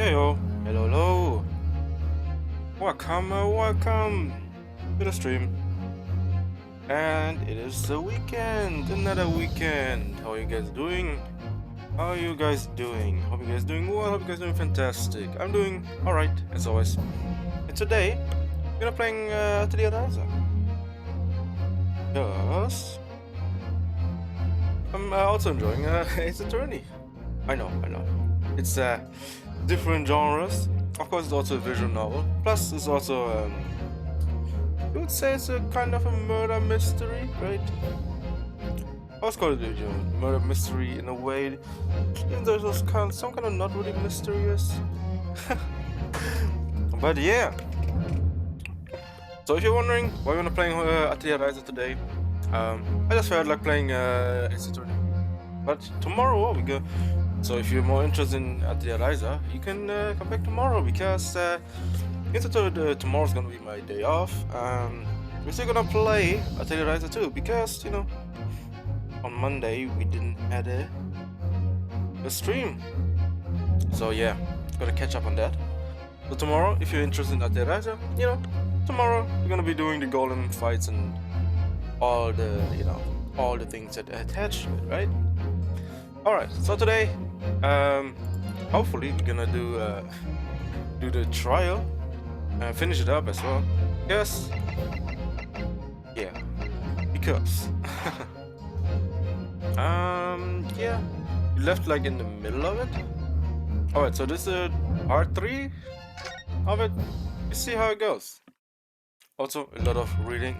Heyo, hello, hello. Welcome to the stream. And it is the weekend, another weekend. How are you guys doing? Hope you guys doing well, hope you guys doing fantastic. I'm doing alright, as always. And today, we're gonna playing Atelier Ryza. Because I'm also enjoying Ace Attorney. I know. It's different genres. Of course, it's also a visual novel. Plus, it's also, you would say it's a kind of a murder mystery, right? I was called it a murder mystery in a way. Even though there's some kind of not really mysterious. But yeah. So if you're wondering why we're not playing Atelier Ryza today, I just felt like playing Ace Attorney. But tomorrow we go. So if you're more interested in Atelier Ryza, you can come back tomorrow because tomorrow's gonna be my day off. We're still gonna play Atelier Ryza too because on Monday we didn't have a stream. So yeah, gotta catch up on that. So tomorrow, if you're interested in Atelier Ryza, tomorrow we're gonna be doing the golden fights and all the things that attach to it, right? Alright, so today, hopefully we're gonna do the trial and finish it up as well. Yes. Yeah. Because. Yeah. You left like in the middle of it. Alright, so this is part 3 of it. You see how it goes. Also, a lot of reading,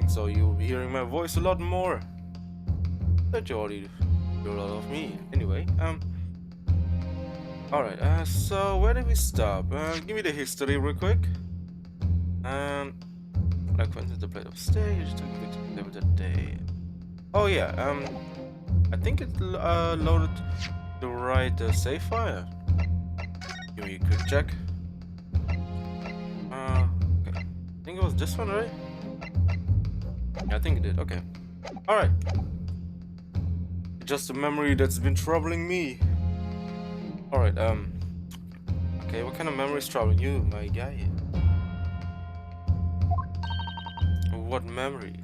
so you'll be hearing my voice a lot more. That you already do a lot of me. Anyway, alright, so where did we stop? Give me the history real quick. Like went to the plate of stage, took a picture of the day. Oh yeah, I think it loaded the right save file. Give me a quick check. Okay. I think it was this one, right? Yeah, I think it did. Okay. Alright. Just a memory that's been troubling me. Alright, okay, what kind of memory is troubling you, my guy? What memory?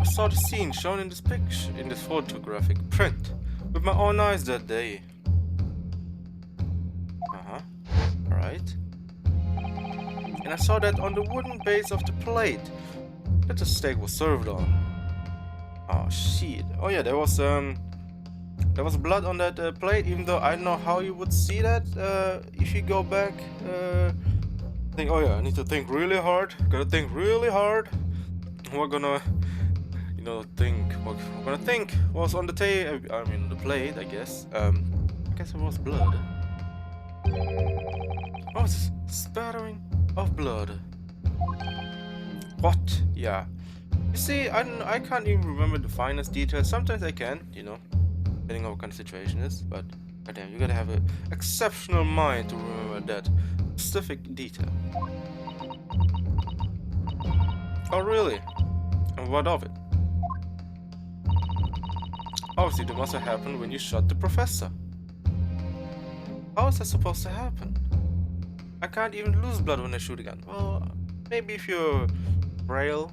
I saw the scene shown in this picture, in this photographic print, with my own eyes that day. Alright. And I saw that on the wooden base of the plate that the steak was served on. Oh shit. Oh yeah, there was blood on that plate, even though I don't know how you would see that if you go back. Think, oh yeah, I need to think really hard. Gotta think really hard. We're gonna, think. We're gonna think was on the the plate, I guess. I guess it was blood. Oh, it's spattering of blood. What? Yeah. You see, I can't even remember the finest details. Sometimes I can, depending on what kind of situation it is. But goddamn, you gotta have an exceptional mind to remember that specific detail. Oh really? And what of it? Obviously, that must have happened when you shot the professor. How is that supposed to happen? I can't even lose blood when I shoot a gun. Well, maybe if you're frail.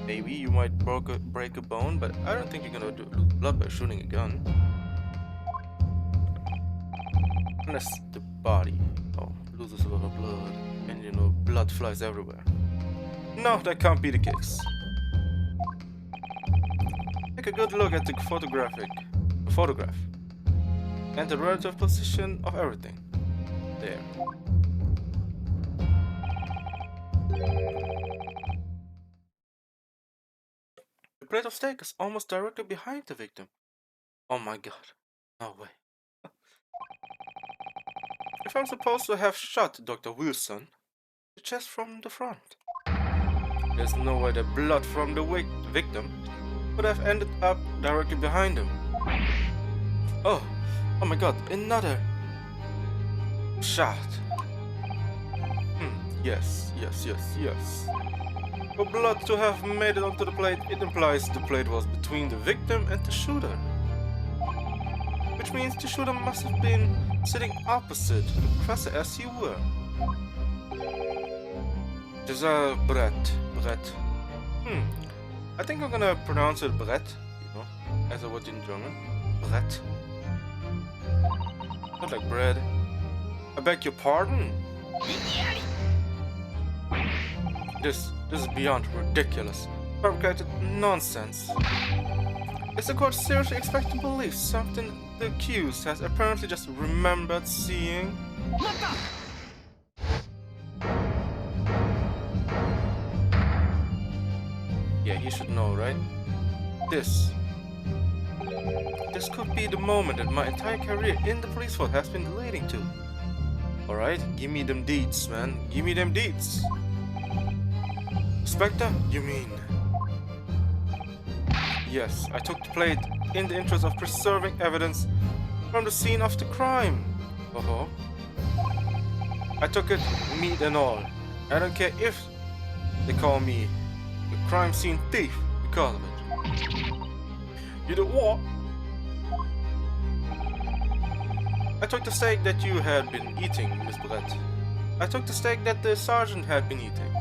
Maybe you might break a bone, but I don't think you're gonna lose blood by shooting a gun. Unless the body loses a lot of blood, and blood flies everywhere. No, that can't be the case. Take a good look at the photograph, and the relative position of everything. There. The plate of steak is almost directly behind the victim. Oh my god. No way. If I'm supposed to have shot Dr. Wilson, the chest from the front. There's no way the blood from the victim would have ended up directly behind him. Oh my god, another shot. Yes. For blood to have made it onto the plate, it implies the plate was between the victim and the shooter. which means the shooter must have been sitting opposite the professor as you were. Giselle Brett. I think I'm gonna pronounce it Brett, as I would in German. Brett. Not like bread. I beg your pardon? This is beyond ridiculous. Fabricated nonsense. Is the court seriously expected to believe something the accused has apparently just remembered seeing? Yeah, he should know, right? This could be the moment that my entire career in the police force has been leading to. Alright, give me them deeds, man. Give me them deeds. Inspector, you mean? Yes, I took the plate in the interest of preserving evidence from the scene of the crime. I took it, meat and all. I don't care if they call me the crime scene thief because of it. You did what? I took the steak that you had been eating, Miss Brett. I took the steak that the sergeant had been eating.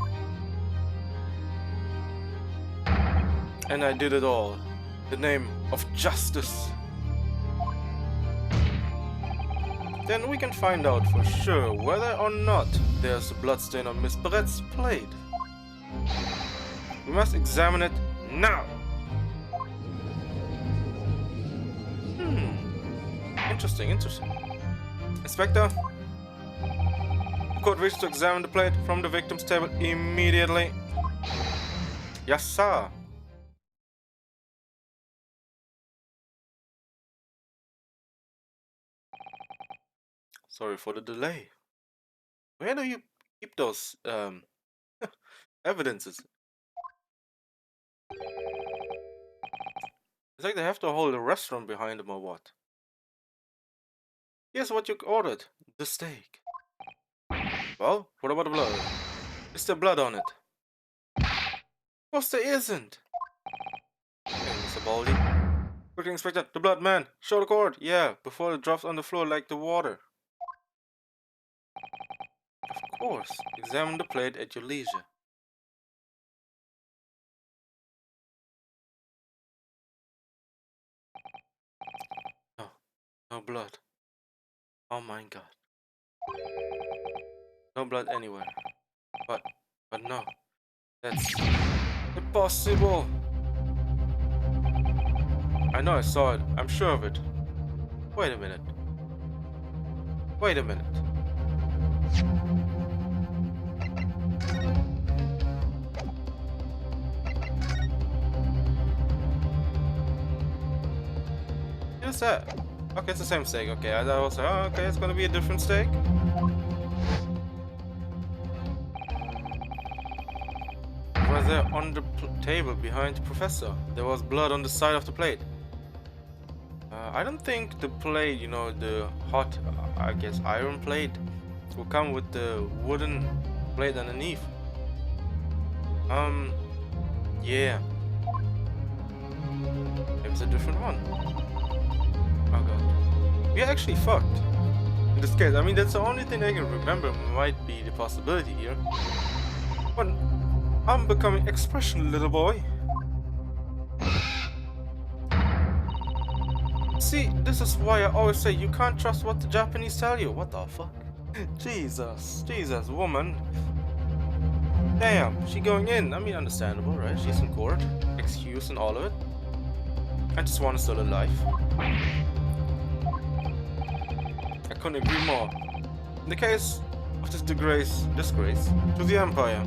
And I did it all in the name of justice. Then we can find out for sure whether or not there's a bloodstain on Miss Brett's plate. We must examine it now. Interesting. Inspector, the court wishes to examine the plate from the victim's table immediately. Yes, sir. Sorry for the delay. Where do you keep those evidences? It's like they have to hold a restaurant behind them or what? Here's what you ordered. The steak. Well, what about the blood? Is there blood on it? Of course there isn't. Okay, Mr. Baldy. Quickly, Inspector, the blood, man. Show the court. Yeah, before it drops on the floor like the water. Of course. Examine the plate at your leisure. No blood. Oh my god. No blood anywhere. But no. That's impossible. I know I saw it. I'm sure of it. Wait a minute. What's that? Okay, it's the same steak. Okay, I was like, oh, okay, it's gonna be a different steak. Was there on the table behind the professor? There was blood on the side of the plate. I don't think the plate, the hot, I guess, iron plate will come with the wooden plate underneath. Yeah. Maybe it's a different one. Oh god. We're actually fucked. In this case, I mean, that's the only thing I can remember might be the possibility here. But I'm becoming expressionless, little boy. See, this is why I always say you can't trust what the Japanese tell you. What the fuck? Jesus, woman. Damn, she going in. I mean, understandable, right? She's in court, excused and all of it. I just want her still alive. I couldn't agree more. In the case of this disgrace to the Empire.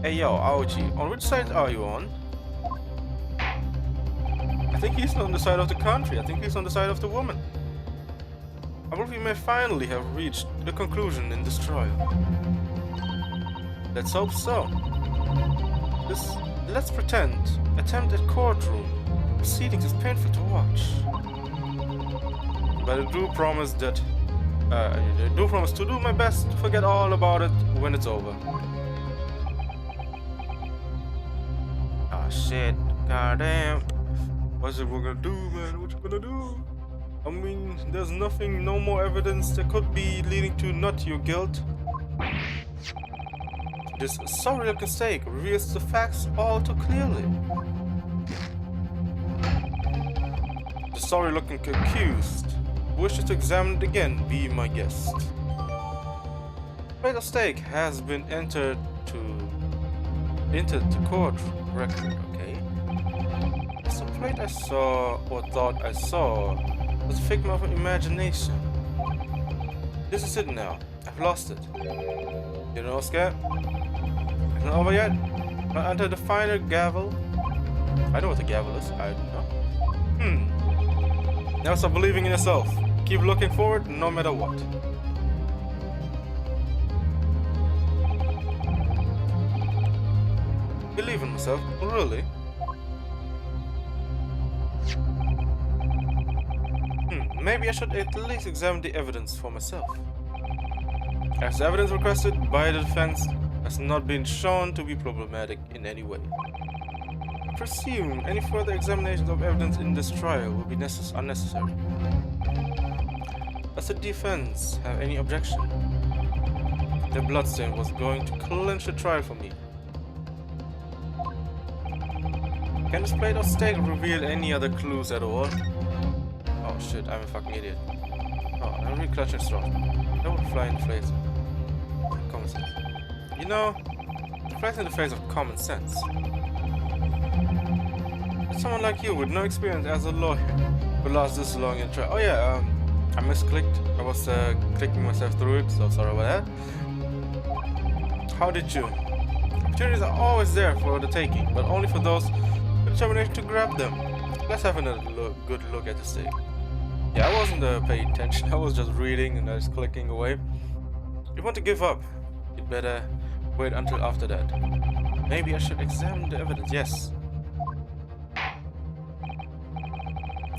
Hey yo, Aoji, on which side are you on? I think he's not on the side of the country. I think he's on the side of the woman. I believe we may finally have reached the conclusion in this trial. Let's hope so. Let's pretend attempt at courtroom proceedings is painful to watch. But I do promise to do my best to forget all about it when it's over. Ah shit, goddamn. What's it we're gonna do, man? What you gonna do? I mean, there's nothing, no more evidence that could be leading to not your guilt. This sorry-looking steak reveals the facts all too clearly. The sorry-looking accused wishes to examine it again. Be my guest. Plate of steak has been entered to court record. Okay. The plate I saw or thought I saw was a figment of imagination. This is it now. I've lost it. You know, scared? It's not over yet. I enter the final gavel. I know what the gavel is. I don't know. Now stop believing in yourself. Keep looking forward no matter what. Believe in myself? Really? Maybe I should at least examine the evidence for myself. As the evidence requested by the defense has not been shown to be problematic in any way. I presume any further examinations of evidence in this trial will be unnecessary. Does the defense have any objection? The bloodstain was going to clinch the trial for me. Can this plate of steak reveal any other clues at all? Oh shit, I'm a fucking idiot. Oh, I'm really clutching straw. That would fly in the face. Common sense. You know, it flies in the face of common sense. Someone like you with no experience as a lawyer who lost this long in trial. Oh yeah, I misclicked. I was clicking myself through it, so sorry about that. How did you? Opportunities are always there for the taking, but only for those with determination to grab them. Let's have another good look at the steak. Yeah, I wasn't paying attention. I was just reading and I was clicking away. If you want to give up, you'd better wait until after that. Maybe I should examine the evidence. Yes.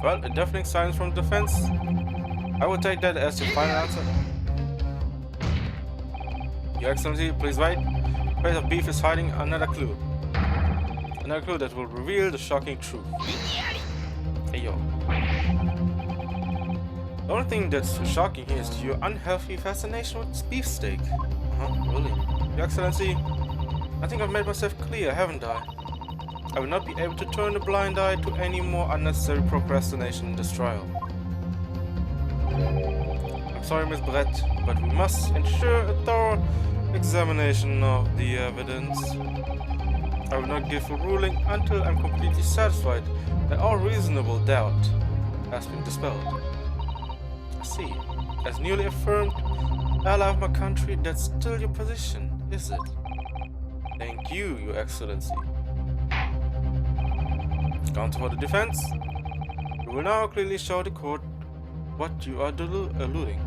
Well, a deafening silence from the defense. I will take that as your final answer. Your Excellency, please wait. The place of beef is hiding another clue. Another clue that will reveal the shocking truth. Hey yo. The only thing that's shocking here is your unhealthy fascination with beefsteak. Really? Your Excellency, I think I've made myself clear, haven't I? I will not be able to turn a blind eye to any more unnecessary procrastination in this trial. I'm sorry, Miss Brett, but we must ensure a thorough examination of the evidence. I will not give a ruling until I'm completely satisfied that all reasonable doubt has been dispelled. I see. As newly affirmed ally of my country, that's still your position, is it? Thank you, Your Excellency. Counsel for the defense. We will now clearly show the court what you are alluding.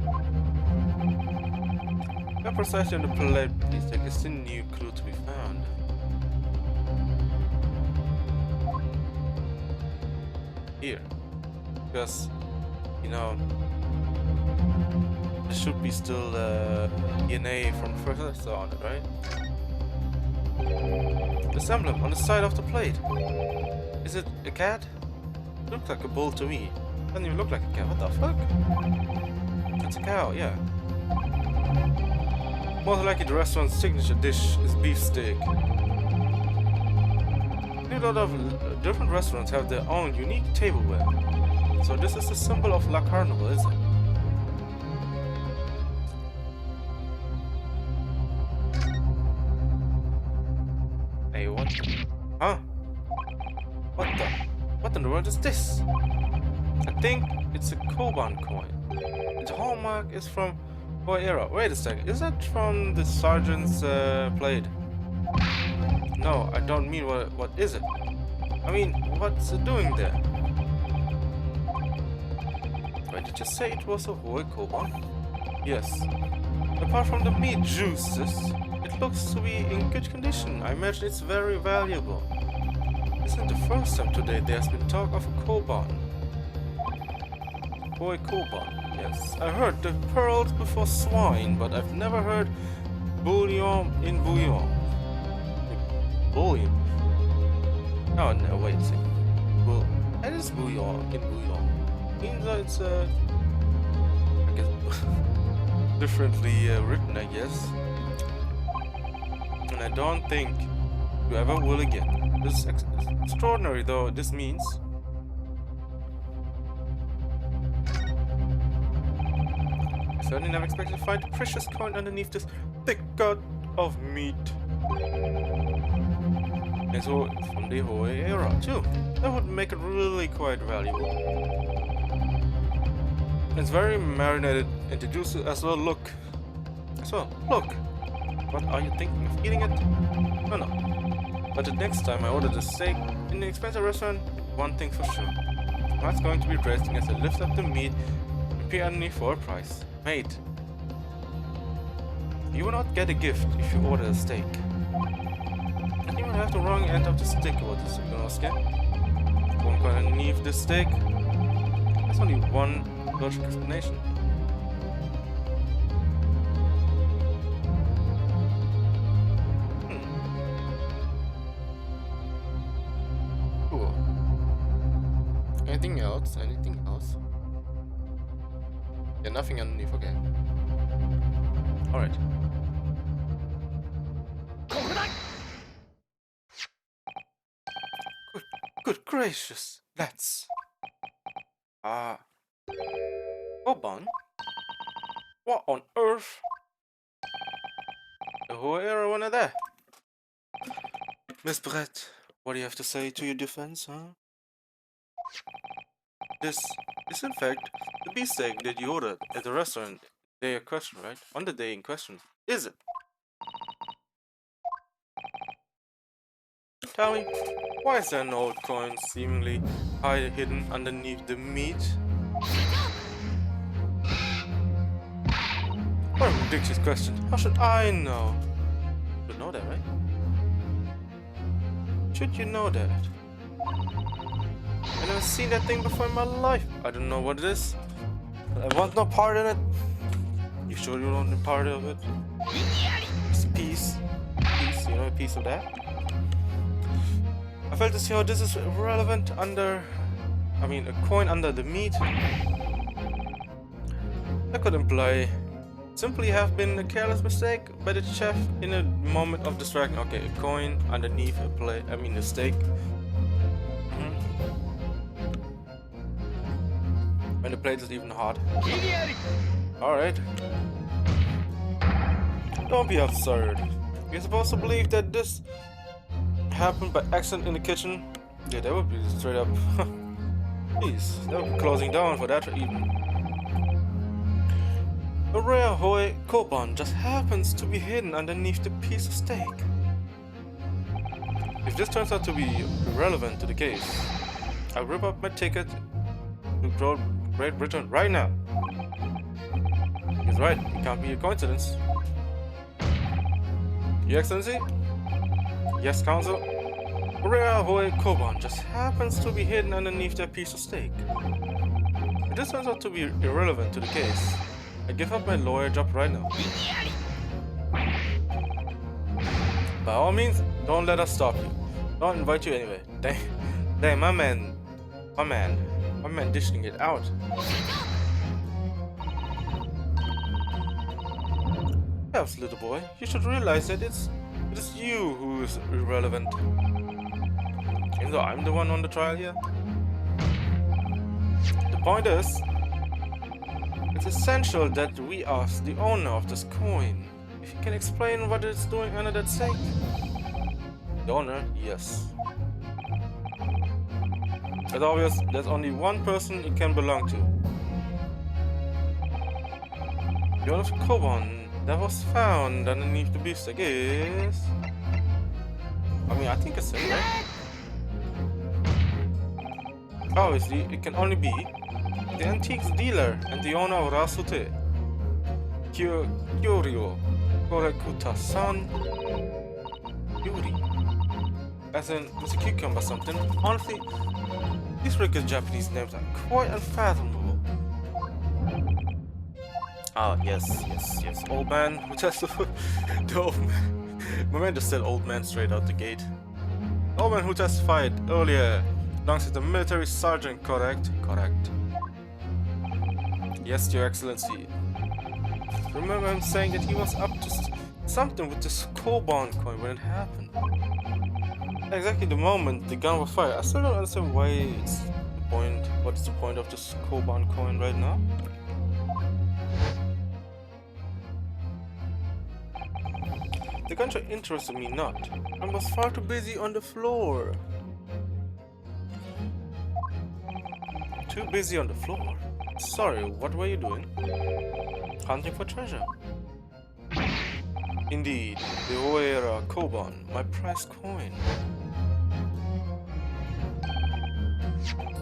Where precisely on the plate is the new clue to be found? Here. Because, you know, there should be still DNA from the first I saw on it, right? This emblem on the side of the plate. Is it a cat? It looks like a bull to me. It doesn't even look like a cat. What the fuck? It's a cow, yeah. Most likely the restaurant's signature dish is beefsteak. A lot of different restaurants have their own unique tableware. So this is a symbol of La Carnival, is it? Hey, what? Huh? What in the world is this? I think it's a Koban coin. Its hallmark is from what era? Wait a second, is that from the sergeant's plate? No, I don't mean what is it? I mean, what's it doing there? Wait, did you say it was a Hohe Koban? Yes. Apart from the meat juices, it looks to be in good condition. I imagine it's very valuable. Isn't the first time today there's been talk of a Koban? Hohe Koban, yes. I heard the pearls before swine, but I've never heard bouillon in bouillon. Bouillon? Oh no, wait a second. Well, that is bouillon in bouillon. Seems like it's I guess differently written, I guess. And I don't think you ever will again. This is extraordinary, though this means. I certainly never expected to find a precious coin underneath this thick gut of meat. And so, from the whole era, too. That would make it really quite valuable. It's very marinated and juicy as well. Look. What are you thinking of eating it? Oh no. But the next time I order the steak in the expensive restaurant, one thing for sure. That's going to be dressing as I lift up the meat and pay underneath for a price. Mate. You will not get a gift if you order a steak. And you will have the wrong end of the stick over this, you know, skin. Won't go underneath the steak. There's only one logical explanation. Cool. Anything else? Anything else? Yeah, nothing underneath, okay. Alright. Good gracious, let's. Oban? What on earth? The whole era one of there. Miss Brett, what do you have to say to your defense, huh? This is in fact the beefsteak that you ordered at the restaurant day in question, right? On the day in question, is it? Tell me, why is there an old coin seemingly hidden underneath the meat? What a ridiculous question. How should I know? You should know that, right? Should you know that? I've never seen that thing before in my life. I don't know what it is. But I want no part in it. You sure you want a part of it? It's a piece. You know, a piece of that? I failed to see how this is relevant under... I mean, a coin under the meat. That could imply simply have been a careless mistake by the chef in a moment of distraction. Okay, a coin underneath a plate. I mean, a steak. And the plate is even hot. Alright. Don't be absurd. You're supposed to believe that this happened by accident in the kitchen? Yeah, that would be straight up. Please, that would be closing down for that even. A rare Hoi coupon just happens to be hidden underneath the piece of steak. If this turns out to be irrelevant to the case, I'll rip up my ticket to Great Britain right now. He's right, it can't be a coincidence. Your Excellency? Yes, Counsel? A rare Hoi coupon just happens to be hidden underneath that piece of steak. If this turns out to be irrelevant to the case, I give up my lawyer job right now. By all means, don't let us stop you. Don't invite you anyway. Dang, my man dishing it out. Perhaps, little boy, you should realize that it is you who is irrelevant. Even though I'm the one on the trial here. The point is, it's essential that we ask the owner of this coin if he can explain what it's doing under that steak. The owner, yes. As obvious, there's only one person it can belong to. The owner of the coupon that was found underneath the beefsteak is... I mean, I think it's in there. Obviously, it can only be the antiques dealer and the owner of Rasute. Kyoryo Korekuta-san. Yuri. As in, it's a cucumber something. Honestly, these regular Japanese names are quite unfathomable. Ah, yes. Old man who testified. The old man. My man just said old man straight out the gate. The old man who testified earlier belongs to the military sergeant, correct? Correct. Yes, Your Excellency. Remember him saying that he was up to something with this Koban coin when it happened. Exactly the moment the gun was fired. I still don't understand why it's the point. What is the point of this Koban coin right now? The gunshot interested me not. I was far too busy on the floor. Too busy on the floor? Sorry, what were you doing? Hunting for treasure. Indeed, the Oera Koban, my prized coin.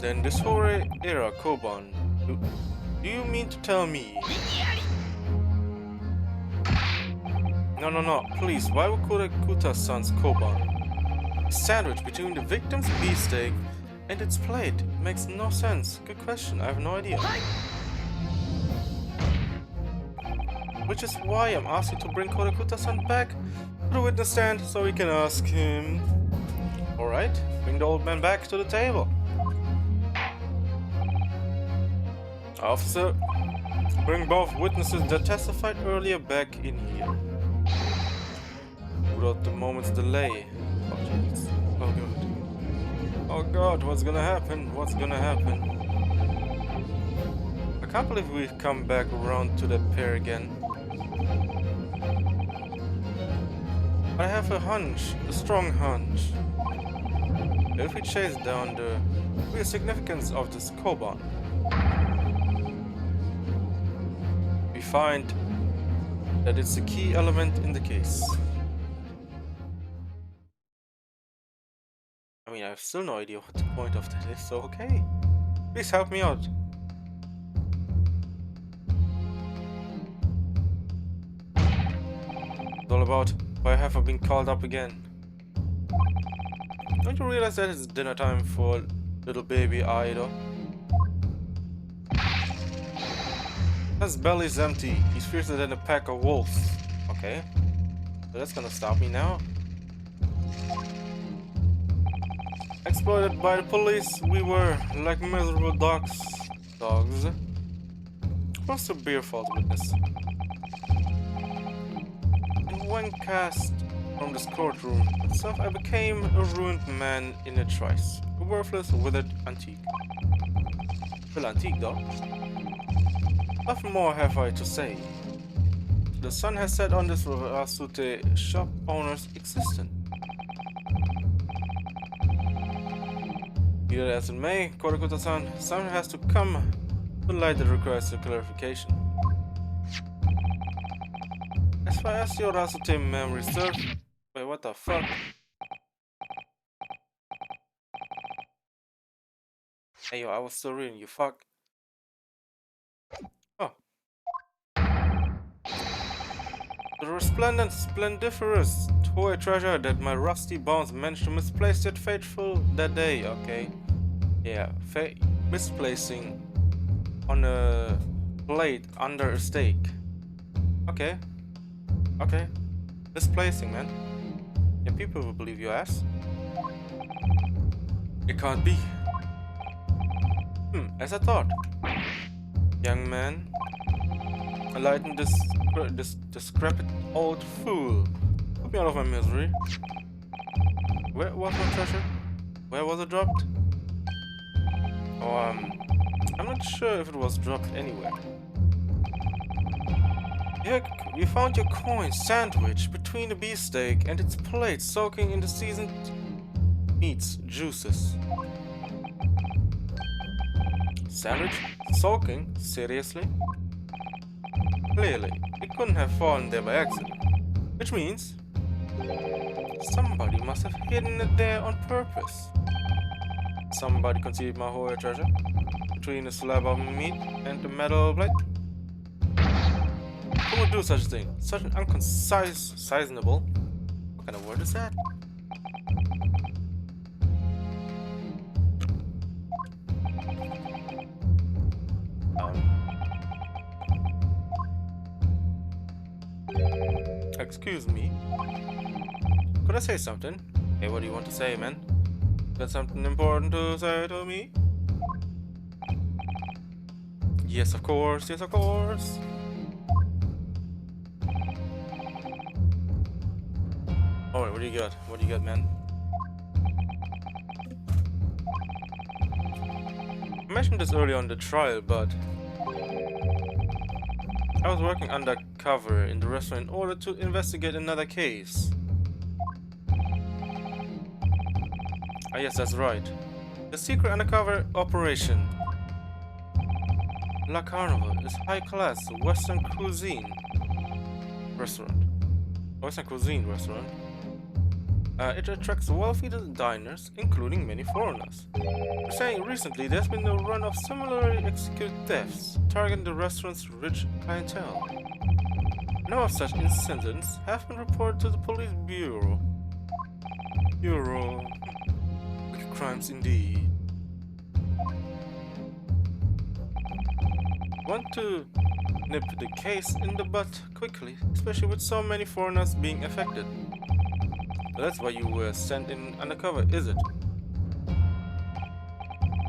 Then this Oera Koban, do you mean to tell me? No, please, why would Kuta-san's Koban? Sandwich between the victim's beefsteak and its plate. It makes no sense. Good question, I have no idea. Which is why I'm asking to bring Kuta-san back to the witness stand so we can ask him. Alright, bring the old man back to the table. Officer, bring both witnesses that testified earlier back in here. Without the moment's delay. Oh jeez. Oh god. Oh god, what's gonna happen? What's gonna happen? I can't believe we've come back around to that pair again. I have a hunch, a strong hunch. If we chase down the real significance of this Koban, we find that it's a key element in the case. I mean, I have still no idea what the point of that is, so okay. Please help me out. It's all about why have I been called up again? Don't you realize that it's dinner time for little baby Aido? His belly's empty. He's fiercer than a pack of wolves. Okay. So that's gonna stop me now. Exploited by the police, we were like miserable dogs. What's the beer fault witness? And when cast from this courtroom itself, I became a ruined man in a trice. A worthless, withered antique. Well, antique though. Nothing more have I to say. The sun has set on this Rasute shop owner's existence. Be that as it may, Kodakuta-san, someone has to come to light that requires a clarification. As far as your Rasute memory serves, wait, what the fuck? Hey yo, I was still reading, you fuck. Oh. The resplendent, splendiferous toy treasure that my rusty bones managed to misplace yet faithful that day, okay? Yeah, misplacing on a plate under a steak. Okay. Okay. Misplacing, man. Yeah, people will believe your ass. It can't be. As I thought. Young man, enlighten this decrepit old fool. Put me out of my misery. Where was my treasure? Where was it dropped? Oh, I'm not sure if it was dropped anywhere. Yeah, we found your coin sandwiched between the beefsteak and its plate, soaking in the seasoned meat's juices. Sandwich? Soaking? Seriously? Clearly, it couldn't have fallen there by accident. Which means somebody must have hidden it there on purpose. Somebody concealed my whole treasure between a slab of meat and the metal plate. Who would do such a thing? Such an unconcizable. What kind of word is that? Excuse me. Could I say something? Hey, what do you want to say, man? Got something important to say to me? Yes, of course. Yes, of course. Alright, what do you got? What do you got, man? I mentioned this earlier on the trial, but I was working undercover in the restaurant in order to investigate another case. Ah, yes, that's right. The secret undercover operation. La Carnival is high-class Western cuisine restaurant. Western cuisine restaurant. It attracts wealthy diners, including many foreigners. They're saying recently there's been a run of similarly executed thefts, targeting the restaurant's rich clientele. No of such incidents have been reported to the police bureau. Wicked crimes indeed. Want to nip the case in the butt quickly, especially with so many foreigners being affected. That's why you were sent in undercover, is it?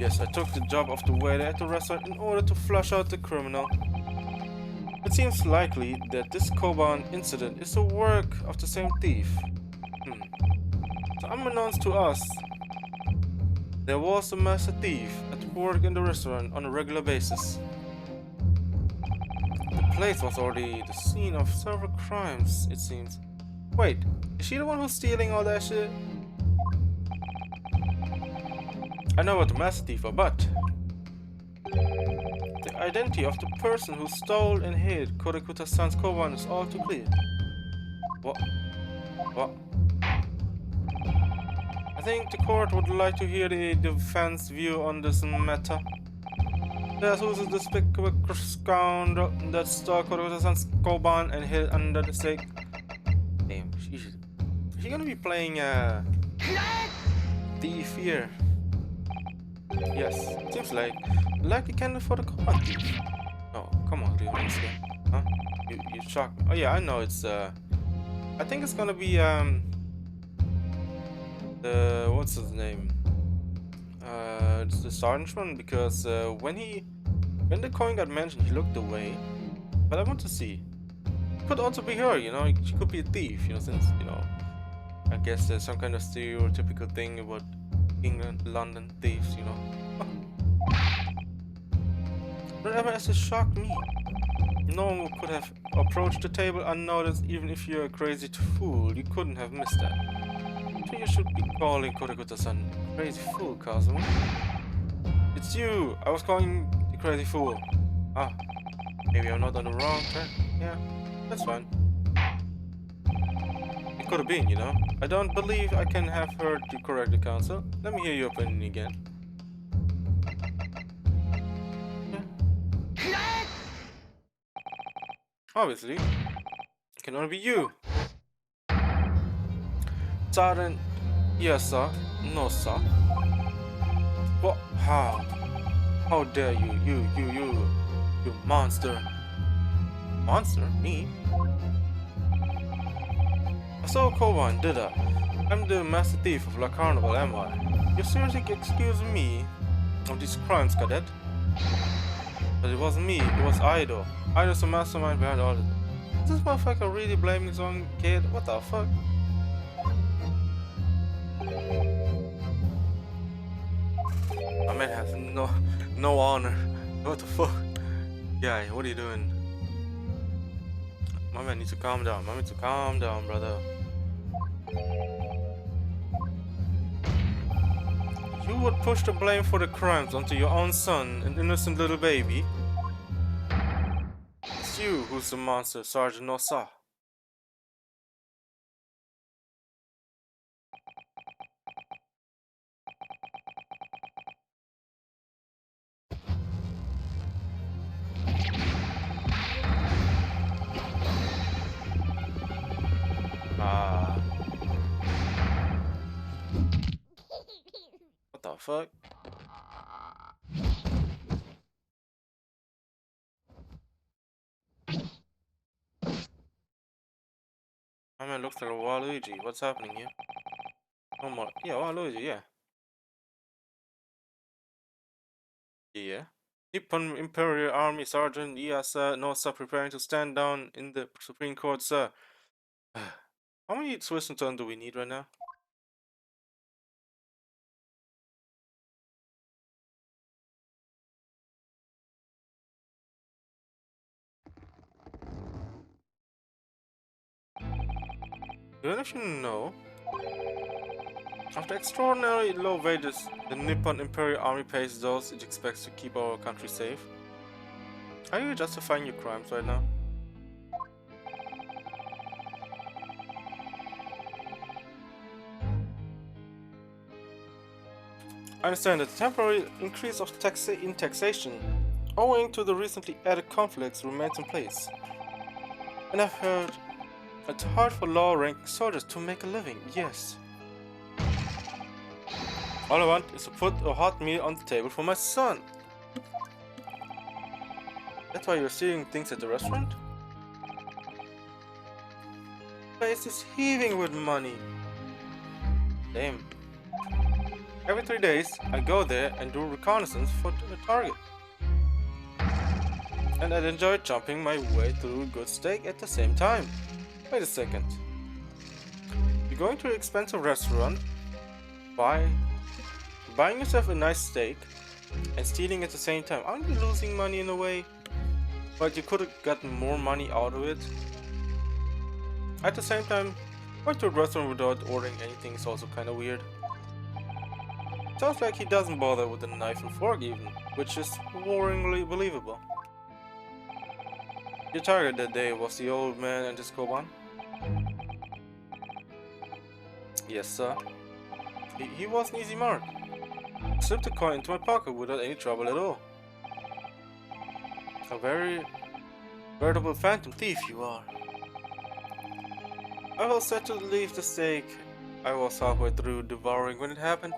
Yes, I took the job of the waiter at the restaurant in order to flush out the criminal. It seems likely that this Koban incident is the work of the same thief. So unbeknownst to us, there was a master thief at work in the restaurant on a regular basis. The place was already the scene of several crimes, it seems. Wait, is she the one who's stealing all that shit? I know what the master thief are, but the identity of the person who stole and hid Kodakuta-san's Koban is all too clear. What? What? I think the court would like to hear the defense view on this matter. Yes, who's the despicable scoundrel that stole Kodakuta-san's Koban and hid under the sink? Damn, is she gonna be playing thief here? Yes, seems like a candidate for the Koban thief. Oh, come on, dude, huh? You shocked me. Oh yeah, I know it's I think it's gonna be the what's his name? It's the sergeant one, because when the coin got mentioned, he looked away. But I want to see. Could also be her, you know. She could be a thief, you know, since I guess there's some kind of stereotypical thing about England, London thieves, you know. Whatever has shocked me. No one could have approached the table unnoticed, even if you're a crazy fool. You couldn't have missed that. So you should be calling Kodakuta-san a crazy fool, Kazuma. It's you! I was calling the crazy fool. Ah, maybe I'm not on the wrong track. Yeah, that's fine. It could have been, you know. I don't believe I can have heard you correctly, Counsel. Let me hear your opinion again. Yeah. Obviously, it can only be you. Sergeant, yes sir, no sir. What? How? How dare you, you monster. Monster? Me? I saw Koban, did I? I'm the master thief of La Carnival, am I? You seriously excuse me of these crimes, cadet? But it wasn't me, it was Ido. Ido's the mastermind behind all of it. Is this motherfucker really blaming his own kid? What the fuck? My man has no honor. What the fuck? Guy, what are you doing? My man needs to calm down. My man needs to calm down, brother. You would push the blame for the crimes onto your own son, an innocent little baby. It's you who's the monster, Sergeant Nosa. Ah. What the fuck? My man looks like a Waluigi. What's happening here? Oh my. Yeah, Waluigi, yeah. Yeah. Nippon Imperial Army Sergeant Iyasa Nosa preparing to stand down in the Supreme Court, sir. How many twists and turns do we need right now? Even if you know, after extraordinarily low wages, the Nippon Imperial Army pays those it expects to keep our country safe. Are you justifying your crimes right now? I understand that the temporary increase of taxation owing to the recently added conflicts remains in place. And I've heard it's hard for low-ranking soldiers to make a living, yes. All I want is to put a hot meal on the table for my son. That's why you're stealing things at the restaurant? The place is heaving with money. Damn. Every 3 days, I go there and do reconnaissance for the target. And I'd enjoy chomping my way through a good steak at the same time. Wait a second. You're going to an expensive restaurant, buying yourself a nice steak, and stealing at the same time. Aren't you losing money in a way? But you could have gotten more money out of it. At the same time, going to a restaurant without ordering anything is also kinda weird. Sounds like he doesn't bother with a knife and fork even, which is worryingly believable. Your target that day was the old man and his koban? Yes, sir. He was an easy mark. I slipped the coin into my pocket without any trouble at all. A veritable phantom thief you are. I was set to leave the steak. I was halfway through devouring when it happened.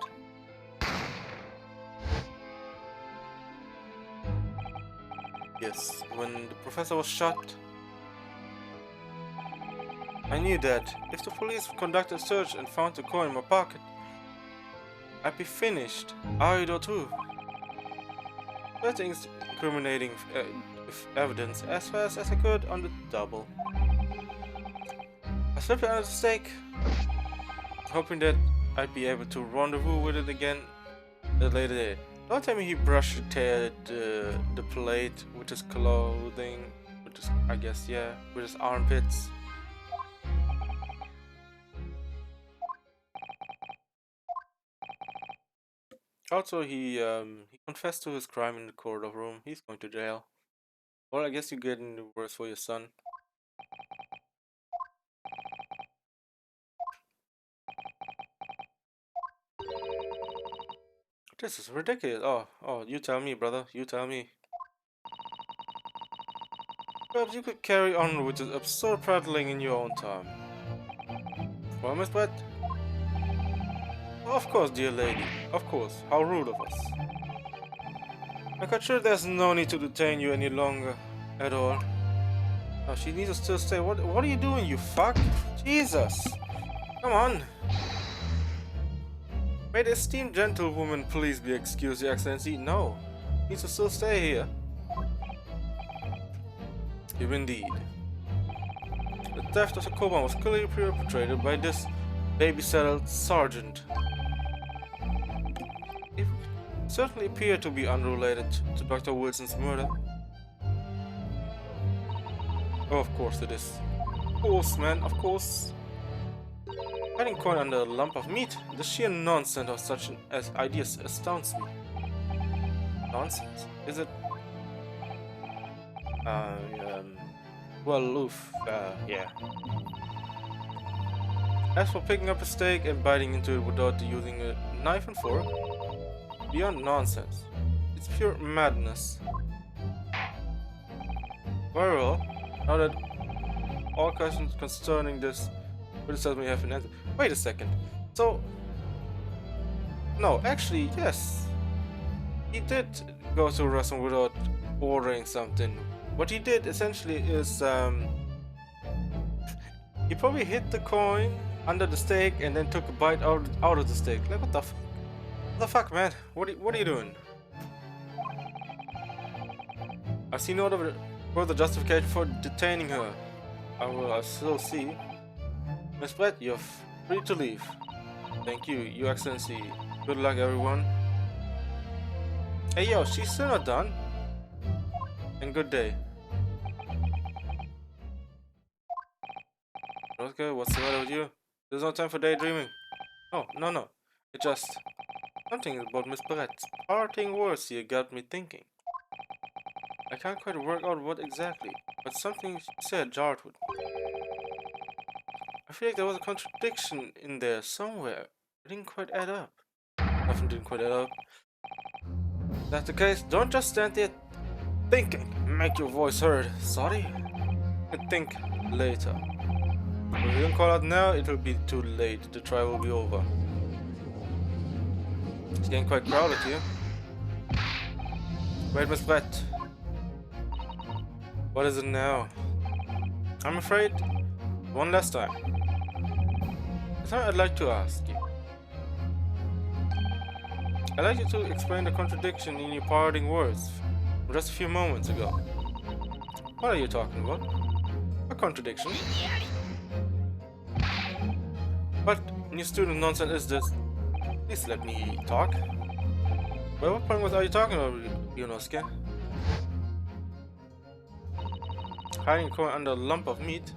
Yes, when the professor was shot. I knew that if the police conducted a search and found the coin in my pocket, I'd be finished. I do too. Getting incriminating evidence as fast as I could on the double. I slipped it under the steak, hoping that I'd be able to rendezvous with it again at a later date. Don't tell me he brushed the plate with his clothing, with his, I guess, yeah, with his armpits. Also, he confessed to his crime in the court of room. He's going to jail. Well, I guess you're getting the worse for your son. This is ridiculous. Oh, you tell me, brother. You tell me. Perhaps you could carry on with this absurd prattling in your own time. Promise, but... Of course, dear lady. Of course. How rude of us. I'm quite sure there's no need to detain you any longer. At all. Oh, she needs to still stay. What are you doing, you fuck? Jesus! Come on! May the esteemed gentlewoman please be excused, Your Excellency? No. Needs to still stay here. If indeed. The theft of the koban was clearly perpetrated by this baby-saddled sergeant. It certainly appeared to be unrelated to Dr. Wilson's murder. Oh, of course it is. Of course, man, of course. Hiding coin under a lump of meat? The sheer nonsense of such an idea astounds me. Nonsense? Is it? Well, oof, yeah. As for picking up a steak and biting into it without using a knife and fork, beyond nonsense. It's pure madness. Very well, now that all questions concerning this criticism have been answered. Wait a second. So, no, actually, yes. He did go to a restaurant without ordering something. What he did essentially is, he probably hid the coin under the steak and then took a bite out of the steak. Like, what the fuck? What the fuck, man? What are you doing? I see no other further justification for detaining her. I still see. Miss Brett, you're free to leave. Thank you, Your Excellency. Good luck, everyone. Hey yo, she's still not done. And good day. Okay, what's the matter with you? There's no time for daydreaming. Oh, no. It just... Something about Miss Brett's parting words here got me thinking. I can't quite work out what exactly, but something she said jarred with me. I feel like there was a contradiction in there somewhere. It didn't quite add up. Nothing didn't quite add up. If that's the case, don't just stand there thinking. Make your voice heard. Sorry? You can think later. If you don't call out now, it will be too late. The trial will be over. It's getting quite crowded here. Wait, Miss Brett. What is it now? I'm afraid, one last time. There's something I'd like to ask you. I'd like you to explain the contradiction in your parting words from just a few moments ago. What are you talking about? A contradiction? What new student nonsense is this? Please let me talk. Well, what point are you talking about, Yonosuke? Hiding a coin under a lump of meat?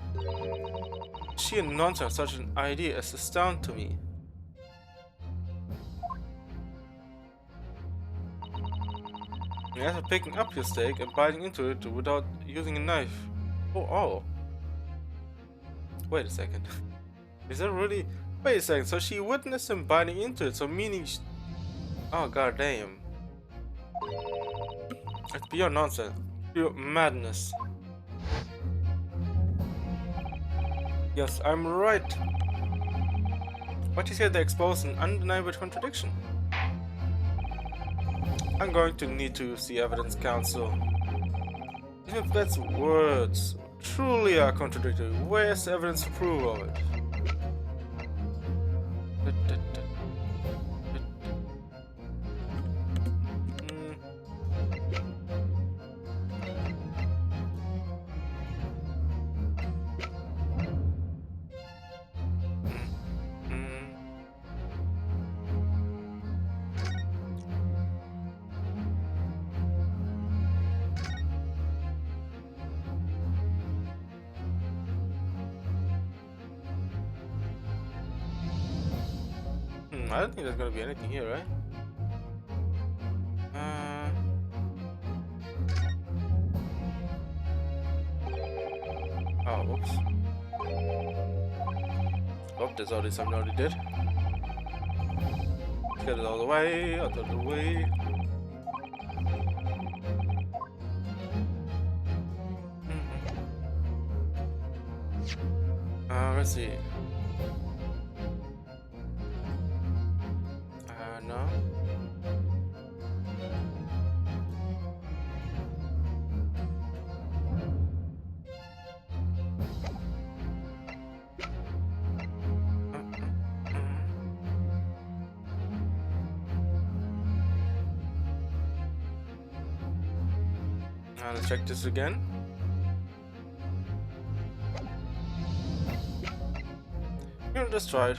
Sheer nonsense, such an idea is astounding to me. After picking up your steak and biting into it without using a knife. Oh. Wait a second. Is that really... Wait a second, so she witnessed him biting into it, so meaning oh god damn. It's beyond nonsense. Pure madness. Yes, I'm right. What you said they exposed an undeniable contradiction. I'm going to need to see evidence, counsel. Even if Brett's words truly are contradictory, where's the evidence to prove of it? I don't think there's gonna be anything here, right? Oh, whoops. Oh, there's already something I already did. Let's get it all the way, out of the way. Let's see. No. Let's check this again. You just tried.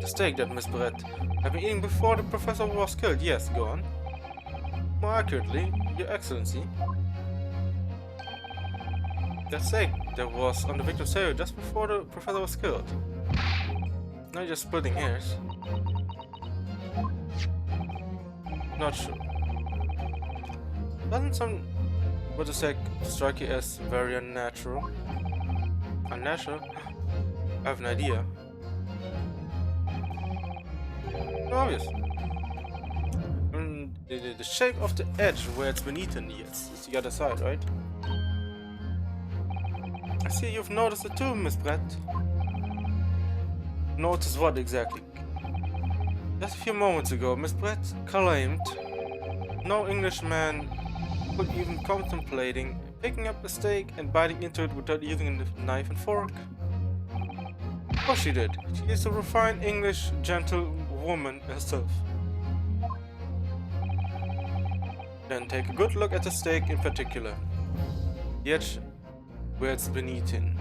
The steak that Miss Brett had been eating before the professor was killed. Yes, go on. More accurately, Your Excellency. The steak that was on the victim's table just before the professor was killed. Now you're just splitting hairs. Not sure. Doesn't some what the steak strike you as very unnatural? Unnatural? I have an idea. Obvious. The shape of the edge where it's been eaten, yes, it's the other side, right? I see you've noticed it too, Miss Brett. Notice what exactly? Just a few moments ago, Miss Brett claimed no Englishman could even contemplating picking up a steak and biting into it without using a knife and fork. Of course she did. She is a refined English gentlewoman herself. Then take a good look at the steak in particular. Yet, where it's been eaten.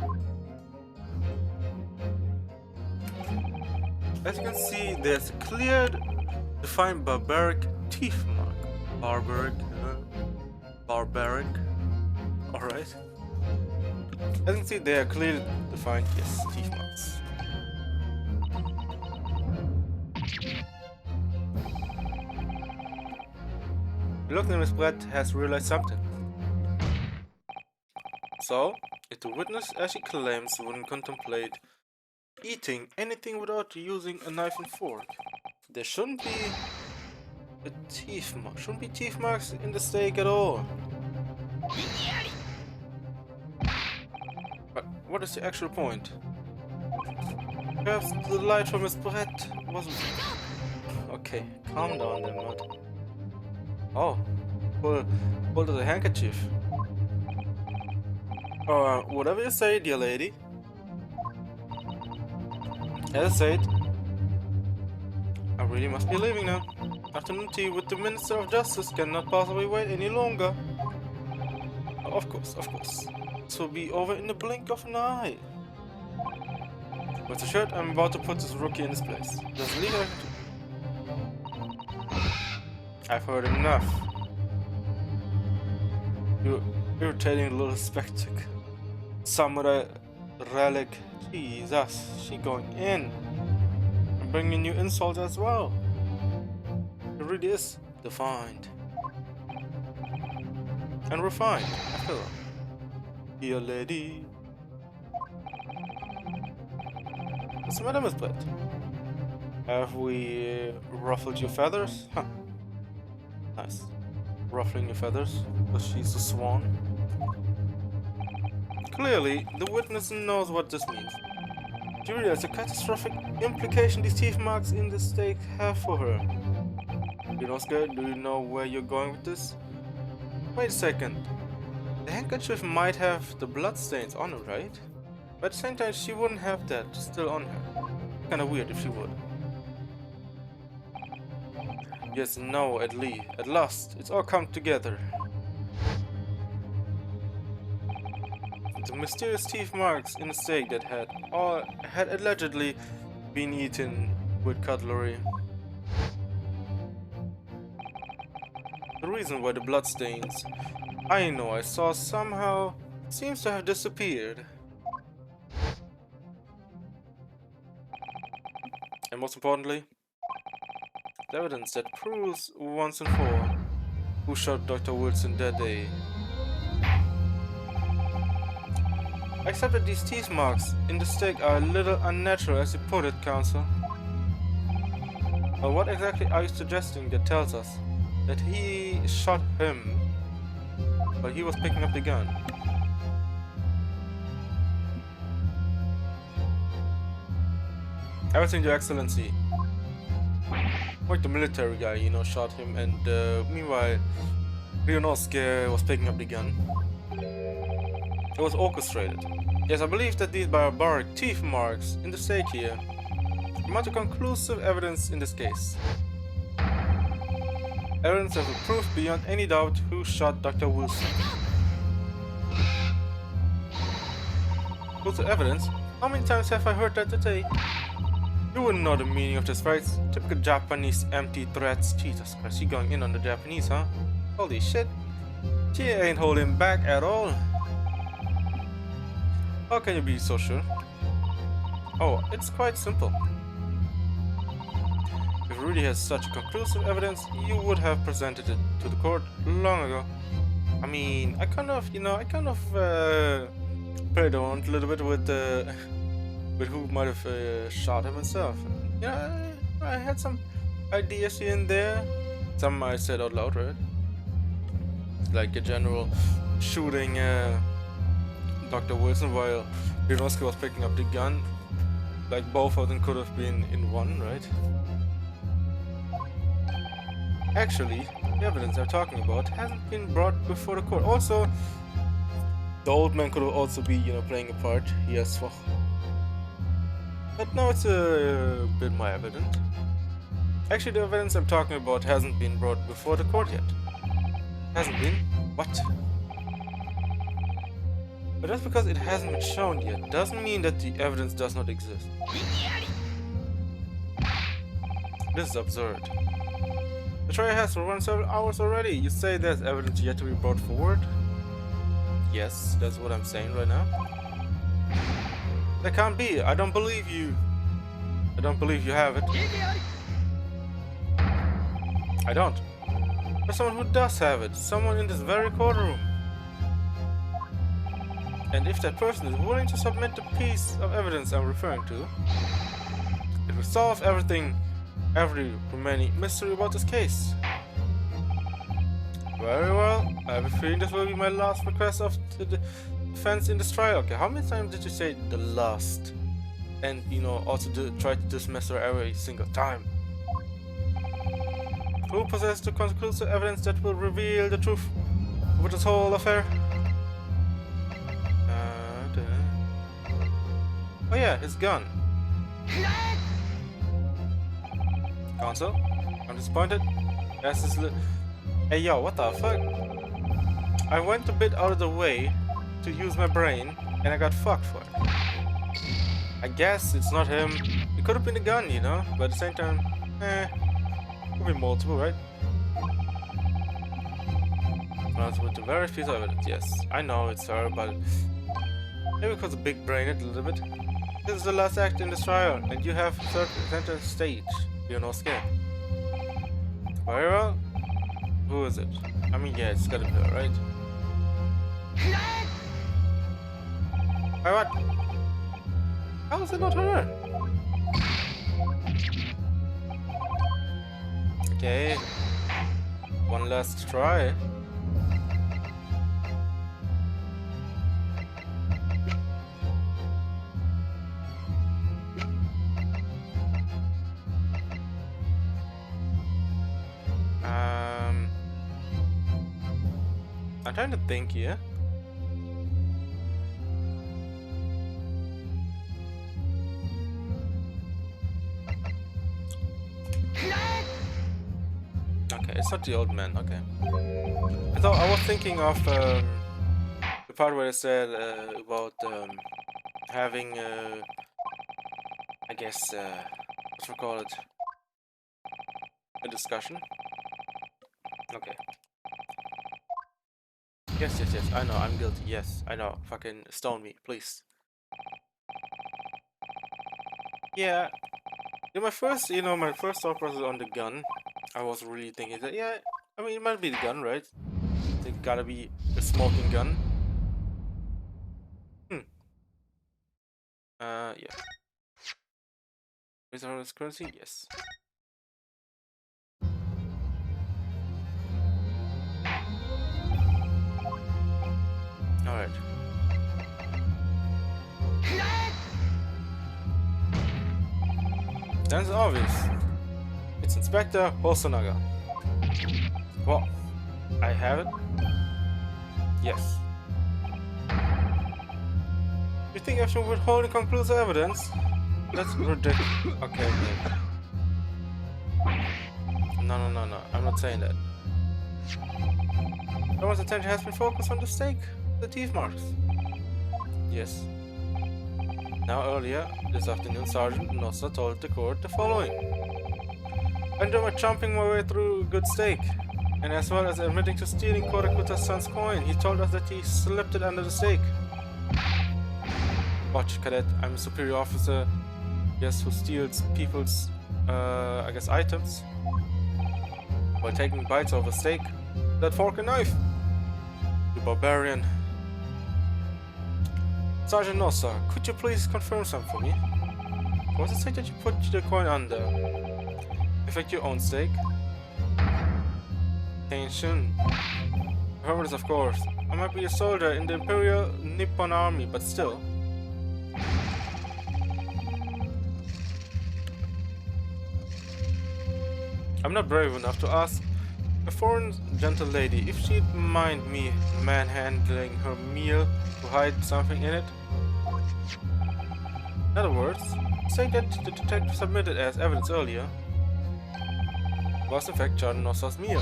As you can see, there's a clear, defined barbaric teeth mark. Barbaric. Alright. As you can see, they are clearly defined, yes, teeth marks. Look, Miss Brett has realized something. So, if the witness, as she claims, wouldn't contemplate eating anything without using a knife and fork, there shouldn't be teeth marks in the steak at all. But what is the actual point? Perhaps the light from Miss Brett wasn't... Okay, calm down there, Mud. Oh, pull to the handkerchief. Whatever you say, dear lady. As I said, I really must be leaving now. Afternoon tea with the Minister of Justice cannot possibly wait any longer. Oh, of course. This will be over in the blink of an eye. With the shirt, I'm about to put this rookie in his place. Just leave it. I've heard enough. You irritating little spectacle. Samurai relic. Jesus, she going in. I'm bringing you insult as well. It really is defined. And refined, after all. Dear lady. What's the matter, Miss Brett? Have we ruffled your feathers? Huh. Nice. Ruffling your feathers, because she's a swan. Clearly, the witness knows what this means. Do you realize the catastrophic implication these teeth marks in the steak have for her? You're not scared? Do you know where you're going with this? Wait a second. The handkerchief might have the bloodstains on it, right? But at the same time, she wouldn't have that still on her. Kinda weird if she would. Yes, no, at last, it's all come together. The mysterious teeth marks in the steak that had allegedly been eaten with cutlery. The reason why the bloodstains I saw somehow seems to have disappeared. And most importantly, the evidence that proves once and for all who shot Dr. Wilson that day. Except that these teeth marks in the steak are a little unnatural, as you put it, counsel. But what exactly are you suggesting that tells us that he shot him while he was picking up the gun? Everything, Your Excellency. Like the military guy, shot him, and meanwhile, Ryunosuke was picking up the gun. It was orchestrated. Yes, I believe that these barbaric teeth marks in the steak here amount to conclusive evidence in this case. Evidence that will prove beyond any doubt who shot Dr. Wilson. Conclusive evidence? How many times have I heard that today? You wouldn't know the meaning of this, right? Typical Japanese empty threats. Jesus Christ, she going in on the Japanese, huh? Holy shit. She ain't holding back at all. How can you be so sure? Oh, it's quite simple. If Rudy has such conclusive evidence, you would have presented it to the court long ago. I mean, I kind of played around a little bit with who might have shot him and stuff. I had some ideas here and there. Some I said out loud, right? Like a general shooting Dr. Wilson while Ryunosuke was picking up the gun. Like both of them could have been in one, right? Actually, the evidence I'm talking about hasn't been brought before the court. Also, the old man could also be, playing a part. Yes, well. But now it's a bit more evident. Actually, the evidence I'm talking about hasn't been brought before the court yet. Hasn't been? What? But just because it hasn't been shown yet doesn't mean that the evidence does not exist. This is absurd. The trial has run several hours already. You say there's evidence yet to be brought forward? Yes, that's what I'm saying right now. That can't be. I don't believe you. I don't believe you have it. I don't. There's someone who does have it. Someone in this very courtroom. And if that person is willing to submit the piece of evidence I'm referring to, it will solve every remaining mystery about this case. Very well. I have a feeling this will be my last request of the defense in this trial. Okay, how many times did you say the last? And, you know, also try to dismiss her every single time. Who possesses the conclusive evidence that will reveal the truth about this whole affair? Oh yeah, his gun. Counsel? I'm disappointed. Yes, this hey yo, what the fuck? I went a bit out of the way to use my brain and I got fucked for it. I guess it's not him. It could have been a gun, you know, but at the same time, could be multiple, right? Well, with the very piece of evidence, yes. I know it's her, but maybe because a big brain it a little bit. This is the last act in this trial, and you have center stage. You're no scared. Very well. Who is it? I mean, yeah, it's gotta be her, right? Why what? How is it not her? Okay. One last try. I'm trying to think here. Okay, it's not the old man. Okay. I was thinking of the part where I said about having, I guess, what we call it, a discussion. Okay. Yes, I know, I'm guilty, yes, I know, fucking stone me, please. Yeah, my first thought process on the gun, I was really thinking that, yeah, I mean, it might be the gun, right? It gotta be a smoking gun. Yeah. Is there currency? Yes. Alright. Then it's obvious. It's Inspector Hosonaga. Well, I have it. Yes. You think after withholding conclusive evidence? That's ridiculous. Okay. No. I'm not saying that. Everyone's attention has been focused on the stake, the teeth marks. Yes. Now earlier this afternoon, Sergeant Nossa told the court the following. I enjoy chomping my way through a good steak, and as well as admitting to stealing Korakuta's son's coin, he told us that he slipped it under the steak. Watch, Cadet, I'm a superior officer, yes, who steals people's, I guess, items while taking bites of a steak. That fork and knife. You barbarian. Sergeant Nossa, could you please confirm something for me? Was it said that you put the coin under? In fact, your own stake? Tension. Remember this, of course. I might be a soldier in the Imperial Nippon Army, but still. I'm not brave enough to ask a foreign gentle lady if she'd mind me manhandling her meal to hide something in it. In other words, saying that the detective submitted as evidence earlier was in fact Sergeant Nossa's meal.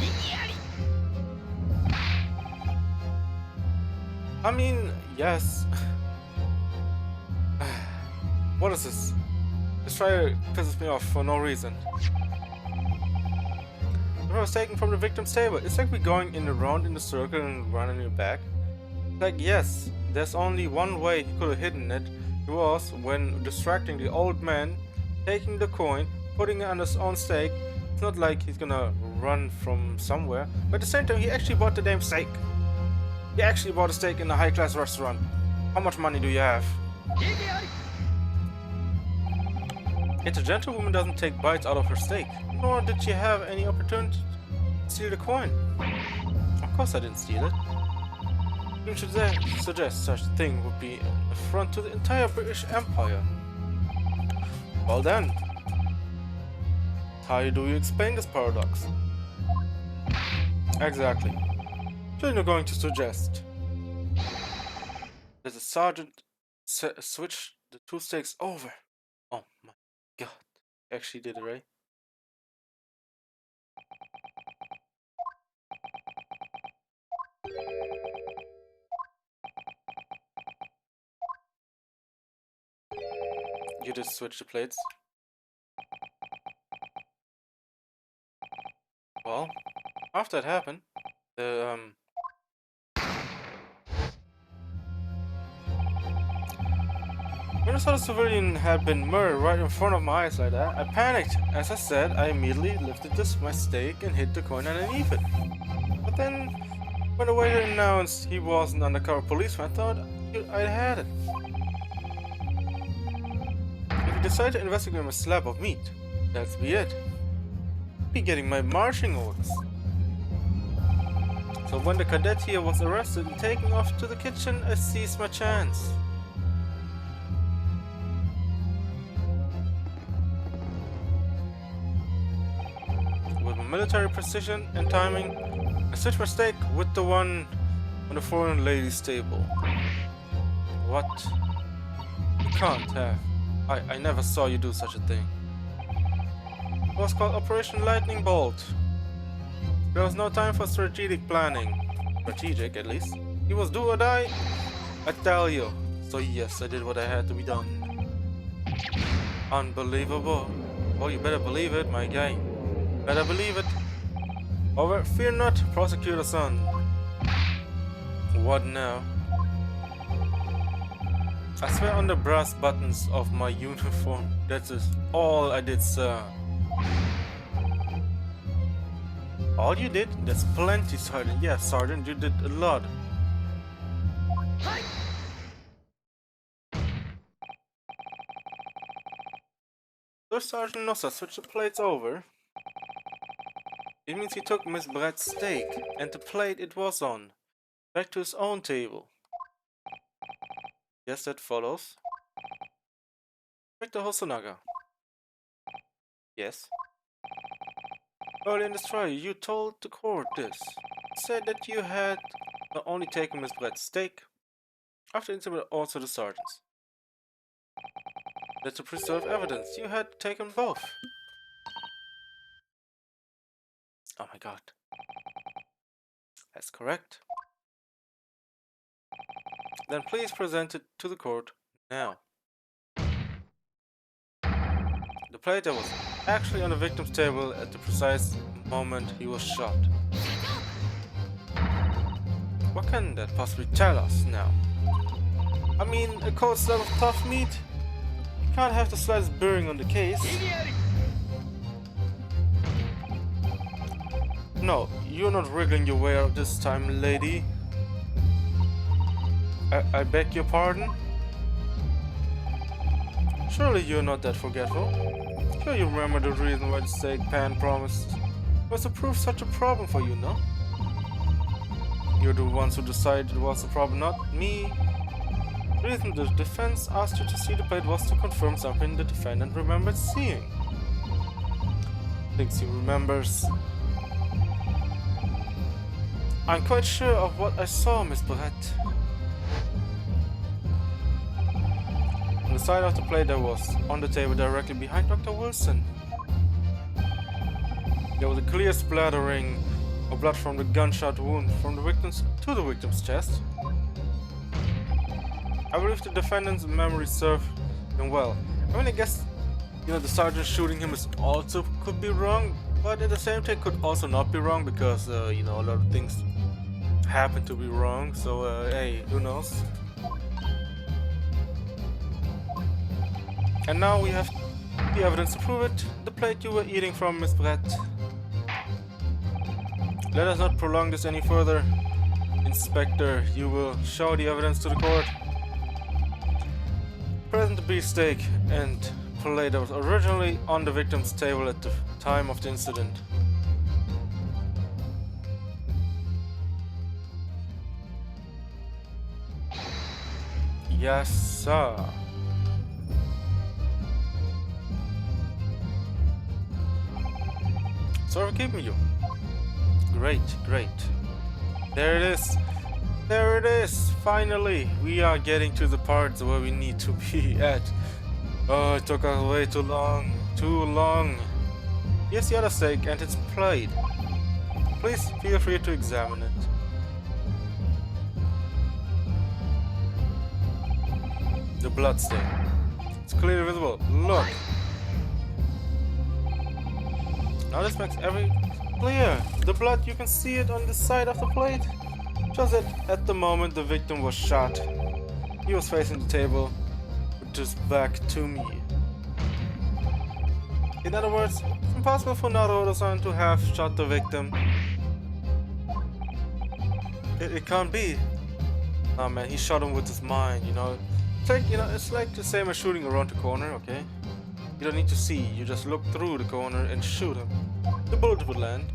I mean, yes. What is this? This try pisses me off for no reason. The was taken from the victim's table. It's like we're going around in a circle and running it back. Like, yes, there's only one way he could have hidden it. It was when distracting the old man, taking the coin, putting it on his own stake. It's not like he's gonna run from somewhere. But at the same time, he actually bought the damn steak. He actually bought a steak in a high-class restaurant. How much money do you have? Yet the gentlewoman doesn't take bites out of her steak, nor did she have any opportunity to steal the coin. Of course I didn't steal it. You should suggest such a thing would be an affront to the entire British Empire. Well then, how do you explain this paradox? Exactly. You're going to suggest that the sergeant switched the two stakes over. Oh my god. Actually did it, right? You just switch the plates. Well, after it happened, when I saw the civilian had been murdered right in front of my eyes like that, I panicked. As I said, I immediately lifted my stake and hid the coin underneath it. But then, when the waiter announced he was an undercover policeman, I thought I had it. If you decide to investigate my slab of meat, that's be it. Be getting my marching orders. So when the cadet here was arrested and taken off to the kitchen, I seized my chance. With my military precision and timing, I switched my stake with the one on the foreign lady's table. What? You can't have. I never saw you do such a thing. It was called Operation Lightning Bolt. There was no time for strategic planning. Strategic, at least. It was do or die, I tell you. So yes, I did what I had to be done. Unbelievable. Oh, you better believe it, my guy. Better believe it. However, fear not, prosecutor son. What now? I swear on the brass buttons of my uniform, that is all I did, sir. All you did? That's plenty, Sergeant. Yeah, Sergeant, you did a lot. So Sergeant Nossa switched the plates over. It means he took Miss Brett's steak and the plate it was on back to his own table. Yes, that follows. Inspector Hosonaga. Yes. Early in this trial, you told the court this. Said that you had not only taken Miss Brett's steak, after incident also the sergeant's. That to preserve evidence, you had taken both. Oh my god. That's correct. Then please present it to the court now. The plate that was actually on the victim's table at the precise moment he was shot. What can that possibly tell us now? I mean, a cold slab of tough meat? You can't have the slightest bearing on the case. No, you're not wriggling your way out this time, lady. I beg your pardon? Surely you're not that forgetful. Sure you remember the reason why the steak pan promised was to prove such a problem for you, no? You're the ones who decided it was a problem, not me. The reason the defense asked you to see the plate was to confirm something the defendant remembered seeing. Thinks he remembers. I'm quite sure of what I saw, Miss Brett. On the side of the plate that was on the table directly behind Dr. Wilson, there was a clear splattering of blood from the gunshot wound from the victim's to the victim's chest. I believe the defendant's memory served him well. I mean, I guess, you know, the sergeant shooting him is also could be wrong, but at the same time could also not be wrong because, you know, a lot of things happen to be wrong, so, hey, who knows? And now we have the evidence to prove it. The plate you were eating from, Miss Brett. Let us not prolong this any further. Inspector, you will show the evidence to the court. Present beefsteak and plate that was originally on the victim's table at the time of the incident. Yes, sir. Sorry for keeping you. Great, great. There it is. There it is. Finally, we are getting to the parts where we need to be at. Oh, it took us way too long. Too long. Here's the other steak and its plate. Please feel free to examine it. The blood stain. It's clearly visible. Look. Now this makes everything clear. The blood, you can see it on the side of the plate. Just that at the moment the victim was shot, he was facing the table with his back to me. In other words, it's impossible for Naruto-san to have shot the victim. It can't be. Oh man, he shot him with his mind, you know. It's like, you know, it's like the same as shooting around the corner, okay? You don't need to see, you just look through the corner and shoot him. The bullet would land.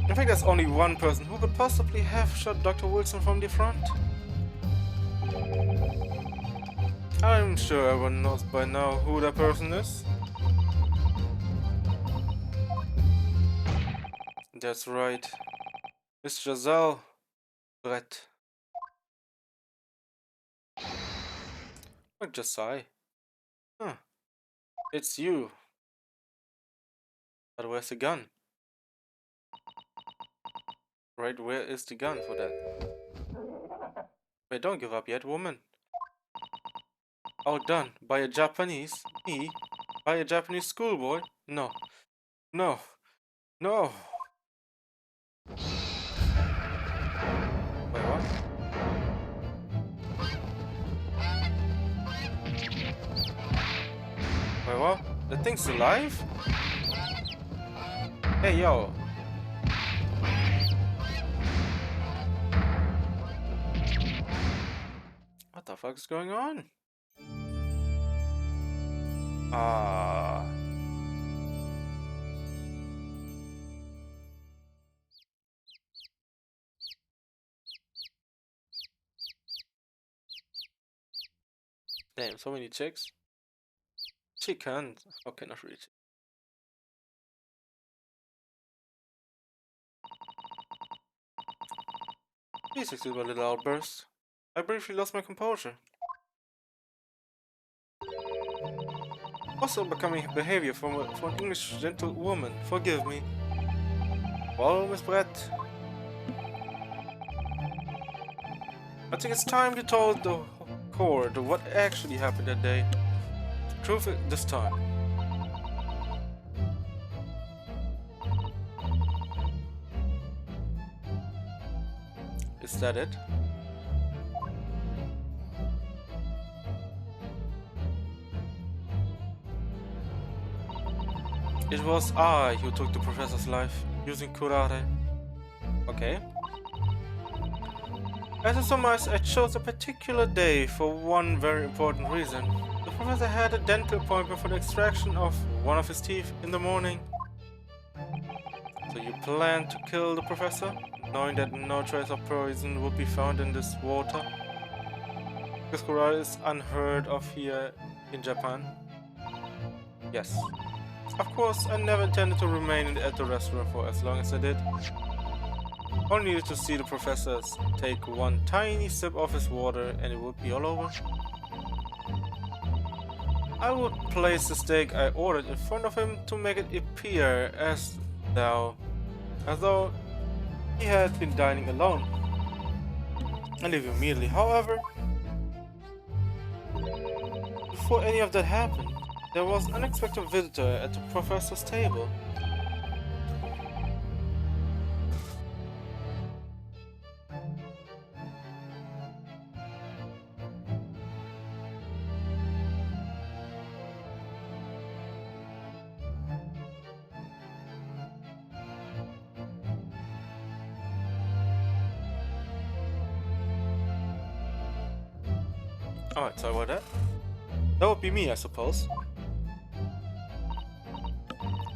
In fact, there's only one person who could possibly have shot Dr. Wilson from the front. I'm sure everyone knows by now who that person is. That's right. It's Giselle Brett. Or Josiah. Huh. It's you. But where's the gun? Right, where is the gun for that? Wait, don't give up yet, woman. Outdone by a Japanese? Me? By a Japanese schoolboy? No. No. No. Wait, what? Wait, what? That thing's alive? Hey, yo. What the fuck is going on? Ah. Damn, so many chicks. Chicken. Okay, not really. Please excuse my little outburst. I briefly lost my composure. Also becoming behavior from an English gentlewoman. Forgive me. Well, Miss Brett, I think it's time you told the court what actually happened that day. Truth this time. Is that it? It was I who took the professor's life, using karate. Okay. As a surmise, I chose a particular day for one very important reason. The professor had a dental appointment for the extraction of one of his teeth in the morning. So you planned to kill the professor, knowing that no trace of poison would be found in this water? Because karate is unheard of here in Japan. Yes. Of course, I never intended to remain at the restaurant for as long as I did. Only needed to see the professor take one tiny sip of his water and it would be all over. I would place the steak I ordered in front of him to make it appear as though he had been dining alone. I leave immediately, however, before any of that happened, there was an unexpected visitor at the professor's table. Alright, sorry about that. That would be me, I suppose.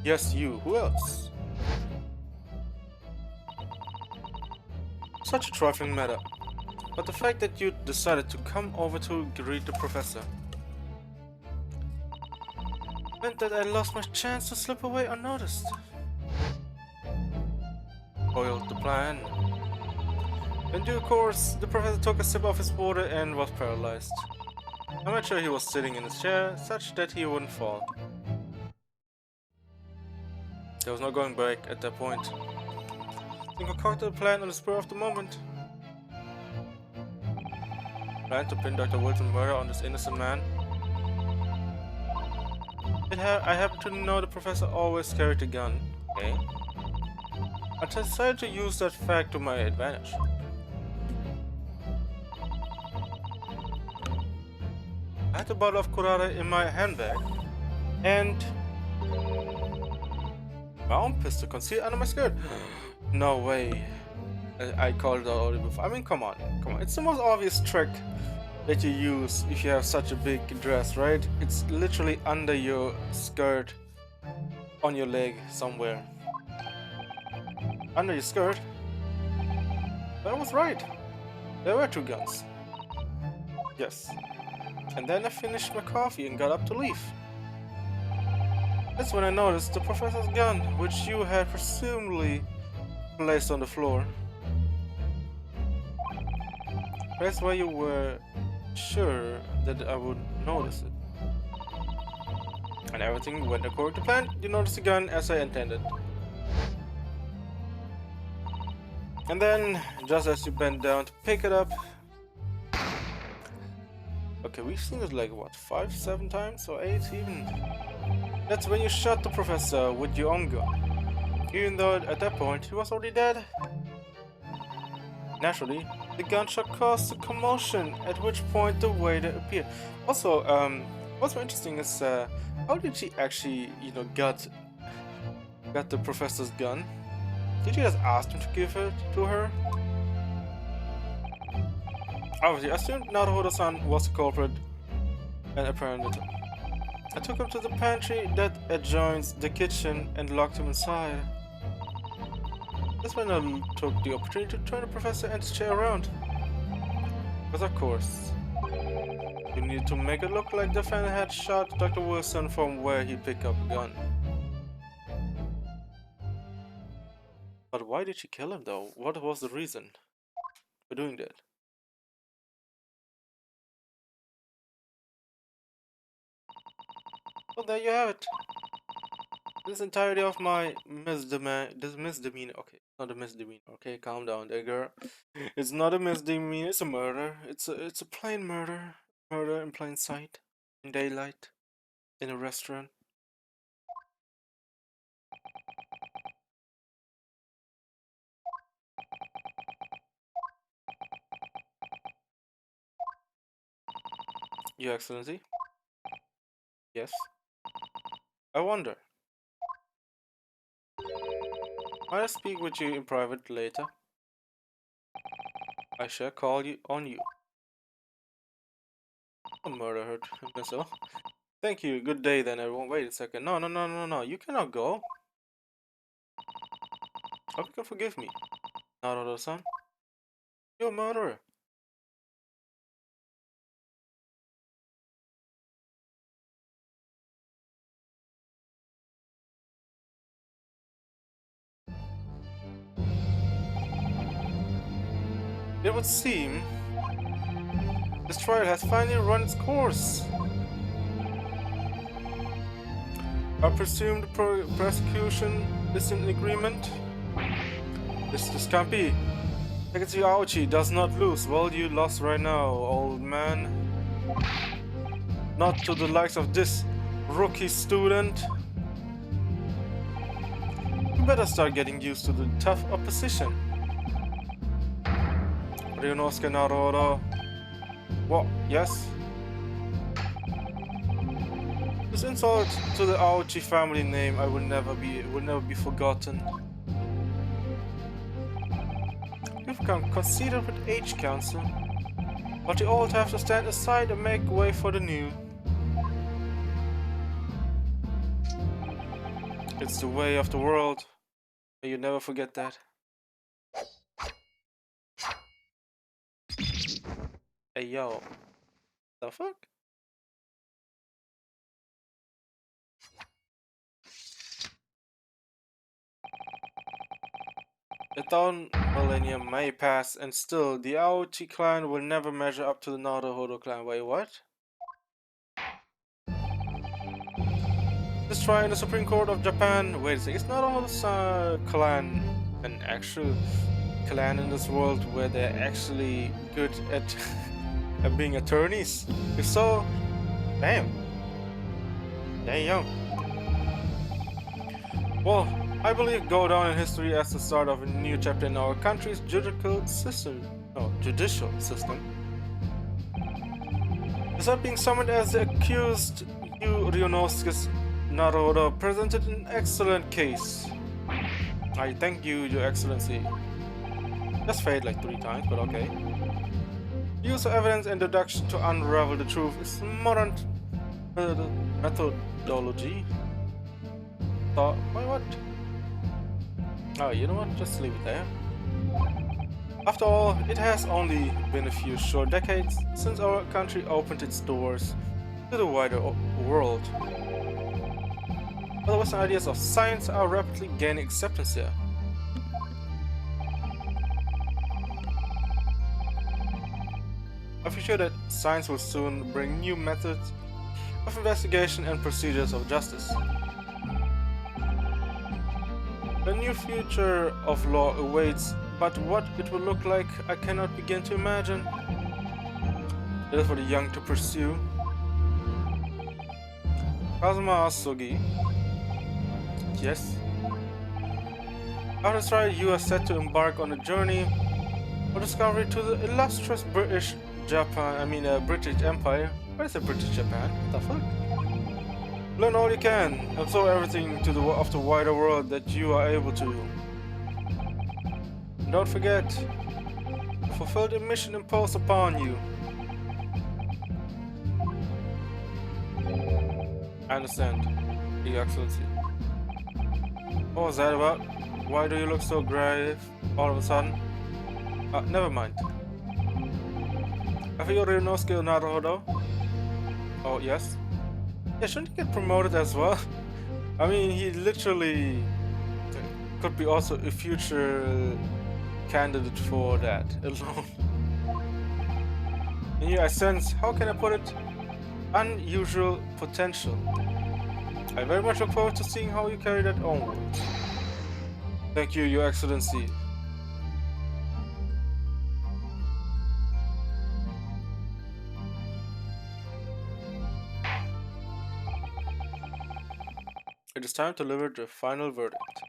Yes, you. Who else? Such a trifling matter. But the fact that you decided to come over to greet the professor meant that I lost my chance to slip away unnoticed. Foiled the plan. In due course, the professor took a sip of his water and was paralyzed. I made sure he was sitting in his chair, such that he wouldn't fall. There was no going back at that point. I concocted a plan on the spur of the moment. Plan to pin Dr. Wilson's murder on this innocent man. I happen to know the professor always carried a gun. Okay. I decided to use that fact to my advantage. I had a bottle of curare in my handbag and my own pistol concealed under my skirt. No way. I called it out already before. I mean, come on. It's the most obvious trick that you use if you have such a big dress, right? It's literally under your skirt, on your leg somewhere. Under your skirt? But I was right. There were two guns. Yes. And then I finished my coffee and got up to leave. That's when I noticed the professor's gun, which you had presumably placed on the floor. That's why you were sure that I would notice it. And everything went according to plan. You noticed the gun as I intended. And then, just as you bent down to pick it up... Okay, we've seen it like, what, 5, 7 times? Or 8 even? That's when you shot the professor with your own gun. Even though at that point he was already dead. Naturally, the gunshot caused a commotion, at which point the waiter appeared. Also, what's more interesting is how did she actually, got the professor's gun? Did you just ask him to give it to her? Obviously, I assumed Naruhodo-san was the culprit, and apparently I took him to the pantry that adjoins the kitchen and locked him inside. That's when I took the opportunity to turn the professor and his chair around. Because of course, you need to make it look like the fan had shot Dr. Wilson from where he picked up a gun. But why did she kill him though? What was the reason for doing that? Well, there you have it. This entirety of my misdemeanor. Okay, not a misdemeanor. Okay, calm down there, girl. It's not a misdemeanor. It's a murder. It's a plain murder. Murder in plain sight, in daylight, in a restaurant. Your Excellency? Yes? I wonder. Might I speak with you in private later? I shall call you on you. A murder hurt myself. Thank you. Good day then, everyone. Wait a second. No. You cannot go. Hope you can forgive me. Naruto-san. You're a murderer. It would seem this trial has finally run its course. I presume the prosecution is in agreement. This can't be. Takeshi Aochi does not lose. Well, you lost right now, old man. Not to the likes of this rookie student. You better start getting used to the tough opposition. Ryunosuke Naruto. What? Yes? This insult to the Aochi family name will never be forgotten. You've become conceited with age council, but the old have to stand aside and make way for the new. It's the way of the world, and you never forget that. Hey yo, the fuck? The town millennium may pass, and still, the Aochi clan will never measure up to the Naruhodo clan. Wait, what? This trial in the Supreme Court of Japan. Wait a second, is Naruhodo's clan an actual clan in this world where they're actually good at, at being attorneys? If so, damn. Damn. Well, I believe go down in history as the start of a new chapter in our country's judicial system. Despite being summoned as the accused, Yu Ryunosuke Naruto presented an excellent case. I thank you, Your Excellency. Just failed like 3 times, but okay. Use of evidence and deduction to unravel the truth is modern methodology. Wait, what? Oh, you know what? Just leave it there. After all, it has only been a few short decades since our country opened its doors to the wider world. But the Western ideas of science are rapidly gaining acceptance here. I feel sure that science will soon bring new methods of investigation and procedures of justice. A new future of law awaits, but what it will look like I cannot begin to imagine. It is for the young to pursue. Kazuma Asugi. Yes. After this trial, you are set to embark on a journey of discovery to the illustrious British Empire. Where is the British Japan? What the fuck? Learn all you can, absorb everything of the wider world that you are able to. And don't forget, fulfill the mission imposed upon you. I understand, Your Excellency. What was that about? Why do you look so grave all of a sudden? Never mind. Have you Ryunosuke Naruhodo? Oh, yes. Yeah, shouldn't he get promoted as well? I mean, he literally could be also a future candidate for that alone. And here I sense, how can I put it, unusual potential. I very much look forward to seeing how you carry that onward. Thank you, Your Excellency. It is time to deliver the final verdict.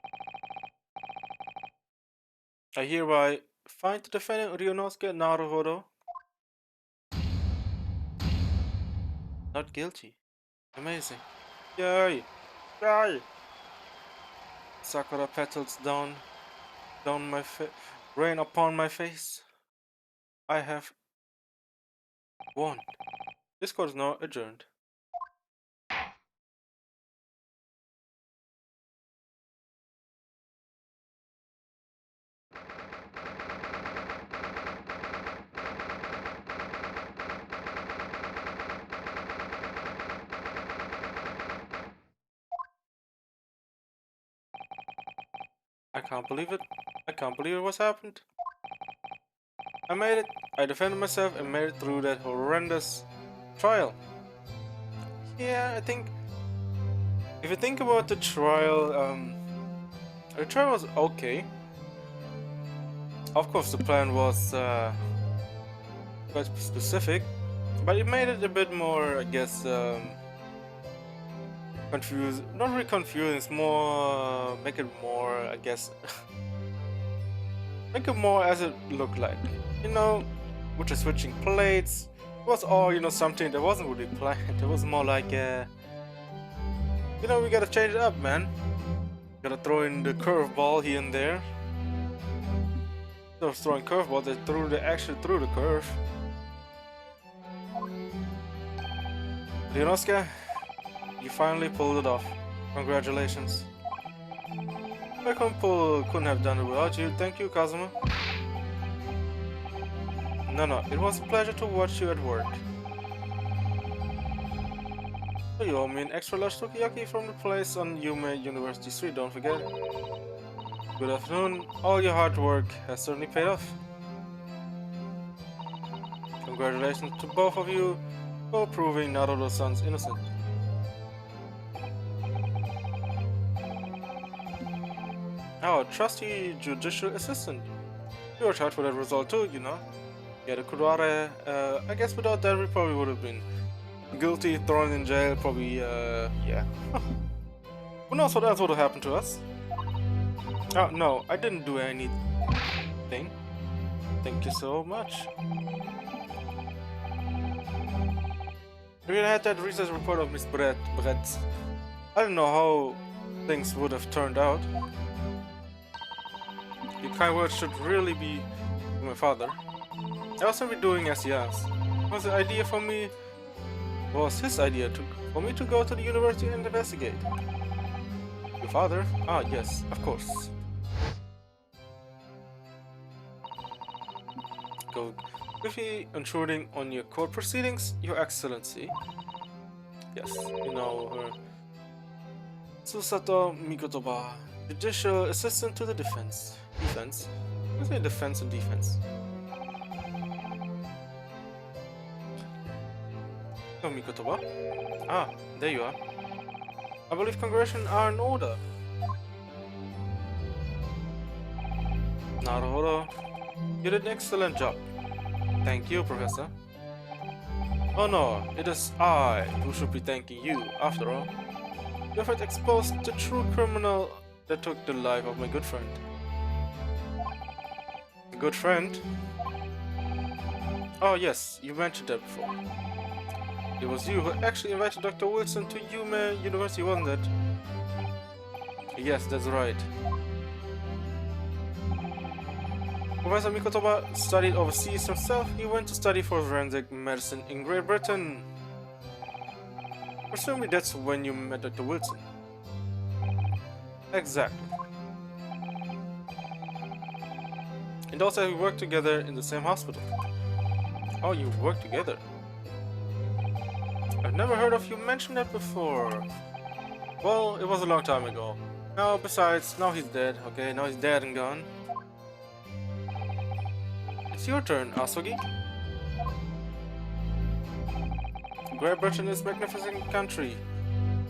I hereby find the defendant Ryunosuke Naruhodo not guilty. Amazing. Yay! Yay! Sakura petals down my face, rain upon my face. I have won. This court is now adjourned. I can't believe it. I can't believe what's happened. I made it. I defended myself and made it through that horrendous trial. Yeah, I think if you think about the trial was okay. Of course, the plan was quite specific, But it made it a bit more, I guess, confused. Not really confusing. It's more make it more, I guess, make it more as it looked like. You know, with the switching plates, it was all something that wasn't really planned. It was more like, we gotta change it up, man. Gotta throw in the curveball here and there. Instead of throwing curveball, they actually threw the curve. Leonoska, you finally pulled it off. Congratulations. I couldn't have done it without you. Thank you, Kazuma. No, it was a pleasure to watch you at work. So you owe me an extra large sukiyaki from the place on Yume University Street, don't forget. Good afternoon. All your hard work has certainly paid off. Congratulations to both of you for proving Naruto-san's innocent. Our trusty judicial assistant. You were charged for that result too, you know. Yeah, the Kurare, I guess without that we probably would have been guilty, thrown in jail, probably, yeah. Who knows what else would have happened to us? Oh, no, I didn't do anything. Thank you so much. If you had that research report of Miss Brett, I don't know how things would have turned out. Your kind words should really be to my father. I was simply doing as he asked. It was the idea for me, was his idea for me to go to the university and investigate. Your father? Ah, yes, of course. Go quickly intruding on your court proceedings, Your Excellency. Yes, you know her. Susato Mikotoba, Judicial Assistant to the Defense. Defense? What's the defense and defense? Oh, Mikotoba? Ah, there you are. I believe congratulations are in order. Naruhodo. You did an excellent job. Thank you, Professor. Oh no, it is I who should be thanking you, after all. You have exposed the true criminal that took the life of my good friend. A good friend? Oh yes, you mentioned that before. It was you who actually invited Dr. Wilson to Yume University, wasn't it? Yes, that's right. Professor Mikotoba studied overseas himself. He went to study for forensic medicine in Great Britain. Presumably that's when you met Dr. Wilson. Exactly. And also we worked together in the same hospital. Oh, you worked together? I've never heard of you mention that before. Well, it was a long time ago. Now, besides, now he's dead. Okay, now he's dead and gone. It's your turn, Asogi. Great Britain is a magnificent country.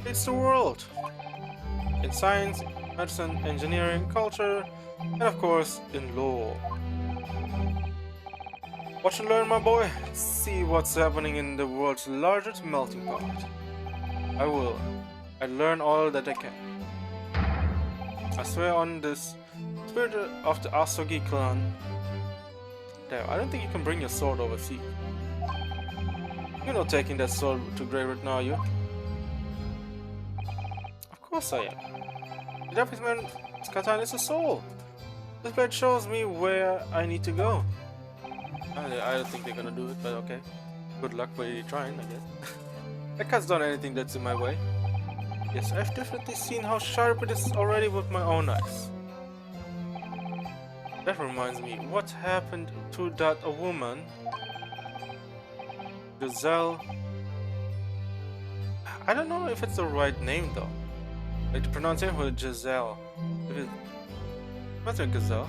It's the world. In science, medicine, engineering, culture, and of course, in law. Watch and learn, my boy. See what's happening in the world's largest melting pot. I will. I'll learn all that I can. I swear on this spirit of the Asogi clan. Damn, I don't think you can bring your sword overseas. You're not taking that sword to Grey Britain, are you? Of course I am. The Japanese man's katana is a soul. This blade shows me where I need to go. I don't think they're gonna do it, but okay. Good luck for you trying, I guess. I can't done anything that's in my way. Yes, I've definitely seen how sharp it is already with my own eyes. That reminds me, what happened to that woman? Giselle. I don't know if it's the right name though. Like the pronunciation was Giselle. If it what's it, Gazelle?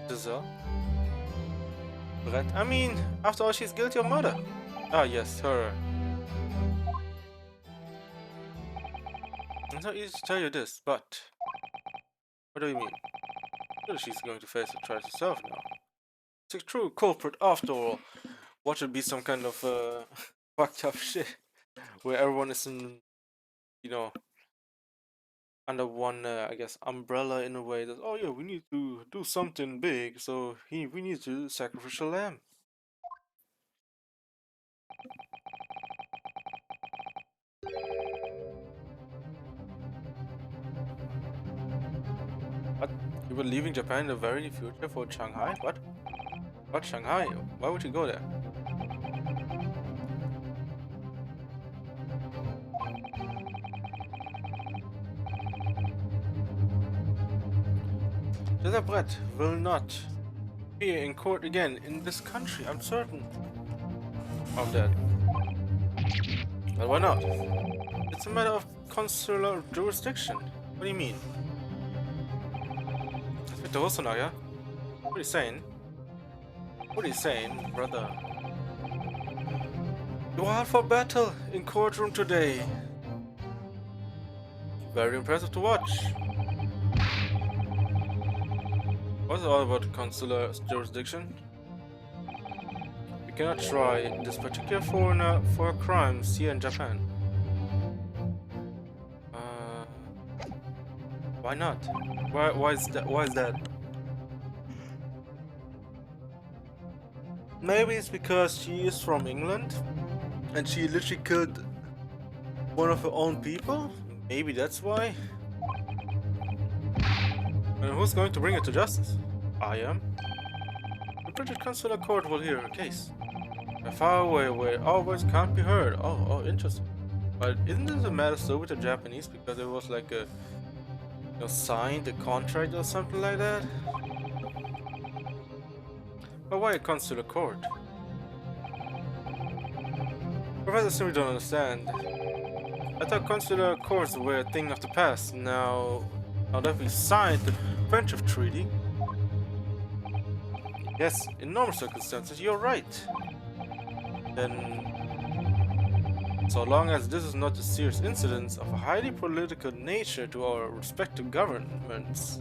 Giselle? But I mean, after all, she's guilty of murder. Ah yes, her. It's not easy to tell you this, but what do you mean? Well, she's going to face the trial herself now. It's a true culprit after all. Watch it be some kind of fucked up shit where everyone is in, you know, under one, I guess, umbrella in a way that, oh yeah, we need to do something big, so we need to sacrificial lamb. What? You were leaving Japan in the very near future for Shanghai? What? What, Shanghai? Why would you go there? The Brett will not be in court again in this country, I'm certain of that. But why not? It's a matter of consular jurisdiction. What do you mean? What are you saying? What are you saying, brother? You are for battle in courtroom today. Very impressive to watch. What's it all about consular jurisdiction? We cannot try this particular foreigner for crimes here in Japan. Why not? Why is that? Why is that? Maybe it's because she is from England and she literally killed one of her own people? Maybe that's why? And who's going to bring her to justice? I am. The British Consular Court will hear her case. Far away where our voice can't be heard. Oh, interesting. But isn't this a matter still with the Japanese because it was like a signed a contract or something like that? But why a consular court? Professor simply don't understand. I thought consular courts were a thing of the past. Now that we signed the Friendship Treaty. Yes, in normal circumstances, you're right. Then, so long as this is not a serious incident of a highly political nature to our respective governments,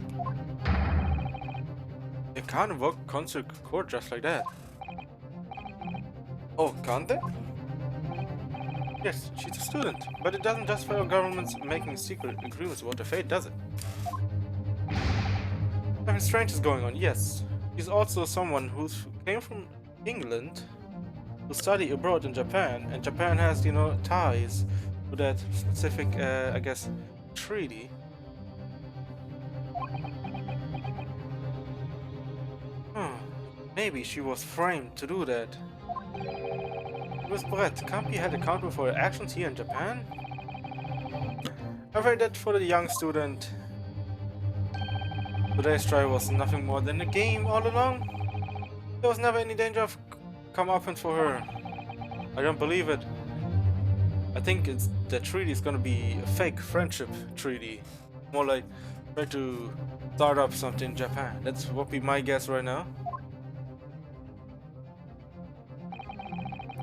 they can't invoke consular court just like that. Oh, can't they? Yes, she's a student, but it doesn't justify our governments making secret agreements about her fate, does it? Something strange is going on, yes. She's also someone who came from England to study abroad in Japan, and Japan has, ties to that specific, I guess, treaty. Maybe she was framed to do that. Miss Brett, can't be held accountable for her actions here in Japan? I've heard that for the young student, today's trial was nothing more than a game all along. There was never any danger of comeuppance for her. I don't believe it. I think the treaty is gonna be a fake friendship treaty. More like try to start up something in Japan. That's what be my guess right now.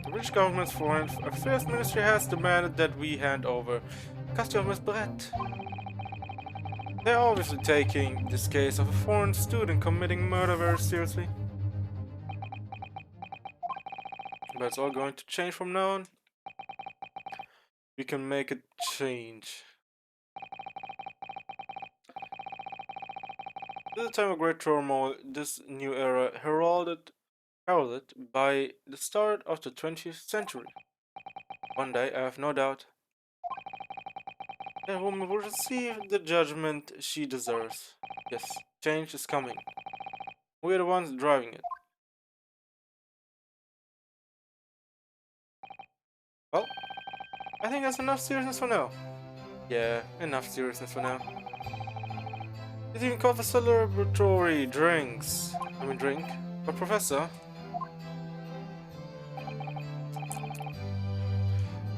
The British government's foreign affairs ministry has demanded that we hand over custody of Miss Brett. They're obviously taking this case of a foreign student committing murder very seriously. But it's all going to change from now on. We can make it change. This is a time of great turmoil, this new era heralded by the start of the 20th century. One day, I have no doubt, that woman will receive the judgment she deserves. Yes, change is coming. We're the ones driving it. Well, I think that's enough seriousness for now. Yeah, enough seriousness for now. It's even called for celebratory drinks. Drink. But Professor,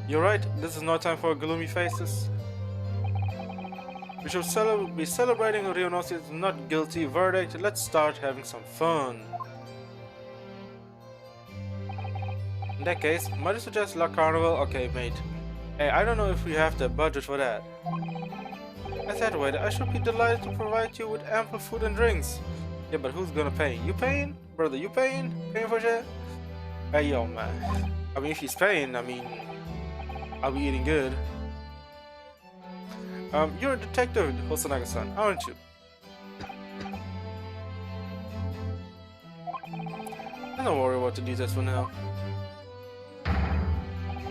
you're right, this is no time for gloomy faces. We should be celebrating Rionosi's not guilty verdict. Let's start having some fun. In that case, might I suggest La Carnival? Okay, mate. Hey, I don't know if we have the budget for that. As that way, I should be delighted to provide you with ample food and drinks. Yeah, but who's gonna pay? You paying? Brother, you paying? Paying for shit? Hey yo, man. I mean, if he's paying, I mean, I'll be eating good. You're a detective, Hosonaga-san, aren't you? Don't worry about the details for now.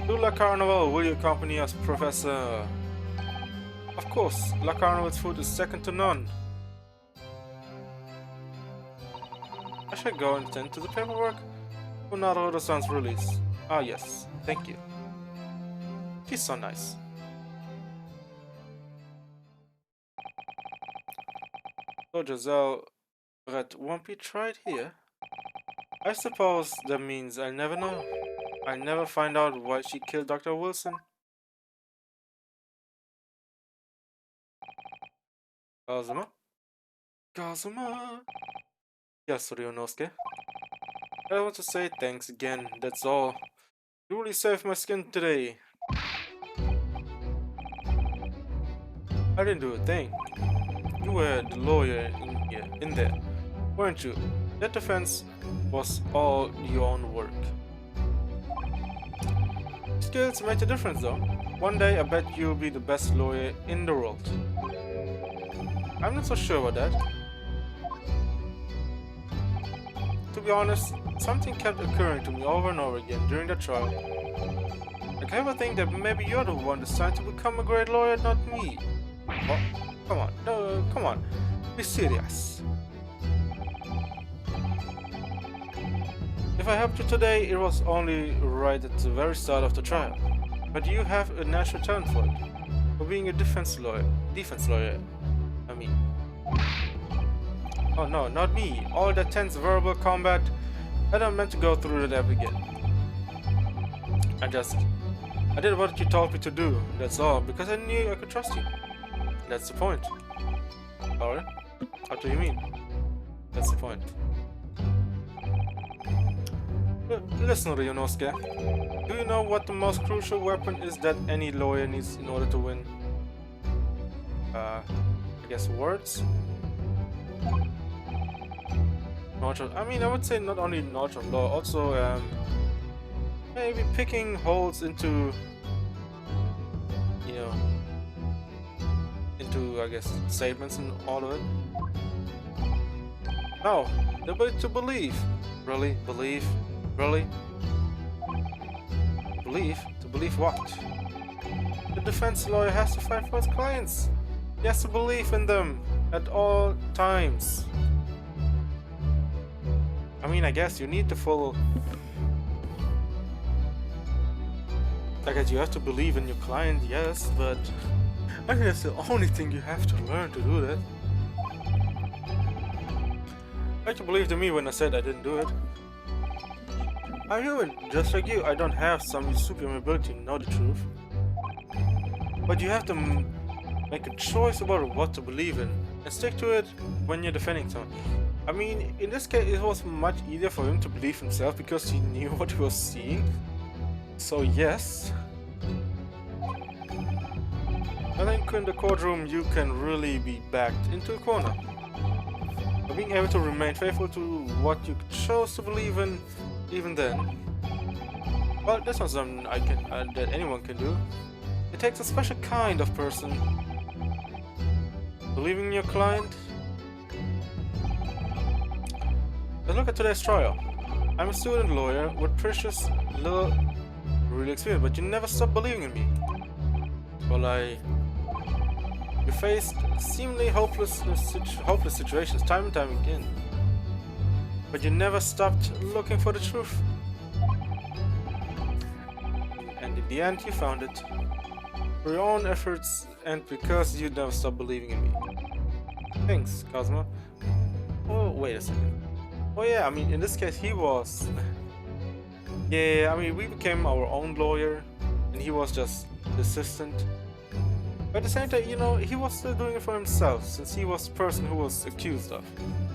To La Carnival, will you accompany us, Professor? Of course, La Carnival's food is second to none. I shall go and attend to the paperwork for Naruto-san's release. Ah yes, thank you. She's so nice. So Giselle, but won't be tried here? I suppose that means I'll never know. I'll never find out why she killed Dr. Wilson. Kazuma? Kazuma? Yes, Ryunosuke. I want to say thanks again, that's all. You really saved my skin today. I didn't do a thing. You were the lawyer in there, weren't you? That defense was all your own work. Skills make a difference though. One day I bet you'll be the best lawyer in the world. I'm not so sure about that. To be honest, something kept occurring to me over and over again during the trial. I kept on thinking that maybe you're the one decided to become a great lawyer, not me. Oh, come on, no, come on, be serious. If I helped you today, it was only right at the very start of the trial. But you have a natural talent for it. For being a defense lawyer. I mean. Oh no, not me. All that tense verbal combat. I don't meant to go through that again. I did what you told me to do, that's all, because I knew I could trust you. That's the point. Alright? What do you mean? That's the point. Listen, Ryunosuke. Do you know what the most crucial weapon is that any lawyer needs in order to win? I guess words? I would say not only knowledge of law, also maybe picking holes into, you know, into, I guess, statements and all of it. No, the ability to believe. Really? Believe? Really? Believe? To believe what? The defense lawyer has to fight for his clients. He has to believe in them at all times. I mean, I guess you need to follow. I guess you have to believe in your client, yes, but I think that's the only thing you have to learn to do that. Like you believed in me when I said I didn't do it. I'm human, just like you. I don't have some superhuman ability to know the truth. But you have to make a choice about what to believe in and stick to it when you're defending someone. I mean, in this case, it was much easier for him to believe himself because he knew what he was seeing. So yes. I think in the courtroom you can really be backed into a corner. But being able to remain faithful to what you chose to believe in, even then. Well, that's not something that anyone can do. It takes a special kind of person. Believing in your client. Let's look at today's trial. I'm a student lawyer with precious little real experience, but you never stop believing in me. Well, you faced seemingly hopeless situations time and time again, but you never stopped looking for the truth. And in the end, you found it. For your own efforts and because you never stopped believing in me. Thanks, Cosmo. Oh, wait a second. Oh yeah, I mean, in this case, he was... yeah, I mean, we became our own lawyer, and he was just the assistant. But at the same time, you know, he was still doing it for himself, since he was the person who was accused of.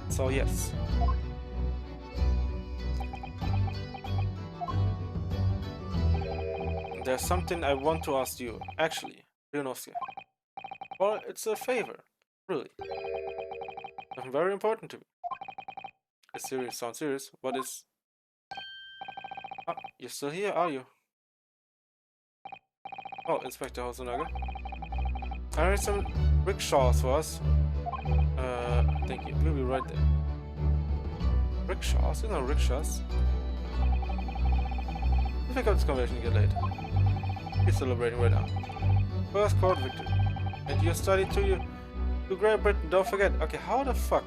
So yes. There's something I want to ask you, actually, Ryunosuke. Well, it's a favor, really. It's very important to me. It's serious, sounds serious. What is... Ah, you're still here, are you? Oh, Inspector Hosonaga. I heard some rickshaws for us. Thank you. We'll be right there. Rickshaws? You know rickshaws. We'll pick up this conversation again later. He's celebrating right now. First court victory. And your study to Great Britain, don't forget. Okay, how the fuck?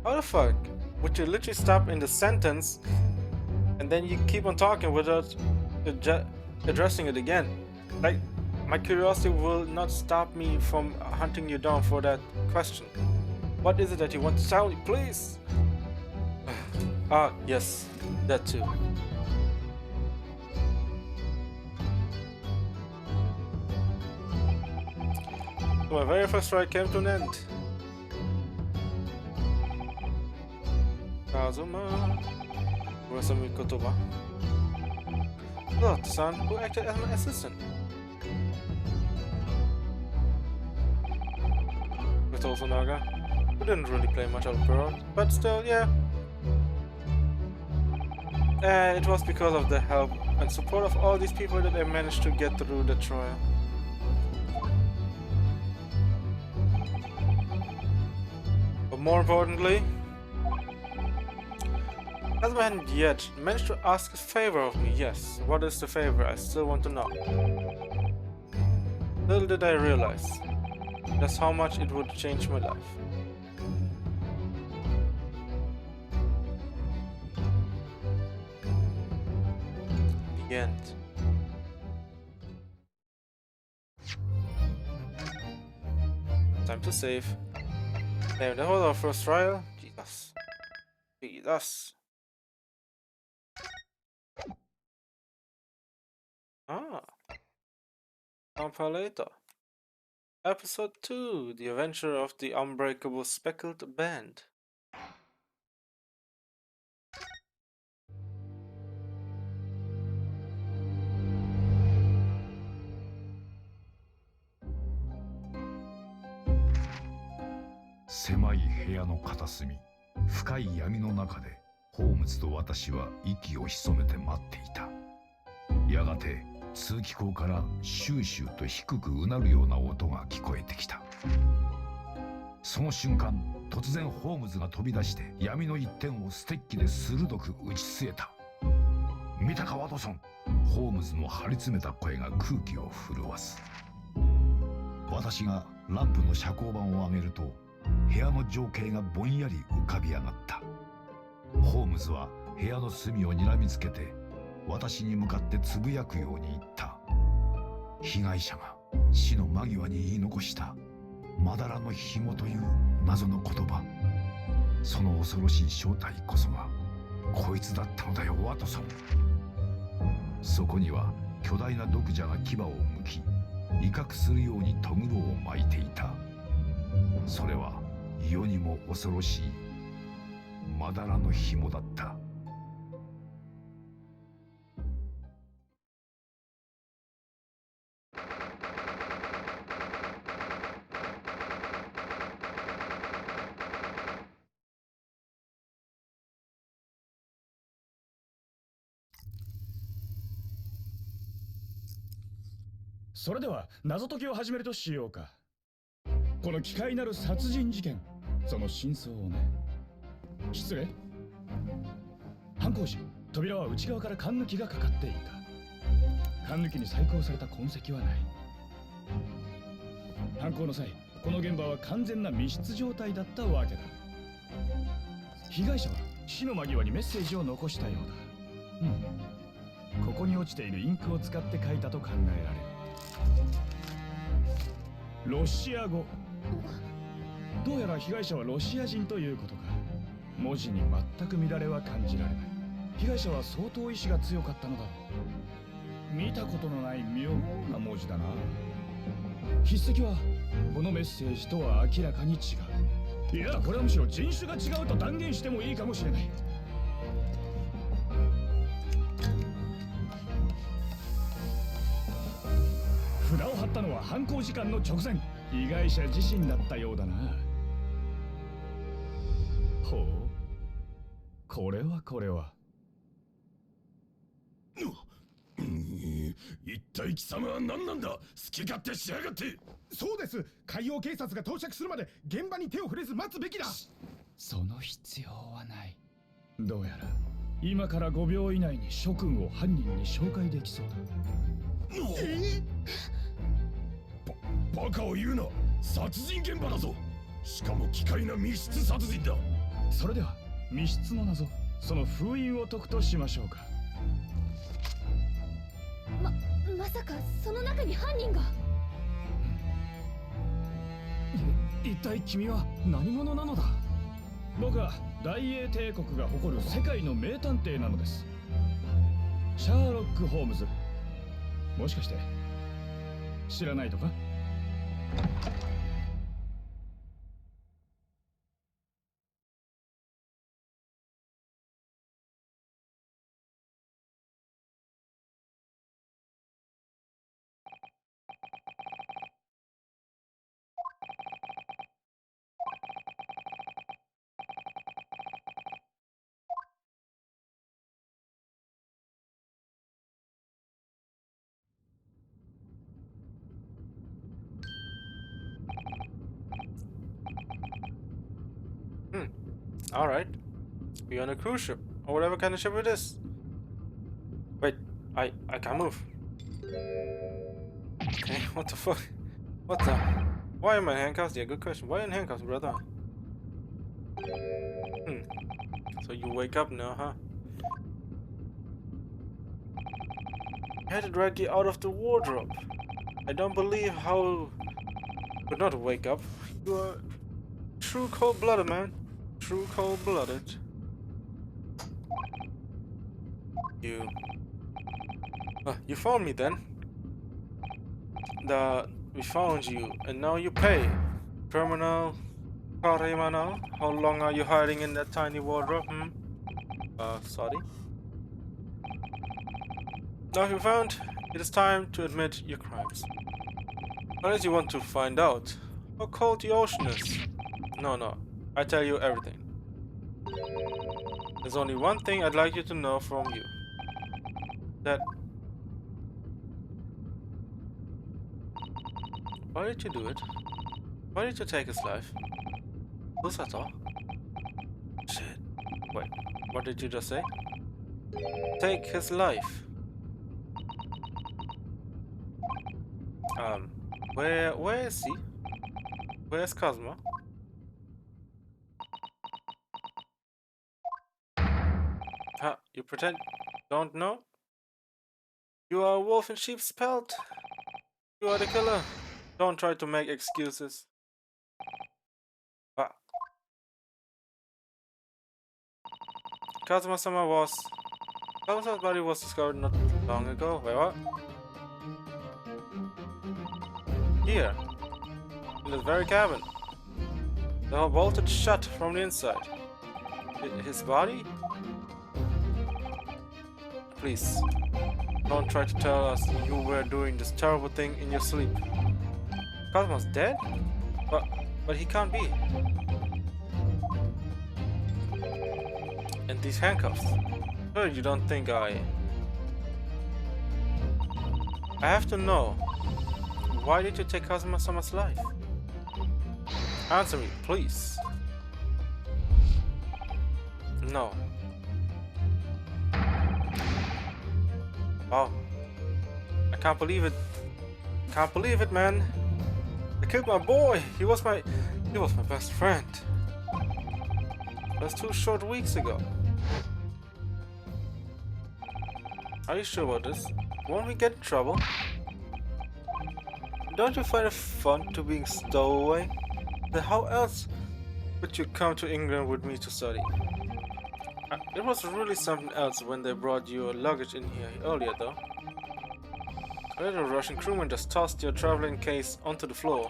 How the fuck would you literally stop in the sentence and then you keep on talking without addressing it again? Like, my curiosity will not stop me from hunting you down for that question. What is it that you want to tell me, please? Ah, yes, that too. My very first try came to an end. Kazuma Urasami Kotoba. Look, the son who acted as my assistant. With Hosonaga, who didn't really play much of a part, but still, yeah. It was because of the help and support of all these people that I managed to get through the trial. But more importantly, Kazuma hadn't yet managed to ask a favor of me. Yes, what is the favor? I still want to know. Little did I realize just how much it would change my life. The end. Time to save. Damn, that was our first trial? Jesus. Jesus. Ah. Compilation. Episode 2. The Adventure of the Unbreakable Speckled Band.狭い部屋の片隅、深い闇の中でホームズと私は息を潜めて待っていた。やがて通気口からシューシューと低くうなるような音が聞こえてきた。その瞬間、突然ホームズが飛び出して闇の一点をステッキで鋭く打ち据えた。見たかワトソン。ホームズの張り詰めた声が空気を震わす。私がランプの遮光板を上げると、部屋の情景がぼんやり浮かび上がった。ホームズは部屋の隅を睨みつけて私に向かってつぶやくように言った。被害者が死の間際に言い残したまだらの紐という謎の言葉、その恐ろしい正体こそがこいつだったのだよ、ワトソン。そこには巨大な毒蛇が牙をむき、威嚇するようにとぐろを巻いていた。それは世にも恐ろしいまだらの紐だった。それでは謎解きを始めるとしようか。この奇怪なる殺人事件、その真相をね。失礼。犯行時、扉は内側から缶抜きがかかっていた。缶抜きに細工された痕跡はない。犯行の際、この現場は完全な密室状態だったわけだ。被害者は死の間際にメッセージを残したようだ。ここに落ちているインクを使って書いたと考えられる。ロシア語。どうやら被害者はロシア人ということか。文字に全く乱れは感じられない。被害者は相当意志が強かったのだろう。見たことのない妙な文字だな。筆跡はこのメッセージとは明らかに違う。いや、これはむしろ人種が違うと断言してもいいかもしれない。札を貼ったのは犯行時間の直前、被害者自身だったようだな。ほう、これはこれは。一体貴様は何なんだ。好き勝手しやがって。そうです。海洋警察が到着するまで現場に手を触れず待つべきだ。その必要はない。どうやら今から5秒以内に諸君を犯人に紹介できそうだ。バカを言うな。殺人現場だぞ。しかも奇怪な密室殺人だ。それでは密室の謎、その封印を解くとしましょうか。まさかその中に犯人が。一体君は何者なのだ。僕は大英帝国が誇る世界の名探偵なのです。シャーロック・ホームズ。もしかして知らないとか。Alright. We're on a cruise ship. Or whatever kind of ship it is. Wait, I can't move. Okay, what the fuck? What the? Why am I in handcuffs? Yeah, good question. Why in handcuffs, brother? So you wake up now, huh? I had to drag you out of the wardrobe. I don't believe how... But not wake up. You are true cold-blooded, man. True cold-blooded. You found me then. We found you, and now you pay. Criminal Karimana, how long are you hiding in that tiny wardrobe? Sorry. Now you found, it is time to admit your crimes. Unless you want to find out how cold the ocean is. No, I tell you everything. There's only one thing I'd like you to know from you. That... Why did you do it? Why did you take his life? Was that all? Shit. Wait, what did you just say? Take his life. Where is he? Where's Cosmo? Huh, you pretend don't know? You are a wolf in sheep's pelt. You are the killer. Don't try to make excuses. Kazuma's body was discovered not long ago. Wait, what? Here. In this very cabin. The whole bolted shut from the inside. His body? Please. Don't try to tell us you were doing this terrible thing in your sleep. Cosmo's dead? But he can't be. And these handcuffs. Sure, you don't think I have to know. Why did you take Kazuma-sama's life? Answer me, please. No. Wow. I can't believe it. Can't believe it, man. I killed my boy. He was my best friend. That was 2 short weeks ago. Are you sure about this? Won't we get in trouble? Don't you find it fun to being stowaway? Then how else would you come to England with me to study? It was really something else when they brought your luggage in here earlier, though. A little Russian crewman just tossed your traveling case onto the floor.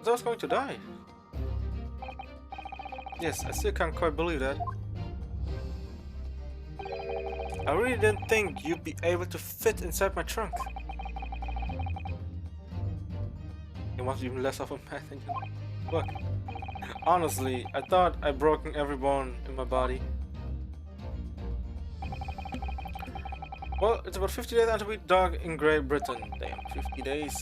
I was going to die. Yes, I still can't quite believe that. I really didn't think you'd be able to fit inside my trunk. You must be even less of a man than you look. Honestly, I thought I'd broken every bone in my body. Well, it's about 50 days until we dock in Great Britain. Damn, 50 days.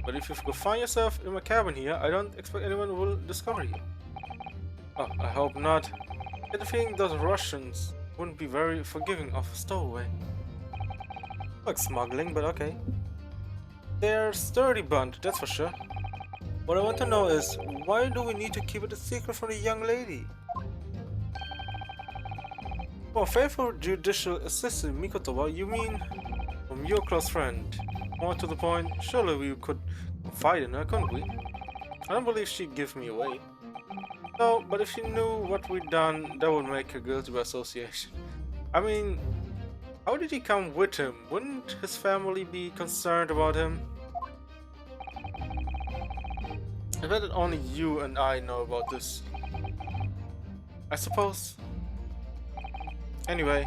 But if you go find yourself in my cabin here, I don't expect anyone will discover you. Oh, I hope not. I get the feeling those Russians wouldn't be very forgiving of a stowaway. Like smuggling, but okay. They're a sturdy bunch, that's for sure. What I want to know is, why do we need to keep it a secret from the young lady? Oh, faithful judicial assistant Mikotowa, you mean from your close friend? More to the point, surely we could confide in her, couldn't we? I don't believe she'd give me away. No, but if she knew what we'd done, that would make her guilty by association. I mean, how did he come with him? Wouldn't his family be concerned about him? I bet that only you and I know about this. I suppose. Anyway,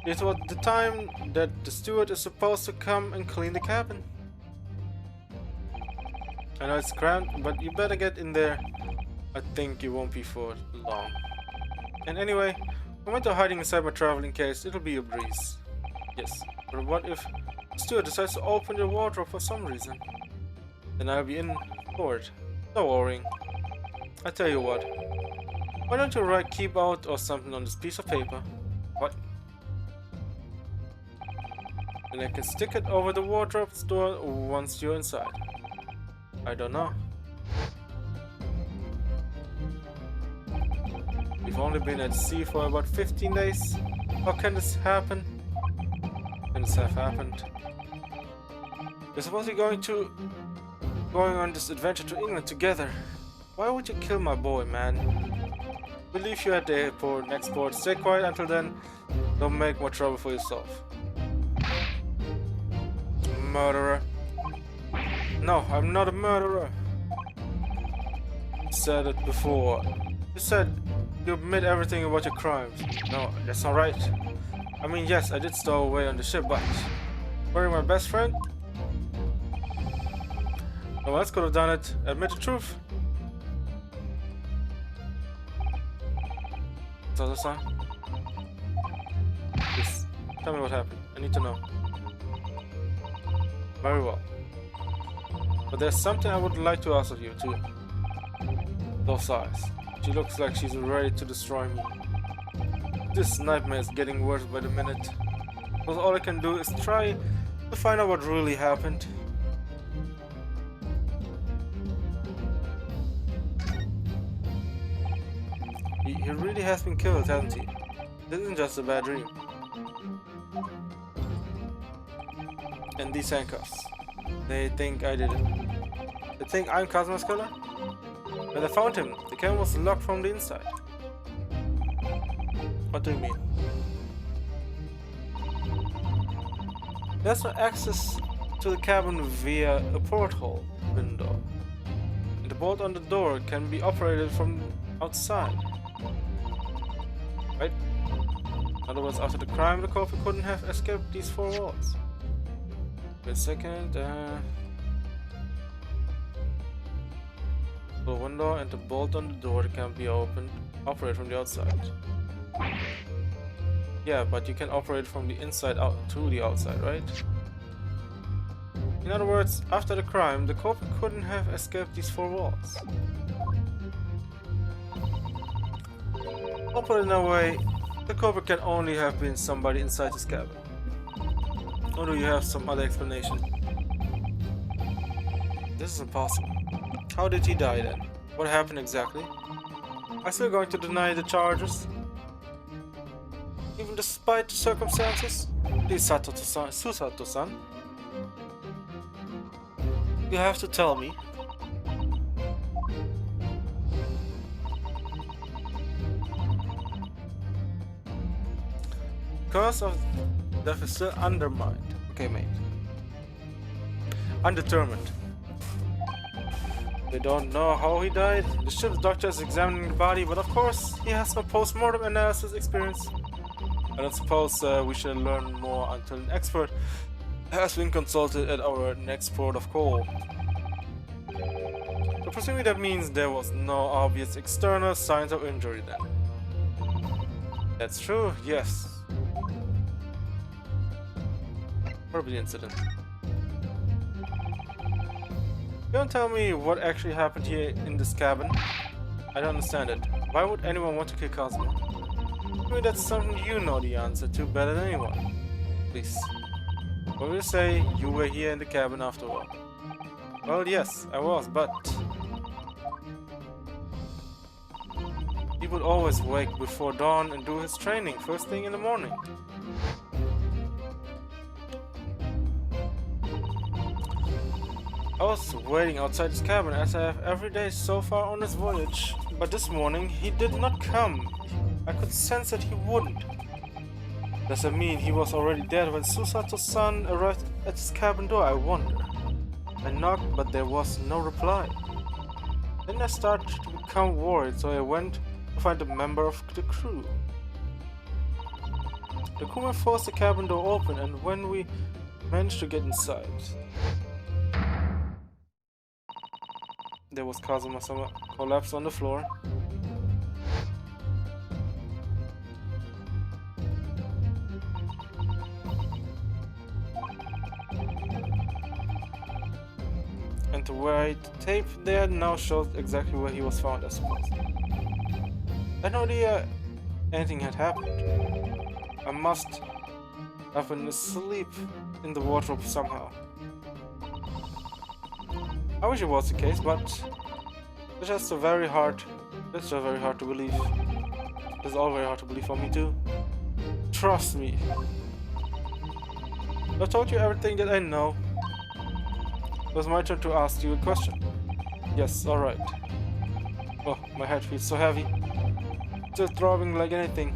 it's about the time that the steward is supposed to come and clean the cabin. I know it's cramped, but you better get in there. I think you won't be for long. And anyway, I went to hiding inside my traveling case. It'll be a breeze. Yes, but what if the steward decides to open the wardrobe for some reason? Then I'll be in for it. No worrying. I tell you what. Why don't you write keep out or something on this piece of paper? What? And I can stick it over the wardrobe door once you're inside. I don't know. We've only been at sea for about 15 days. How can this happen? Can this have happened? We're supposed to be going on this adventure to England together. Why would you kill my boy, man? We'll leave you at the airport, next port. Stay quiet until then. Don't make more trouble for yourself. Murderer. No, I'm not a murderer. Said it before. You said you admit everything about your crimes. No, that's not right. I mean, yes, I did stow away on the ship, but murdering my best friend? No one else could have done it. Admit the truth. Sato-san? Please, tell me what happened. I need to know. Very well. But there's something I would like to ask of you too. Those eyes. She looks like she's ready to destroy me. This nightmare is getting worse by the minute. Because all I can do is try to find out what really happened. He really has been killed, hasn't he? This isn't just a bad dream. And these handcuffs. They think I did it. They think I'm Kazuma's killer? When I found him, the cabin was locked from the inside. What do you mean? There's no access to the cabin via a porthole window. And the bolt on the door can be operated from outside. Right? In other words, after the crime, the culprit couldn't have escaped these four walls. Wait a second, the window and the bolt on the door can be operated from the outside. Yeah, but you can operate from the inside out to the outside, right? In other words, after the crime, the culprit couldn't have escaped these four walls. I'll put it in a way, the culprit can only have been somebody inside this cabin. Or do you have some other explanation? This is impossible. How did he die then? What happened exactly? Are you still going to deny the charges? Even despite the circumstances? Please, Susato-san. You have to tell me. Because of death is still undermined. Okay, mate. Undetermined. They don't know how he died. The ship's doctor is examining the body, but of course, he has no post-mortem analysis experience. I don't suppose we should learn more until an expert has been consulted at our next port of call. So presumably that means there was no obvious external signs of injury then. That's true, yes. Probably the incident. Don't tell me what actually happened here in this cabin. I don't understand it. Why would anyone want to kill Kazuma? Maybe that's something you know the answer to better than anyone. Please. What will you say you were here in the cabin after all? Well, yes, I was, but... he would always wake before dawn and do his training first thing in the morning. I was waiting outside his cabin as I have every day so far on this voyage, but this morning he did not come. I could sense that he wouldn't. Does that mean he was already dead when Susato-san arrived at his cabin door? I wonder. I knocked, but there was no reply. Then I started to become worried, so I went to find a member of the crew. The crewman forced the cabin door open, and when we managed to get inside, there was Kazuma-sama collapsed on the floor. And the white tape there now shows exactly where he was found, I suppose. I had no idea anything had happened. I must have been asleep in the wardrobe somehow. I wish it was the case, but it's just very hard to believe. It's all very hard to believe for me too. Trust me. I told you everything that I know. It was my turn to ask you a question. Yes, alright. Oh, my head feels so heavy. Just throbbing like anything.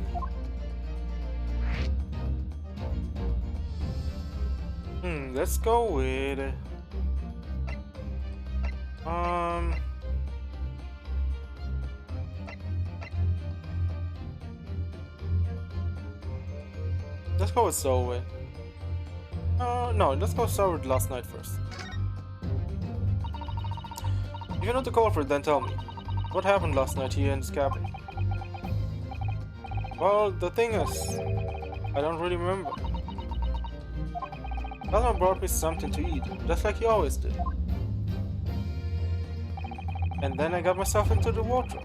Let's go with... Let's go with Zoe. No, let's go start with last night first. If you know the culprit, then tell me. What happened last night here in this cabin? Well, the thing is, I don't really remember. Kazuma brought me something to eat, just like he always did. And then I got myself into the wardrobe.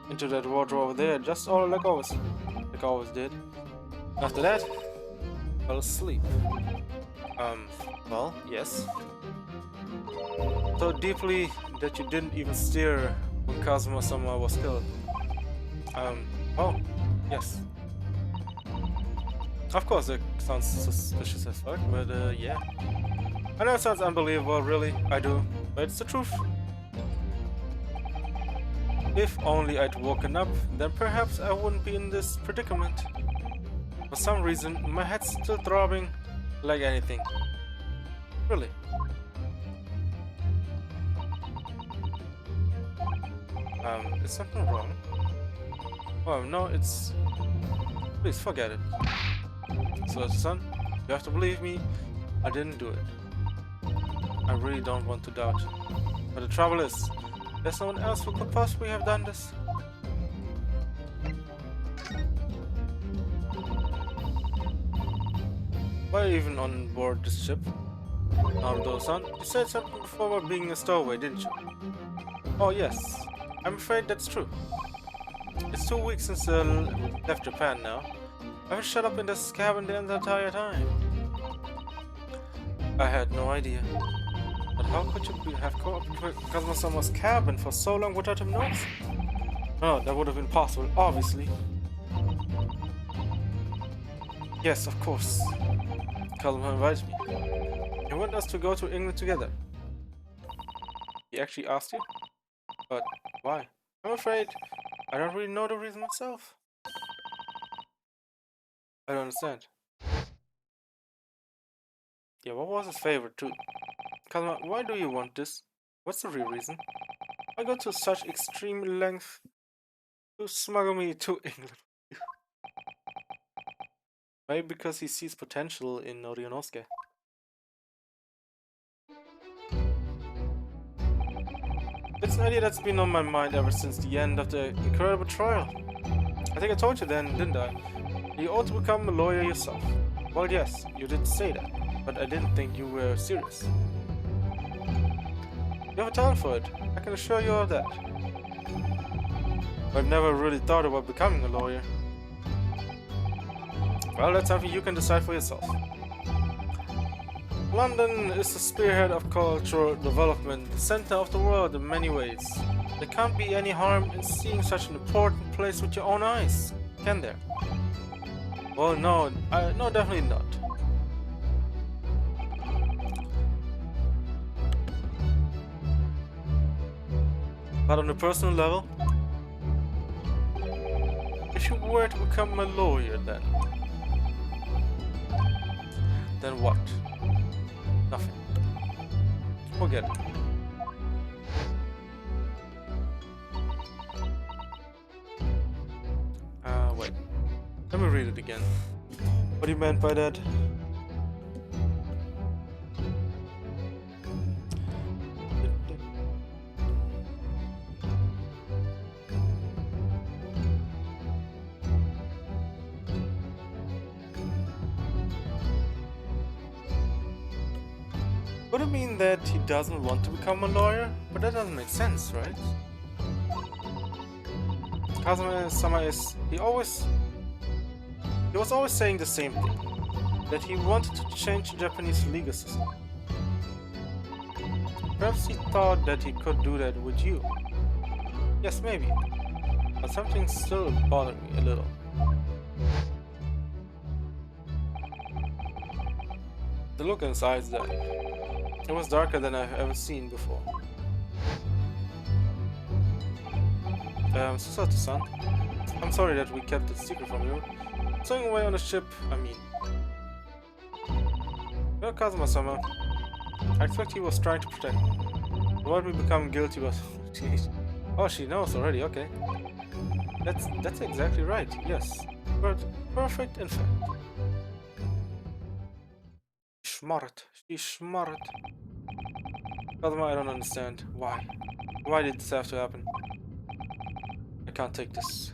Into that wardrobe over there, just all like I always did. After that, I fell asleep. Well, yes. So deeply that you didn't even stir when Kazuma-sama was killed. Oh, yes. Of course, it sounds suspicious as fuck, but yeah. I know it sounds unbelievable, really, I do, but it's the truth. If only I'd woken up, then perhaps I wouldn't be in this predicament. For some reason, my head's still throbbing like anything. Really. Is something wrong? Oh, no, it's... Please, forget it. So, son, you have to believe me, I didn't do it. I really don't want to doubt you. But the trouble is, there's no one else who could possibly have done this. Why are you even on board this ship? Naruto-san, you said something before about being a stowaway, didn't you? Oh yes, I'm afraid that's true. It's 2 weeks since I left Japan now. I've been shut up in this cabin the entire time. I had no idea. But how could you have caught Kazuma-sama's cabin for so long without him noticing? Oh, that would have been possible, obviously. Yes, of course. Kazuma invited me. He wanted us to go to England together. He actually asked you? But why? I'm afraid I don't really know the reason myself. I don't understand. Yeah, what was his favorite too? Kazuma, why do you want this? What's the real reason? I go to such extreme length to smuggle me to England. Maybe because he sees potential in Norionosuke. It's an idea that's been on my mind ever since the end of the incredible trial. I think I told you then, didn't I? You ought to become a lawyer yourself. Well, yes, you did say that, but I didn't think you were serious. You have a talent for it, I can assure you of that. I've never really thought about becoming a lawyer. Well, that's something you can decide for yourself. London is the spearhead of cultural development, the center of the world in many ways. There can't be any harm in seeing such an important place with your own eyes, can there? Well, no, no, definitely not. But on a personal level, if you were to become a lawyer then what? Nothing. Forget it. Wait. Let me read it again. What do you meant by that? Would it mean that he doesn't want to become a lawyer? But that doesn't make sense, right? Kazuma-sama he was always saying the same thing, that he wanted to change the Japanese legal system. Perhaps he thought that he could do that with you. Yes, maybe. But something's still bothering me a little. The look in his eyes there. It was darker than I've ever seen before. Susato-san, I'm sorry that we kept it secret from you. Stowing away on the ship, I mean. Well, Kazuma-sama, I expect he was trying to protect me. Avoid me becoming guilty, but... oh, she knows already, okay. That's exactly right, yes. But perfect in fact. Smart. She's smart. Kazuma, I don't understand. Why? Why did this have to happen? I can't take this.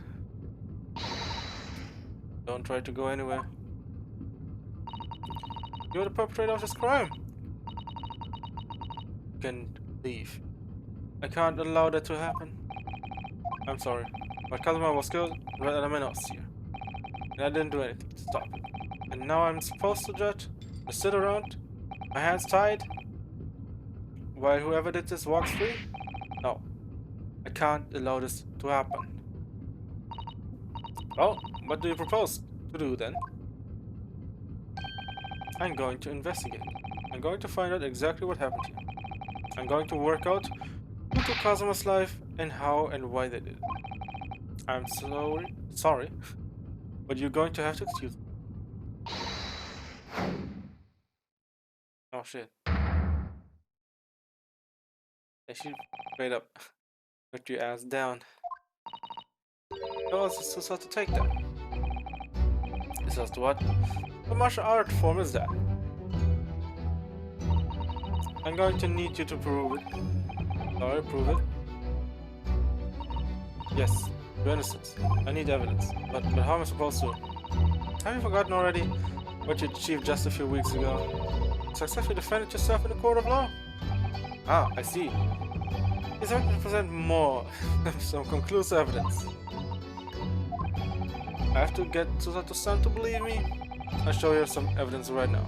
Don't try to go anywhere. You're the perpetrator of this crime. You can leave. I can't allow that to happen. I'm sorry. But Kazuma was killed right under my nose here. And I didn't do anything to stop it. And now I'm supposed to judge? To sit around? My hands tied? While whoever did this walks free? No. I can't allow this to happen. Well, what do you propose to do then? I'm going to investigate. I'm going to find out exactly what happened here. I'm going to work out who took Kazuma's life and how and why they did it. I'm sorry, but you're going to have to excuse me. Oh shit. I should straight up put your ass down. How else is supposed to take that? It's just what? What martial art form is that? I'm going to need you to prove it. Sorry, prove it. Yes, your innocence. I need evidence. But how am I supposed to? Have you forgotten already what you achieved just a few weeks ago? Successfully defended yourself in the court of law? Ah, I see. He's going to present more, some conclusive evidence. I have to get Susato-san to believe me. I'll show you some evidence right now.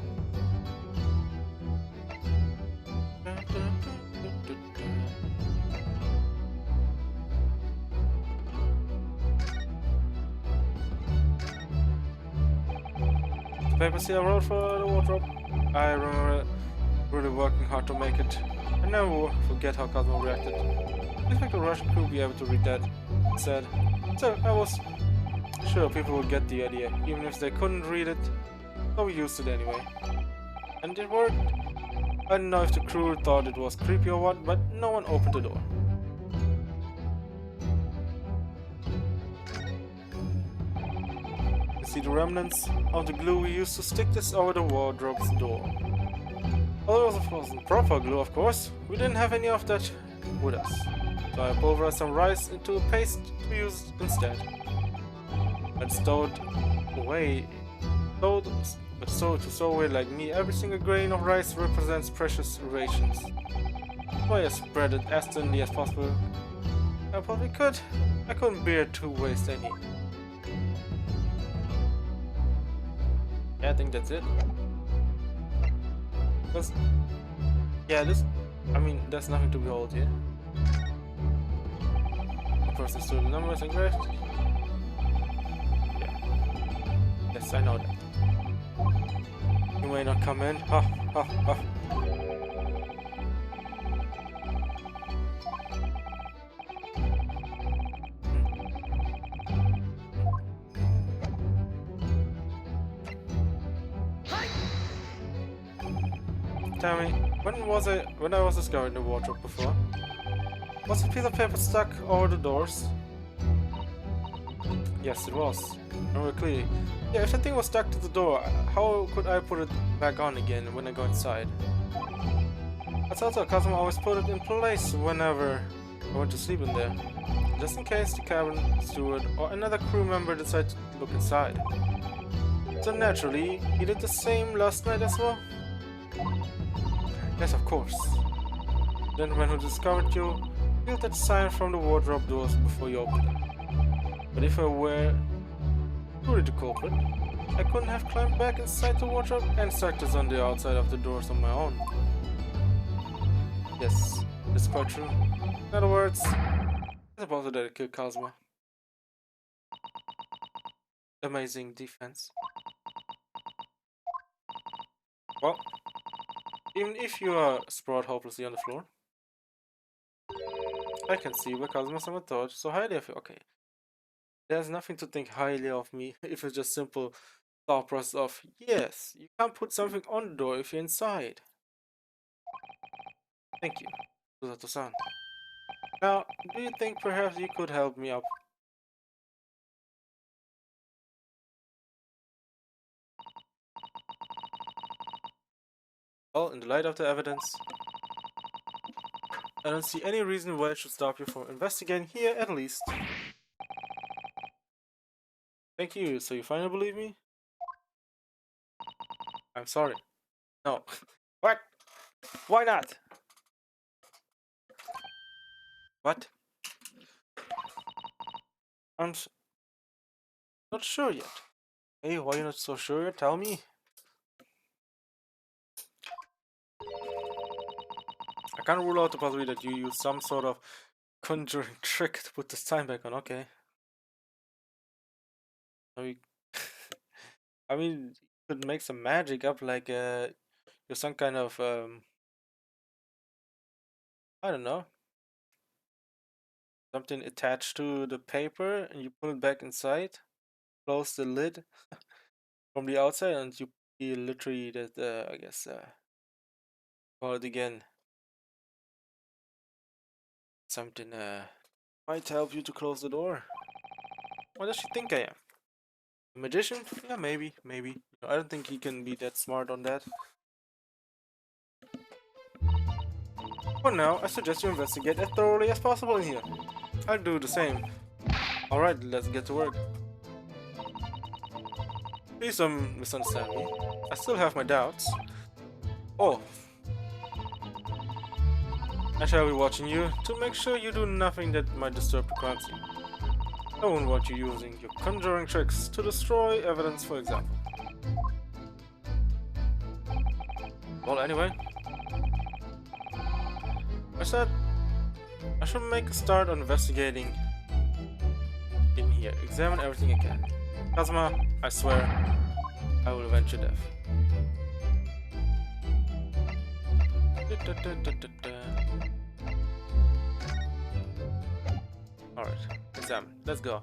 The papers here I wrote for the wardrobe. I remember really working hard to make it. I never forget how Kazuma reacted. I expect the Russian crew be able to read that. He said. So I was sure people would get the idea, even if they couldn't read it. So we used it anyway. And it worked. I don't know if the crew thought it was creepy or what, but no one opened the door. You see the remnants of the glue we used to stick this over the wardrobe's door. Although it wasn't proper glue, of course, we didn't have any of that with us. So I pulverized some rice into a paste to use instead. And stowed But so to stowaway like me, every single grain of rice represents precious rations. So I spread it as thinly as possible. I probably could. I couldn't bear to waste any. Yeah, I think that's it. Because, yeah, I mean, there's nothing to behold here. The person's student numbers engraved. Yeah. Yes, I know that. You may not come in. Ha, ha, ha. Tell me, when I was discovered in the wardrobe before? Was a piece of paper stuck over the doors? Yes, it was. Remember clearly. Yeah, if the thing was stuck to the door, how could I put it back on again when I go inside? That's also a custom. I always put it in place whenever I went to sleep in there, just in case the cabin steward or another crew member decided to look inside. So naturally, he did the same last night as well. Yes, of course. The gentleman who discovered you peeled that sign from the wardrobe doors before you opened them. But if I were truly the culprit, I couldn't have climbed back inside the wardrobe and stuck this on the outside of the doors on my own. Yes, it's quite true. In other words, I suppose that I killed Kazuma. Amazing defense. Well, even if you are sprawled hopelessly on the floor, I can see why Kazuma-sama thought so highly of you. Okay. There's nothing to think highly of me if it's just simple thought process of, yes, you can't put something on the door if you're inside. Thank you, Susato-san. Now, do you think perhaps you could help me up? Well, in the light of the evidence, I don't see any reason why I should stop you from investigating here at least. Thank you, so you finally believe me? I'm sorry. No. What? Why not? What? I'm not sure yet. Hey, why are you not so sure yet? Tell me. I can't rule out the possibility that you use some sort of conjuring trick to put this time back on. Okay. I mean, you could make some magic up, like you're some kind of I don't know, something attached to the paper, and you put it back inside. Close the lid from the outside, and you literally that I guess call it again. Something might help you to close the door. What does she think I am? A magician? Yeah, maybe. I don't think he can be that smart on that. For now, I suggest you investigate as thoroughly as possible in here. I'll do the same. Alright, let's get to work. Please don't misunderstand me. I still have my doubts. Oh. I shall be watching you to make sure you do nothing that might disturb the crime scene. I won't want you using your conjuring tricks to destroy evidence, for example. Well, anyway, I said I should make a start on investigating in here. Examine everything I can. Kazuma, I swear, I will avenge your death. Alright, examine. Let's go.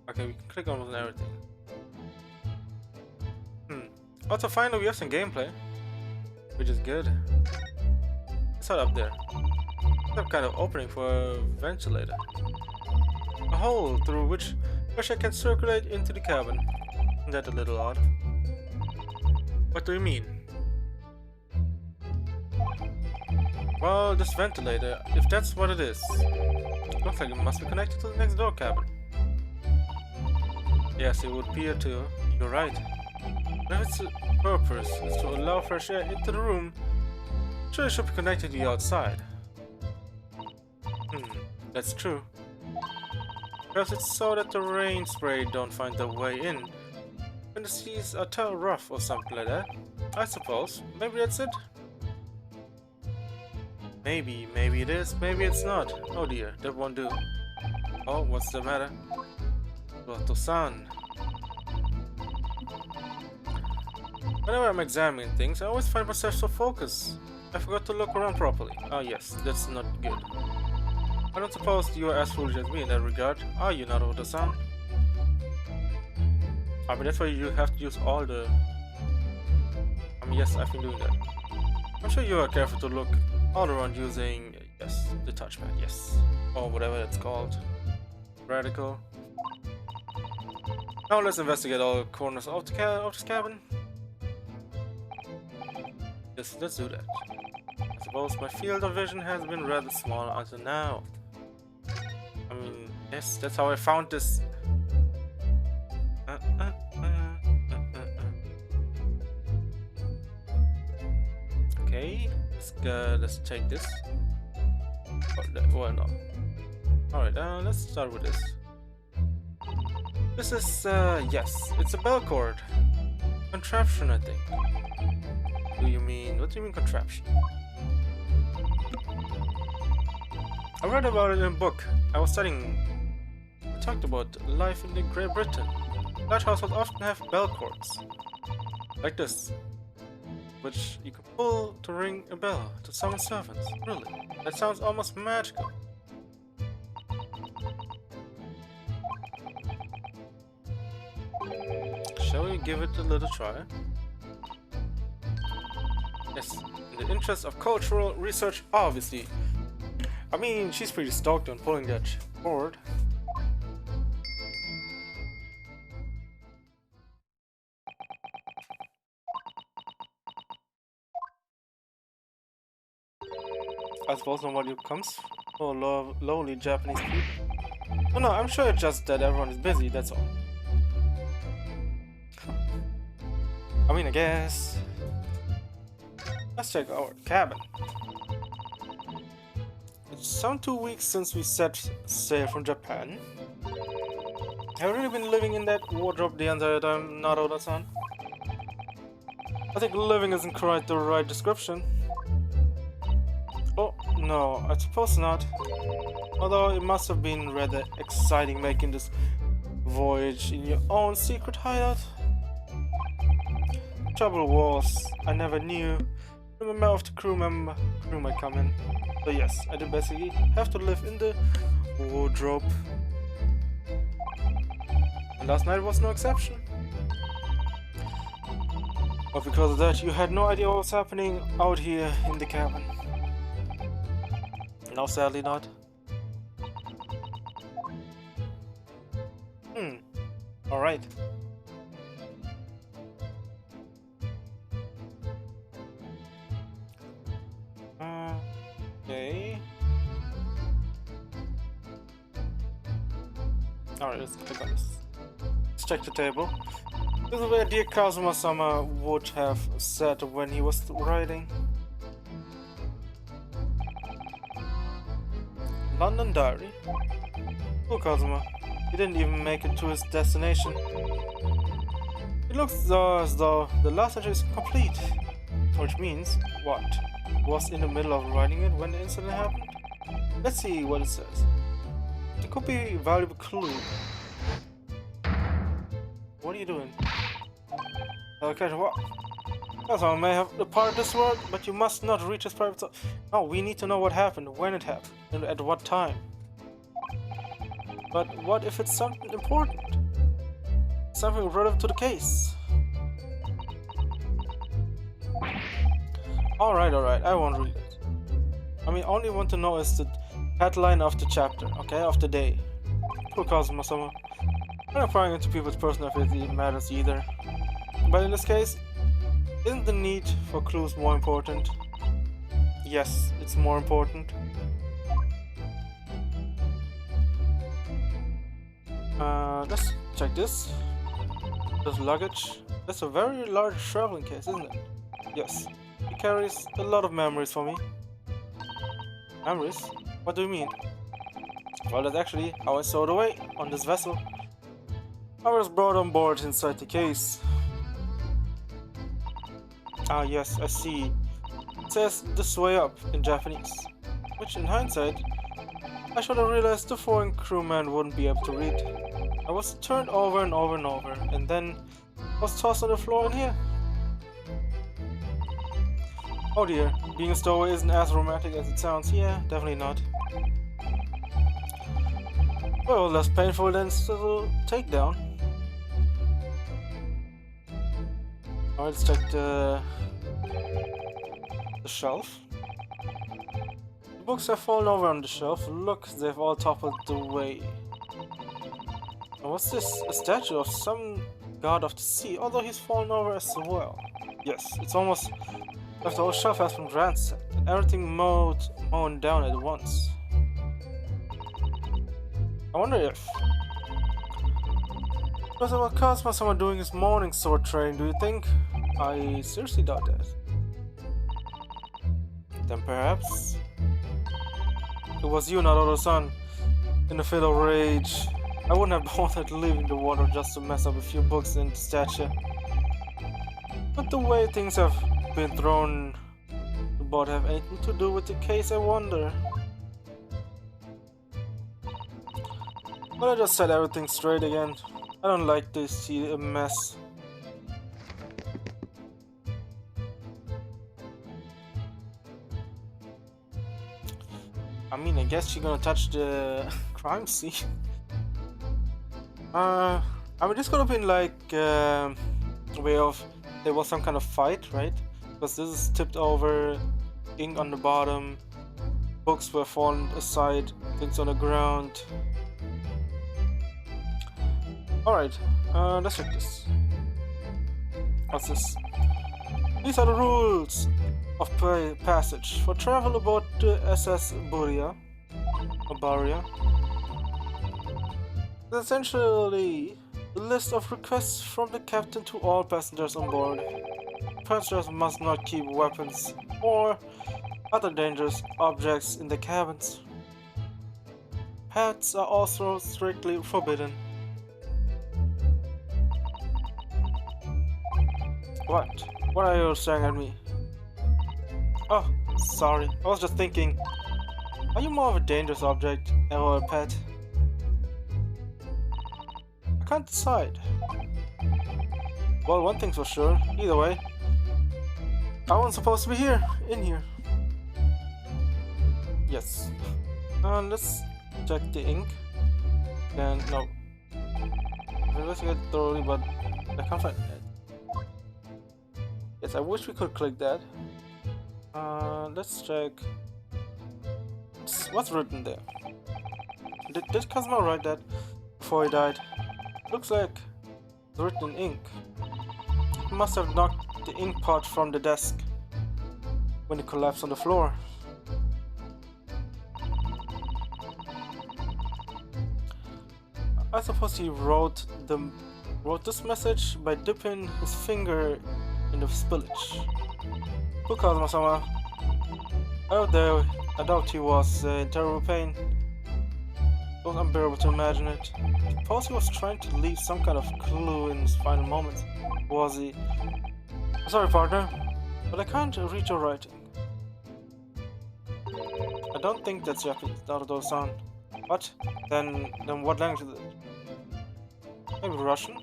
Okay, we can click on almost everything. Also, finally, we have some gameplay, which is good. It's not up there. Some kind of opening for a ventilator. A hole through which pressure can circulate into the cabin. Isn't that a little odd? What do you mean? Well, this ventilator, if that's what it is, Looks like it must be connected to the next door cabin. Yes, it would appear to. You're right. But if its purpose is to allow fresh air into the room, sure it should be connected to the outside. That's true. Perhaps it's so that the rain spray don't find their way in when the seas are too rough or something like that. I suppose. Maybe that's it. Maybe it is, maybe it's not. Oh dear, that won't do. Oh, what's the matter? Roto-san. Whenever I'm examining things, I always find myself so focused. I forgot to look around properly. Oh yes, that's not good. I don't suppose you are as foolish as me in that regard, are you, Naruto-san? I mean, that's why you have to use all the... I mean, yes, I've been doing that. I'm sure you are careful to look all around using, yes, the touchpad, yes. Or whatever it's called. Radical. Now let's investigate all corners of this cabin. Yes, let's do that. I suppose my field of vision has been rather small until now. I mean, yes, that's how I found this. Okay, let's take this. Well, no. Alright, let's start with this. This is, yes, it's a bell cord. Contraption, I think. What do you mean contraption? I read about it in a book I was studying. It talked about life in Great Britain. Large households often have bell cords. Like this. Which you can pull to ring a bell to summon servants. Really? That sounds almost magical. Shall we give it a little try? Yes, in the interest of cultural research, obviously. I mean, she's pretty stoked on pulling that cord. I suppose nobody comes for lonely Japanese people. Oh no, I'm sure it's just that everyone is busy, that's all. I mean, I guess. Let's check our cabin. It's some 2 weeks since we set sail from Japan. Have you really been living in that wardrobe the entire time, Naruto-san? I think living isn't quite the right description. Oh, no, I suppose not. Although it must have been rather exciting making this voyage in your own secret hideout. Trouble was, I never knew the member of the crew might come in. So yes, I did basically have to live in the wardrobe. And last night was no exception. But because of that, you had no idea what was happening out here in the cabin. No, sadly not. Alright. Okay. Alright, let's click on this. Let's check the table. This is where dear Kazuma-sama would have sat when he was writing. London Diary. Poor Kazuma. He didn't even make it to his destination. It looks as though the last entry is complete. Which means, what? He was in the middle of writing it when the incident happened? Let's see what it says. It could be a valuable clue. What are you doing? Okay, what? Kazuma may have departed this world, but you must not reach his private soul. No, we need to know what happened, when it happened, and at what time. But what if it's something important? Something relevant to the case? Alright, I won't read it. I mean, only want to know is the headline of the chapter, okay, of the day. Poor Kazuma-sama. I'm not prying into people's personal affairs matters either. But in this case, isn't the need for clues more important? Yes, it's more important. Let's check this. This luggage. That's a very large traveling case, isn't it? Yes. It carries a lot of memories for me. Memories? What do you mean? Well, that's actually how I stowed away on this vessel. I was brought on board inside the case. Ah, yes, I see. It says this way up in Japanese, which in hindsight, I should have realized the foreign crewman wouldn't be able to read. I was turned over and over and over, and then was tossed on the floor in here. Oh dear, being a stowaway isn't as romantic as it sounds. Yeah, definitely not. Well, less painful than the takedown. Alright, let's check the shelf. The books have fallen over on the shelf. Look, they've all toppled away. And what's this? A statue of some god of the sea, although he's fallen over as well. Yes, it's almost as the whole shelf has been ransacked, and everything mown down at once. I wonder if... Because of what caused my someone doing his morning sword training, do you think? I seriously doubt that. Then perhaps... It was you, not Odo-san. In a fit of rage. I wouldn't have bothered leaving the water just to mess up a few books in the statue. But the way things have been thrown about have anything to do with the case, I wonder. But I just set everything straight again. I don't like to see a mess. I mean, I guess you're gonna touch the crime scene. I mean, this could have been like a way of there was some kind of fight, right? Because this is tipped over, ink on the bottom, books were fallen aside, things on the ground. Alright, let's check this. What's this? These are the rules of passage for travel aboard the SS Buria, or Baria. It's essentially a list of requests from the captain to all passengers on board. Passengers must not keep weapons or other dangerous objects in the cabins. Pets are also strictly forbidden. What? What are you staring at me? Oh, sorry. I was just thinking. Are you more of a dangerous object or a pet? I can't decide. Well, one thing's for sure. Either way, I wasn't supposed to be here. In here. Yes. Let's check the ink. Then no. I investigate thoroughly, but I can't find it. Yes, I wish we could click that. Let's check. What's written there? Did Kazuma write that before he died? Looks like it's written in ink. He must have knocked the ink pot from the desk when it collapsed on the floor. I suppose he wrote this message by dipping his finger in the spillage. Poor Kazuma-sama. I doubt he was in terrible pain. It was unbearable to imagine it. Suppose he was trying to leave some kind of clue in his final moments. Was he? Sorry, partner, but I can't read your writing. I don't think that's Japanese, Naruto-san. What? Then what language is it? Maybe Russian?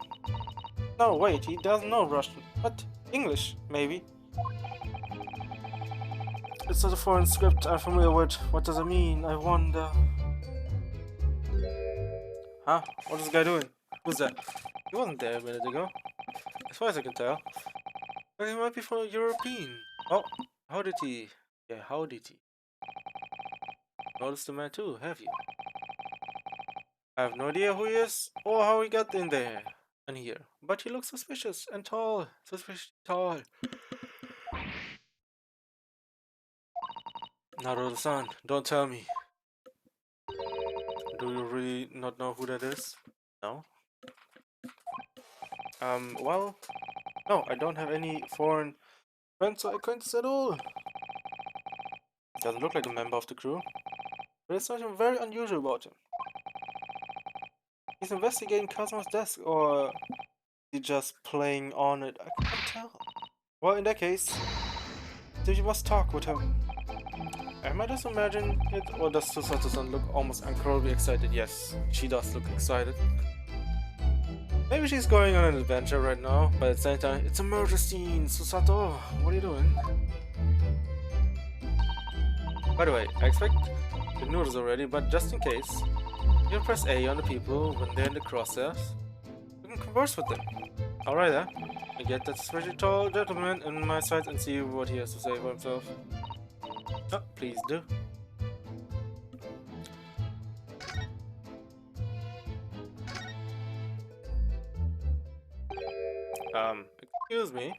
No, wait, he doesn't know Russian. What? English, maybe. It's not a foreign script I'm familiar with. What does it mean? I wonder. Huh? What is this guy doing? Who's that? He wasn't there a minute ago. As far as I can tell. But he might be for European. Oh, how did he? Yeah, how did he? Noticed the man too, have you? I have no idea who he is or how he got in there and here. But he looks suspicious and tall. Suspiciously tall. Naruto-san, don't tell me. Do you really not know who that is? No. Well, no, I don't have any foreign friends or acquaintances at all. Doesn't look like a member of the crew, but there's something very unusual about him. He's investigating Kazuma's desk, or is he just playing on it? I can't tell. Well, in that case, then you must talk with him. Am I just imagining it, or does Susato-san look almost incredibly excited? Yes, she does look excited. Maybe she's going on an adventure right now, but at the same time, it's a murder scene! Susato, what are you doing? By the way, I expect you knew this already, but just in case, you can press A on the people when they're in the crosshairs. You can converse with them. Alright then, I get that pretty tall gentleman in my sight and see what he has to say for himself. Oh, please do. Excuse me.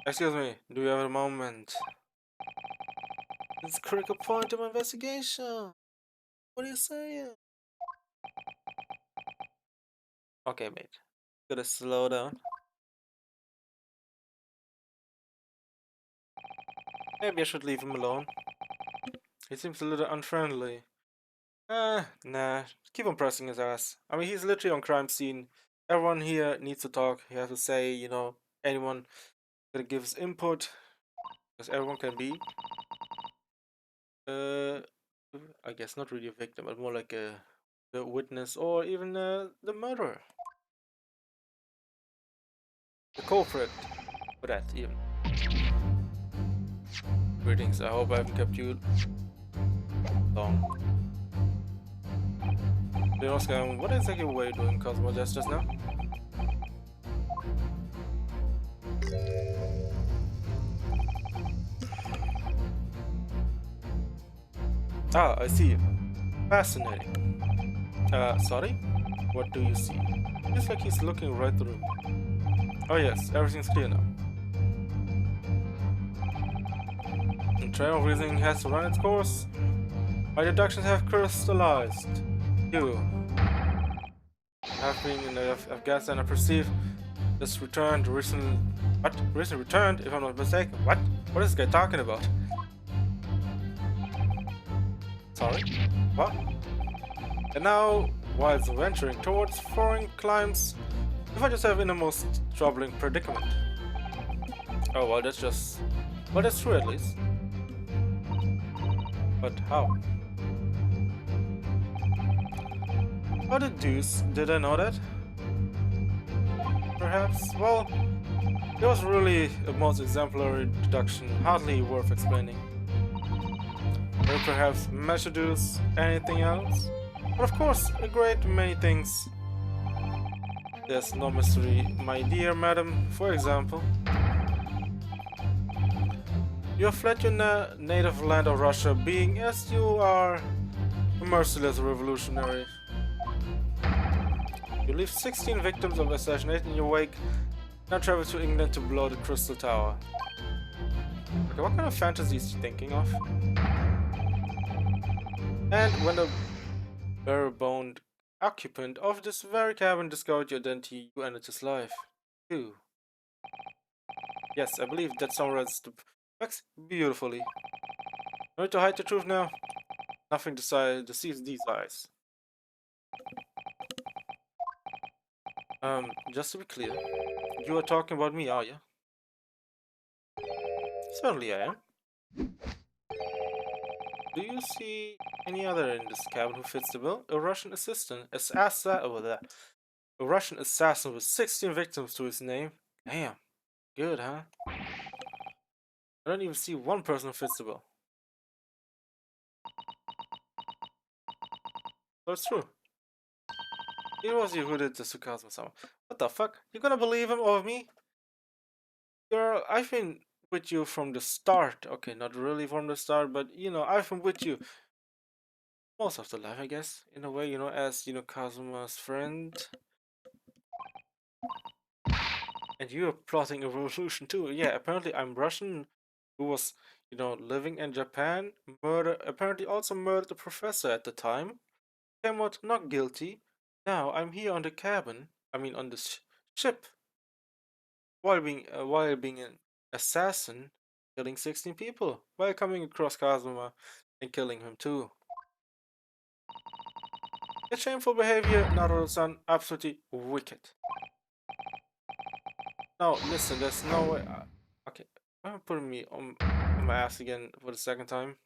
Excuse me, do you have a moment? It's a critical point of my investigation. What are you saying? Okay, mate. Gotta slow down. Maybe I should leave him alone. He seems a little unfriendly. Nah. Keep on pressing his ass. I mean, he's literally on crime scene. Everyone here needs to talk. He has to say, you know, anyone that gives input, because everyone can be, I guess not really a victim, but more like a witness or even the murderer, the culprit, for that even. Greetings. I hope I haven't kept you long. Oscar, what exactly were you doing, Cosmo, just now? Ah, I see. Fascinating. Sorry? What do you see? It's like he's looking right through me. Oh yes, everything's clear now. The trail of reasoning has run its course. My deductions have crystallized. You have been in Afghanistan, I perceive. Just returned recently. What? Recently returned, if I'm not mistaken. What? What is this guy talking about? Sorry? What? And now, whilst venturing towards foreign climes, you find yourself in a most troubling predicament. Oh, well, that's just... Well, that's true at least. But how? How the deuce did I know that? Perhaps? Well, it was really a most exemplary deduction, hardly worth explaining. Or perhaps deduce anything else? But of course, a great many things. There's no mystery, my dear madam, for example. You have fled your native land of Russia, being as you are a merciless revolutionary. You leave 16 victims of assassination in your wake, now travel to England to blow the Crystal Tower. Okay, what kind of fantasy is he thinking of? And when the bare-boned occupant of this very cabin discovered your identity, you ended his life. Too. Yes, I believe that summarizes the facts beautifully. No need to hide the truth now. Nothing deceives these eyes. Just to be clear, you are talking about me, are you? Certainly I am. Do you see any other in this cabin who fits the bill? A Russian a Russian assassin with 16 victims to his name? Damn. Good, huh? I don't even see one person who fits the bill. So it's true. It was you who did the sarcasm somehow. What the fuck? You gonna believe him over me? Girl, I've been with you from the start. Okay, not really from the start, but you know, I've been with you most of the life, I guess. In a way, you know, as you know, Kazuma's friend. And you are plotting a revolution too. Yeah, apparently I'm Russian who was, you know, living in Japan, apparently also murdered the professor at the time. came out not guilty. Now I'm here on the cabin. On the ship, while being an assassin, killing 16 people, while coming across Kazuma and killing him too. It's shameful behavior, Naruto-san. Absolutely wicked. No, listen, there's no way. Okay, I'm putting me on my ass again for the second time.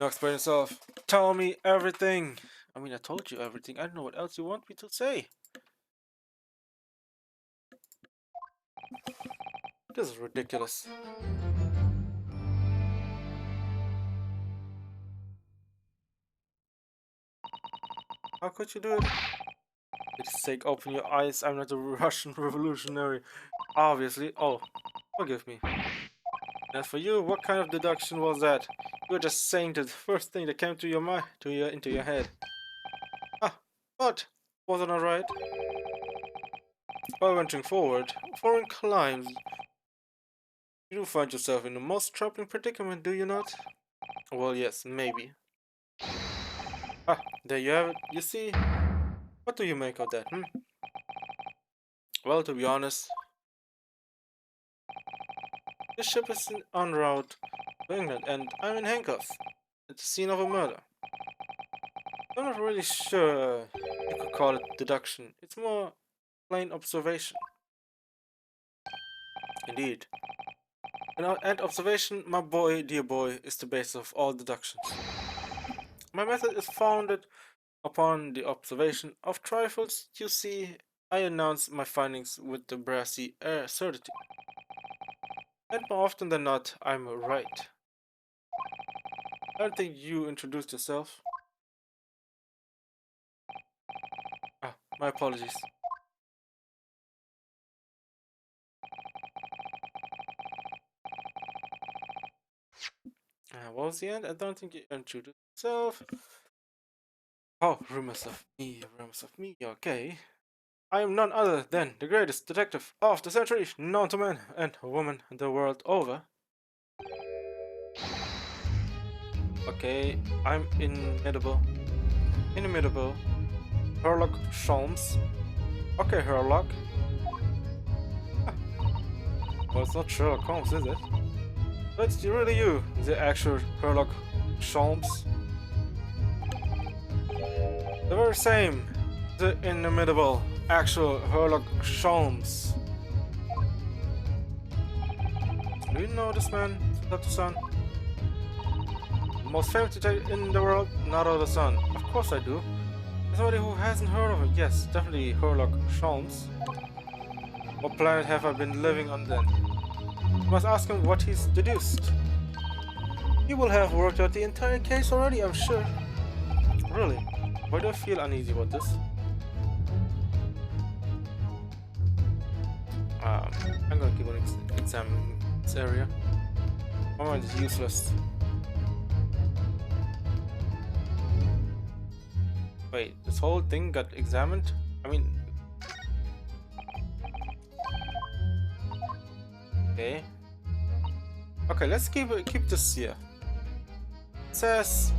Now explain yourself. Tell me everything. I told you everything. I don't know what else you want me to say. This is ridiculous. How could you do it? For God's sake, open your eyes. I'm not a Russian revolutionary. Obviously. Oh, forgive me. As for you, what kind of deduction was that? You were just saying the first thing that came to your mind, into your head. Ah, but wasn't I right? By venturing forward, foreign climes, you do find yourself in the most troubling predicament, do you not? Well, yes, maybe. Ah, there you have it. You see, what do you make of that, Well, to be honest, this ship is en route to England, and I'm in handcuffs at the scene of a murder. I'm not really sure you could call it deduction. It's more plain observation. Indeed. And observation, my boy, dear boy, is the basis of all deductions. My method is founded upon the observation of trifles. You see, I announce my findings with the brassy certitude. And more often than not, I'm right. I don't think you introduced yourself. Ah, my apologies. What was the end? I don't think you introduced yourself. Oh, rumors of me, okay. I am none other than the greatest detective of the century, known to men and women the world over. Okay, I'm inimitable. Sherlock Holmes. Okay, Sherlock. Well, it's not Sherlock Holmes, is it? But it's really you, the actual Sherlock Holmes. The very same, the inimitable, actual Sherlock Holmes. Do you know this man, Sato-san? The most famous detective in the world, Naruto-san. Of course I do. Somebody who hasn't heard of it, yes, definitely Sherlock Holmes. What planet have I been living on then? You must ask him what he's deduced. He will have worked out the entire case already, I'm sure. Really? Why do I feel uneasy about this? I'm gonna keep on examining this area. My mind is useless. Wait, this whole thing got examined? Okay. Okay, let's keep this here. It says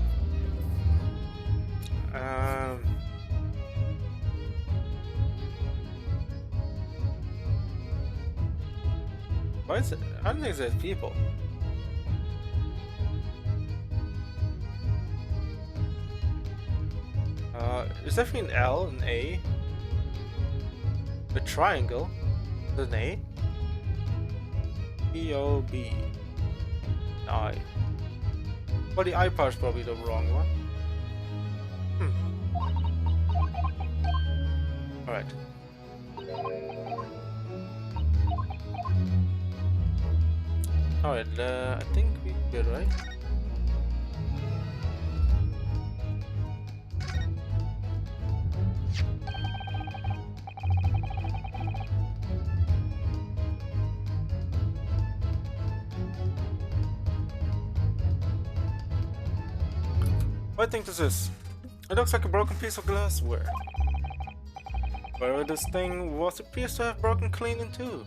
why is it? I don't think there's people. There's definitely an L, an A, a triangle, there's an A, B O B I. Well, the I part's probably the wrong one. Alright. Alright, I think we're good, right? What do you think this is? It looks like a broken piece of glassware. Wherever this thing was, it appears to have broken clean in two.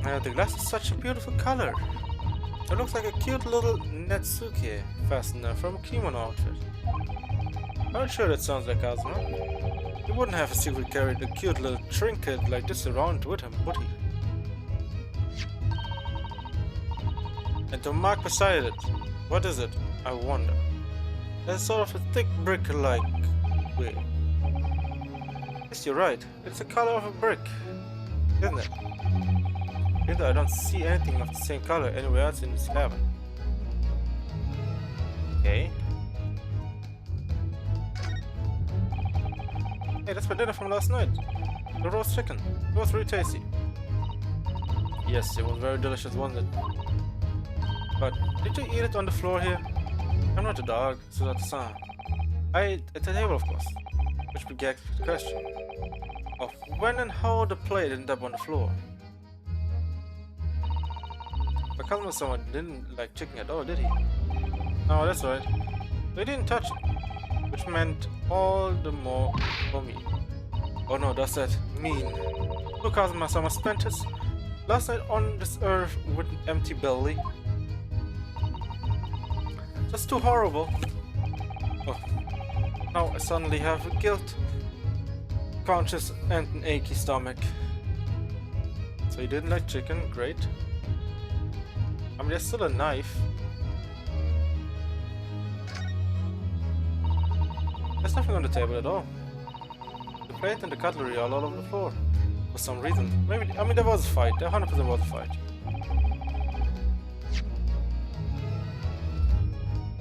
The glass is such a beautiful color. It looks like a cute little Netsuke fastener from a kimono outfit. I'm not sure that sounds like Kazuma. He wouldn't have a secret carried a cute little trinket like this around with him, would he? And the mark beside it, what is it? I wonder. There's sort of a thick brick-like way. Yes, you're right. It's the color of a brick, isn't it? Even though I don't see anything of the same color anywhere else in this cabin. Okay. Hey, that's my dinner from last night. The roast chicken. It was really tasty. Yes, it was very delicious, wasn't it? But did you eat it on the floor here? I'm not a dog, so that's a I ate at the table, of course. Which begs the question of when and how the plate ended up on the floor. My cousin was someone didn't like chicken at all, did he? Oh, that's right. He didn't touch it, which meant all the more for me. Oh no, does that mean look how my summer spent his last night on this earth with an empty belly? Just too horrible. Oh, now I suddenly have a guilt conscious and an achy stomach. So you didn't like chicken? Great. I mean, there's still a knife. There's nothing on the table at all. The plate and the cutlery are all over the floor. For some reason. Maybe, I mean, there was a fight. There 100% was a fight.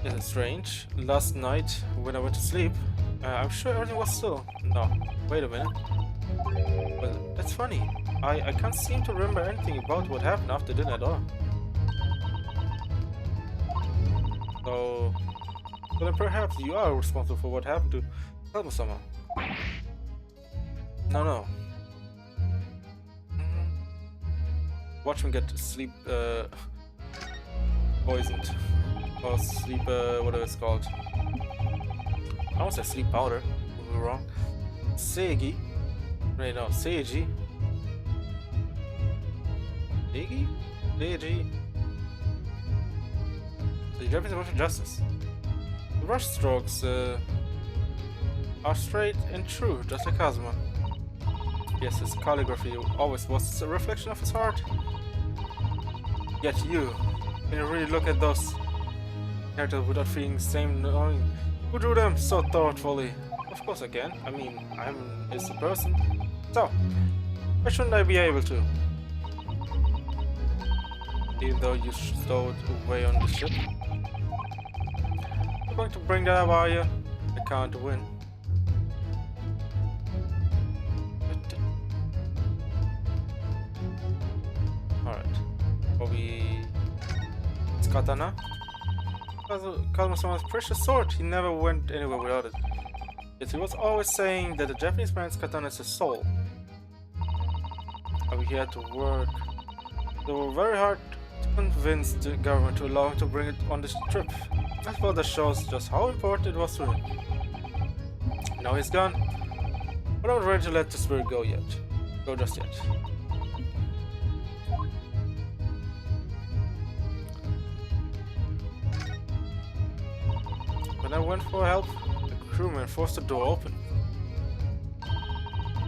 Isn't it strange? Last night, when I went to sleep, I'm sure everything was still. No. Wait a minute. Well, that's funny. I can't seem to remember anything about what happened after dinner at all. So then perhaps you are responsible for what happened to Kazuma-sama. No. Watch him get sleep poisoned. Or sleep, whatever it's called. I don't say sleep powder. We were wrong. Seigi. Wait, no, Seiji. Seigi? Seiji. The Japanese word for justice. The brush strokes are straight and true, just like Kazuma. Yes, his calligraphy always was a reflection of his heart. Yet you, can you really look at those characters without feeling the same knowing who drew them so thoughtfully? Of course I can. I mean, I'm just a person. So, why shouldn't I be able to? Even though you stowed away on the ship. I'm going to bring that up, are you? I can't win. Alright. It's katana. Kazuma-sama's precious sword. He never went anywhere without it. Yet he was always saying that the Japanese man's katana is his soul. I mean, he had to work. They were very hard to convince the government to allow him to bring it on this trip. As well, that shows just how important it was to him. Now he's gone, but I'm not ready to let the spirit go yet. Go just yet. When I went for help, the crewman forced the door open.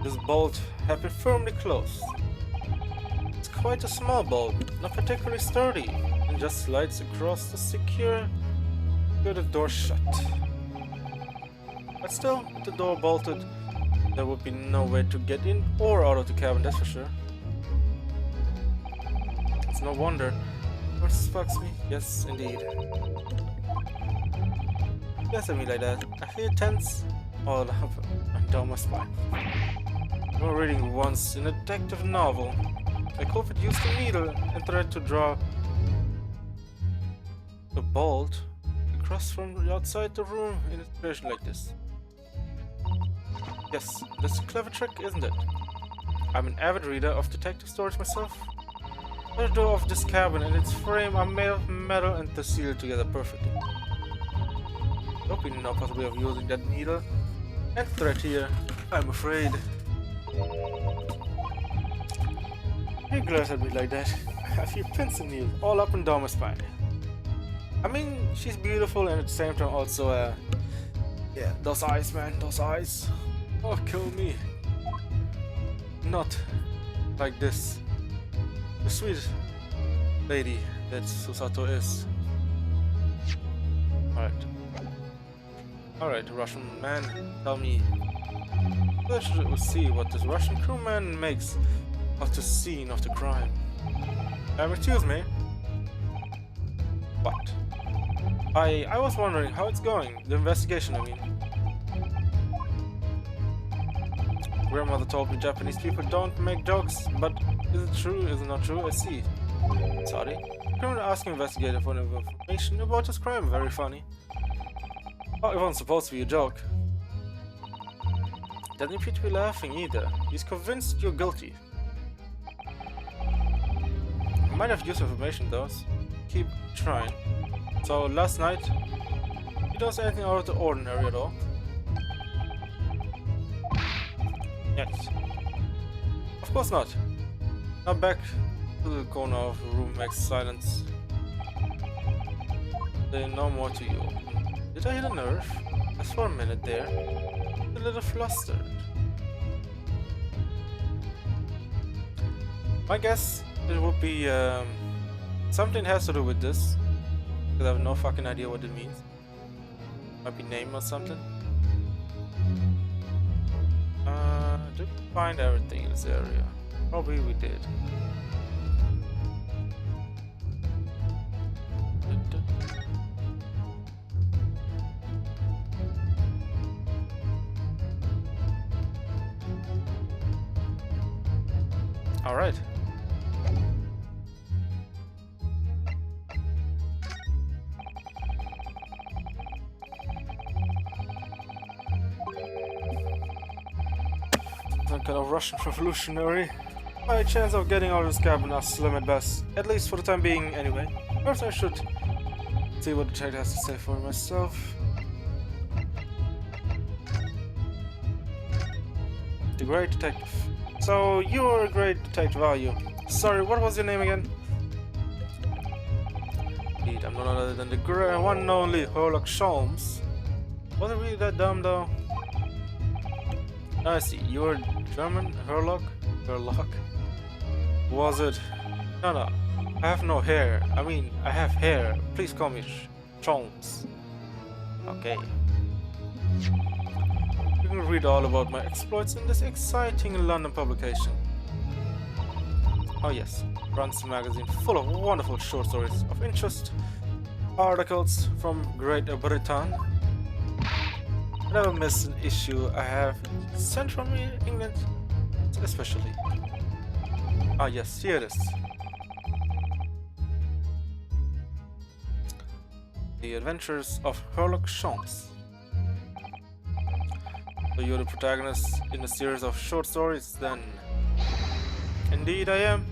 This bolt had been firmly closed. It's quite a small bolt, not particularly sturdy, and just slides across the secure the door shut. But still, with the door bolted, there would be no way to get in or out of the cabin, that's for sure. It's no wonder. What sparks me? Yes, indeed. Yes, I mean like that. I feel tense all up and down my spine. I was reading once in a detective novel. A culprit used a needle and tried to draw a bolt across from outside the room in a situation like this. Yes, that's a clever trick, isn't it? I'm an avid reader of detective stories myself. The door of this cabin and its frame are made of metal and they're sealed together perfectly. There'll be no possible way of using that needle and thread here, I'm afraid. You glares at me like that. A few pins and needles all up and down my spine. I mean, she's beautiful and at the same time also, yeah, those eyes, man, those eyes. Oh, kill me. Not like this. The sweet lady that Susato is. Alright, Russian man, tell me. Let's see what this Russian crewman makes of the scene of the crime. Excuse me. What? I was wondering how it's going, the investigation I mean. Grandmother told me Japanese people don't make jokes, but is it true, is it not true? I see. Sorry. Criminal asking investigator for information about this crime, very funny. Oh, it wasn't supposed to be a joke. Doesn't appear to be laughing either. He's convinced you're guilty. I might have used information though. Keep trying. So last night, he does anything out of the ordinary at all? Yes. Of course not. Now back to the corner of the room makes silence. Say no more to you. Did I hit a nerve? Just for a minute there. A little flustered. My guess it would be something has to do with this. Because I have no fucking idea what it means. Might be name or something. Did we find everything in this area? Probably we did. All right. Some kind of Russian revolutionary. My chance of getting out of this cabin are slim at best, at least for the time being anyway. First I should see what the detective has to say for myself. The great detective. So you're a great detective, are you? Sorry, what was your name again? Indeed, I'm none other than the one and only Sherlock Holmes. Was it really that dumb though? I see, you're German, Herlock? Herlock? Was it? No, I have no hair. I mean, I have hair. Please call me Holmes. Okay. You can read all about my exploits in this exciting London publication. Oh yes, runs a magazine full of wonderful short stories of interest, articles from Great Britain. Never miss an issue I have sent from England, especially. Ah yes, here it is. The Adventures of Sherlock Holmes. So you're the protagonist in a series of short stories, then? Indeed I am.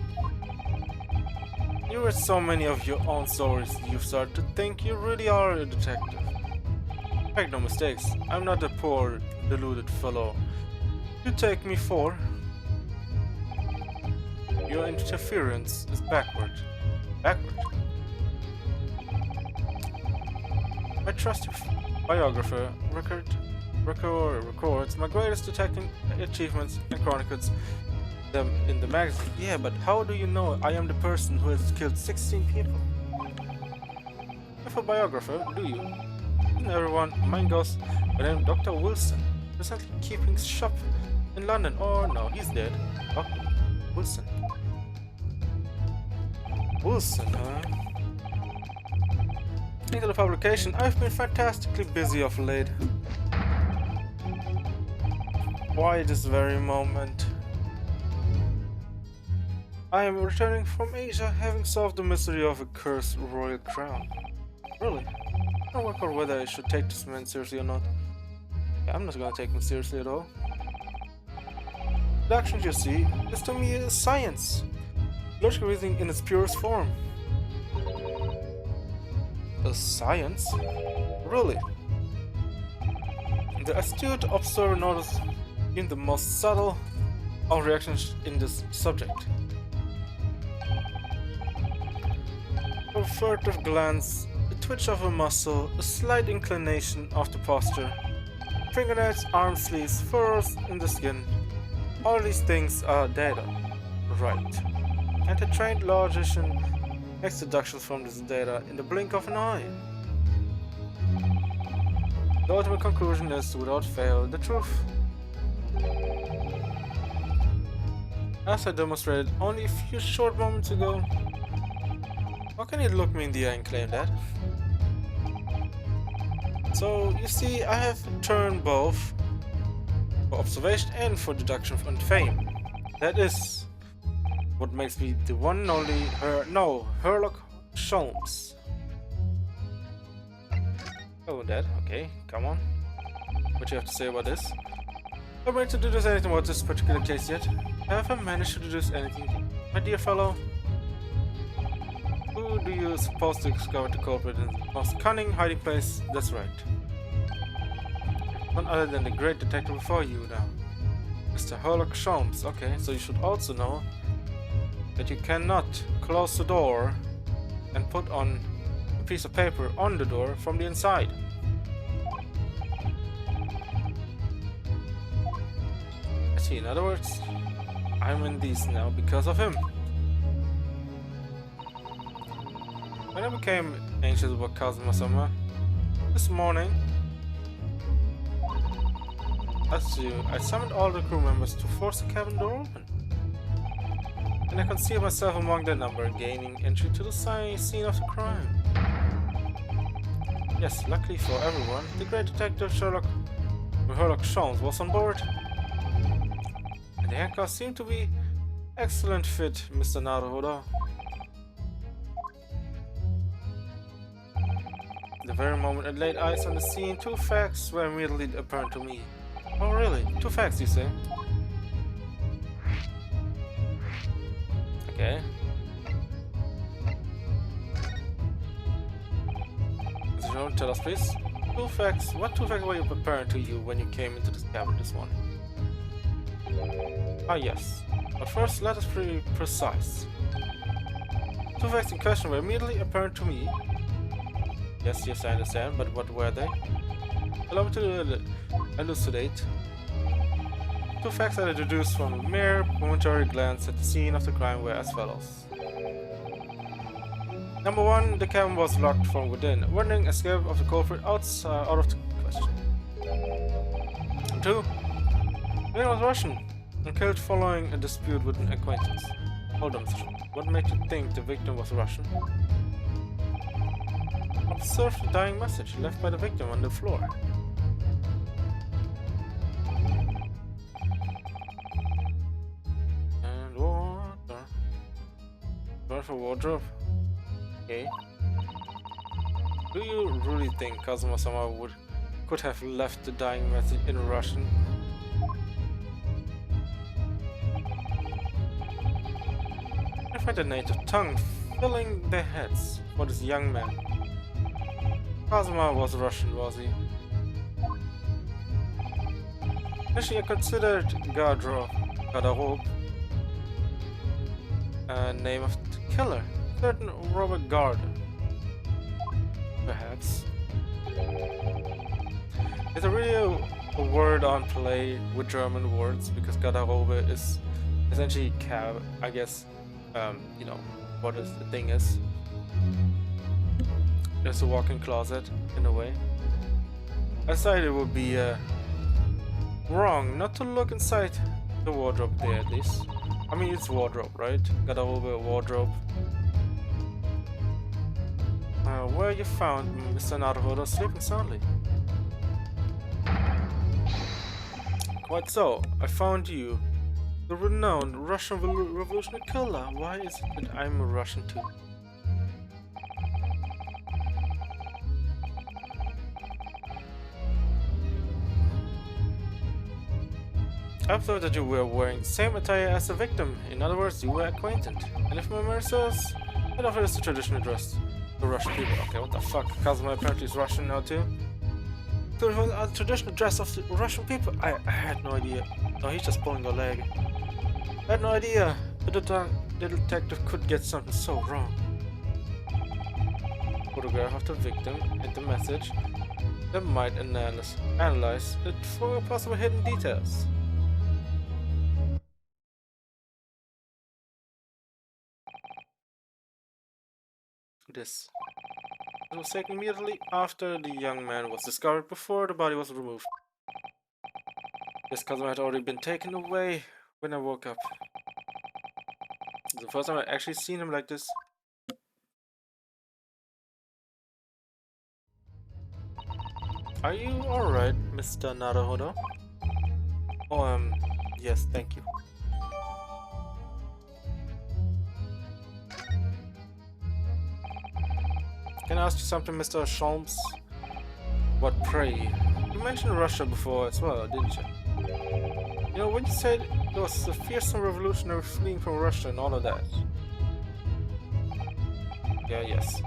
You read so many of your own stories, you've started to think you really are a detective. Make no mistakes, I'm not a poor, deluded fellow you take me for. Your interference is backward. Backward? My trusty biographer records my greatest detecting achievements and chronicles them in the magazine. Yeah, but how do you know I am the person who has killed 16 people? If a biographer, do you? And everyone, mine goes by the name Dr. Wilson, presently keeping shop in London. Oh no, he's dead. Dr. Wilson. Wilson, huh? Into the publication, I've been fantastically busy of late. Why this very moment? I am returning from Asia, having solved the mystery of a cursed royal crown. Really? I don't work out whether I should take this man seriously or not. Yeah, I'm not gonna take him seriously at all. The action you see is to me a science. Logical reasoning in its purest form. A science? Really? The astute observer noticed even the most subtle of reactions in this subject. A furtive glance, a twitch of a muscle, a slight inclination of the posture. Fingernails, arm sleeves, furrows in the skin. All these things are data. Right. And a trained logician makes deductions from this data in the blink of an eye. The ultimate conclusion is, without fail, the truth. As I demonstrated only a few short moments ago. How can you look me in the eye and claim that? So, you see, I have turned both for observation and for deduction and fame. That is what makes me the one and only Sherlock Holmes. Oh, that, okay, come on. What you have to say about this? I'm ready to deduce anything about this particular case yet. Have I managed to deduce anything, my dear fellow? Who do you suppose to discover the culprit in the most cunning hiding place? That's right. None other than the great detective before you now. Mr. Sherlock Holmes. Okay, so you should also know that you cannot close the door and put on a piece of paper on the door from the inside. I see, in other words, I'm in these now because of him. When I became anxious about Kazuma-sama this morning, I summoned all the crew members to force the cabin door open. And I concealed myself among their number, gaining entry to the scene of the crime. Yes, luckily for everyone, the great detective Sherlock Holmes was on board. And the handcuffs seemed to be excellent fit, Mr. Naruhodo. The very moment I laid eyes on the scene, two facts were immediately apparent to me. Oh really? Two facts, you say? Okay. So, tell us please. Two facts. What two facts were you apparent to you when you came into this cabin this morning? Ah yes. But first, let us be precise. Two facts in question were immediately apparent to me. Yes, I understand, but what were they? Allow me to elucidate. Two facts that I deduced from a mere momentary glance at the scene of the crime were as follows. Number one, the cabin was locked from within, rendering escape of the culprit out of the question. Number two, the man was Russian and killed following a dispute with an acquaintance. Hold on, what made you think the victim was Russian? Observe the dying message left by the victim on the floor. And water. Burn for wardrobe. Okay. Do you really think Kazuma-sama could have left the dying message in Russian? I find the native tongue filling their heads for this young man. Kazuma was Russian, was he? Actually, I considered Garderobe a name of the killer. Certain Robert Gard. Perhaps. It's a really a word on play with German words because Garderobe is essentially cab, I guess. You know what is the thing is. There's a walk-in closet, in a way. I decided it would be wrong not to look inside the wardrobe there, at least. I mean, it's wardrobe, right? Garderobe, wardrobe. Where you found Mr. Naruhodo sleeping soundly. Quite so. I found you, the renowned Russian revolutionary killer. Why is it that I'm a Russian too? I observed that you were wearing the same attire as the victim. In other words, you were acquainted. And if my memory serves, it offers the traditional dress for Russian people. Okay, what the fuck? Kazuma apparently is Russian now too. So it was a traditional dress of the Russian people. I had no idea. No, he's just pulling your leg. I had no idea the detective could get something so wrong. photograph of the victim and the message that might analyze it for possible hidden details. This. It was taken immediately after the young man was discovered before the body was removed. This cousin had already been taken away when I woke up. It's the first time I actually seen him like this. Are you alright, Mr. Naruhodo? Oh, yes, thank you. Can I ask you something, Mr. Sholmes? What pray? You mentioned Russia before as well, didn't you? You know, when you said there was a fearsome revolutionary fleeing from Russia and all of that. Yeah, yes.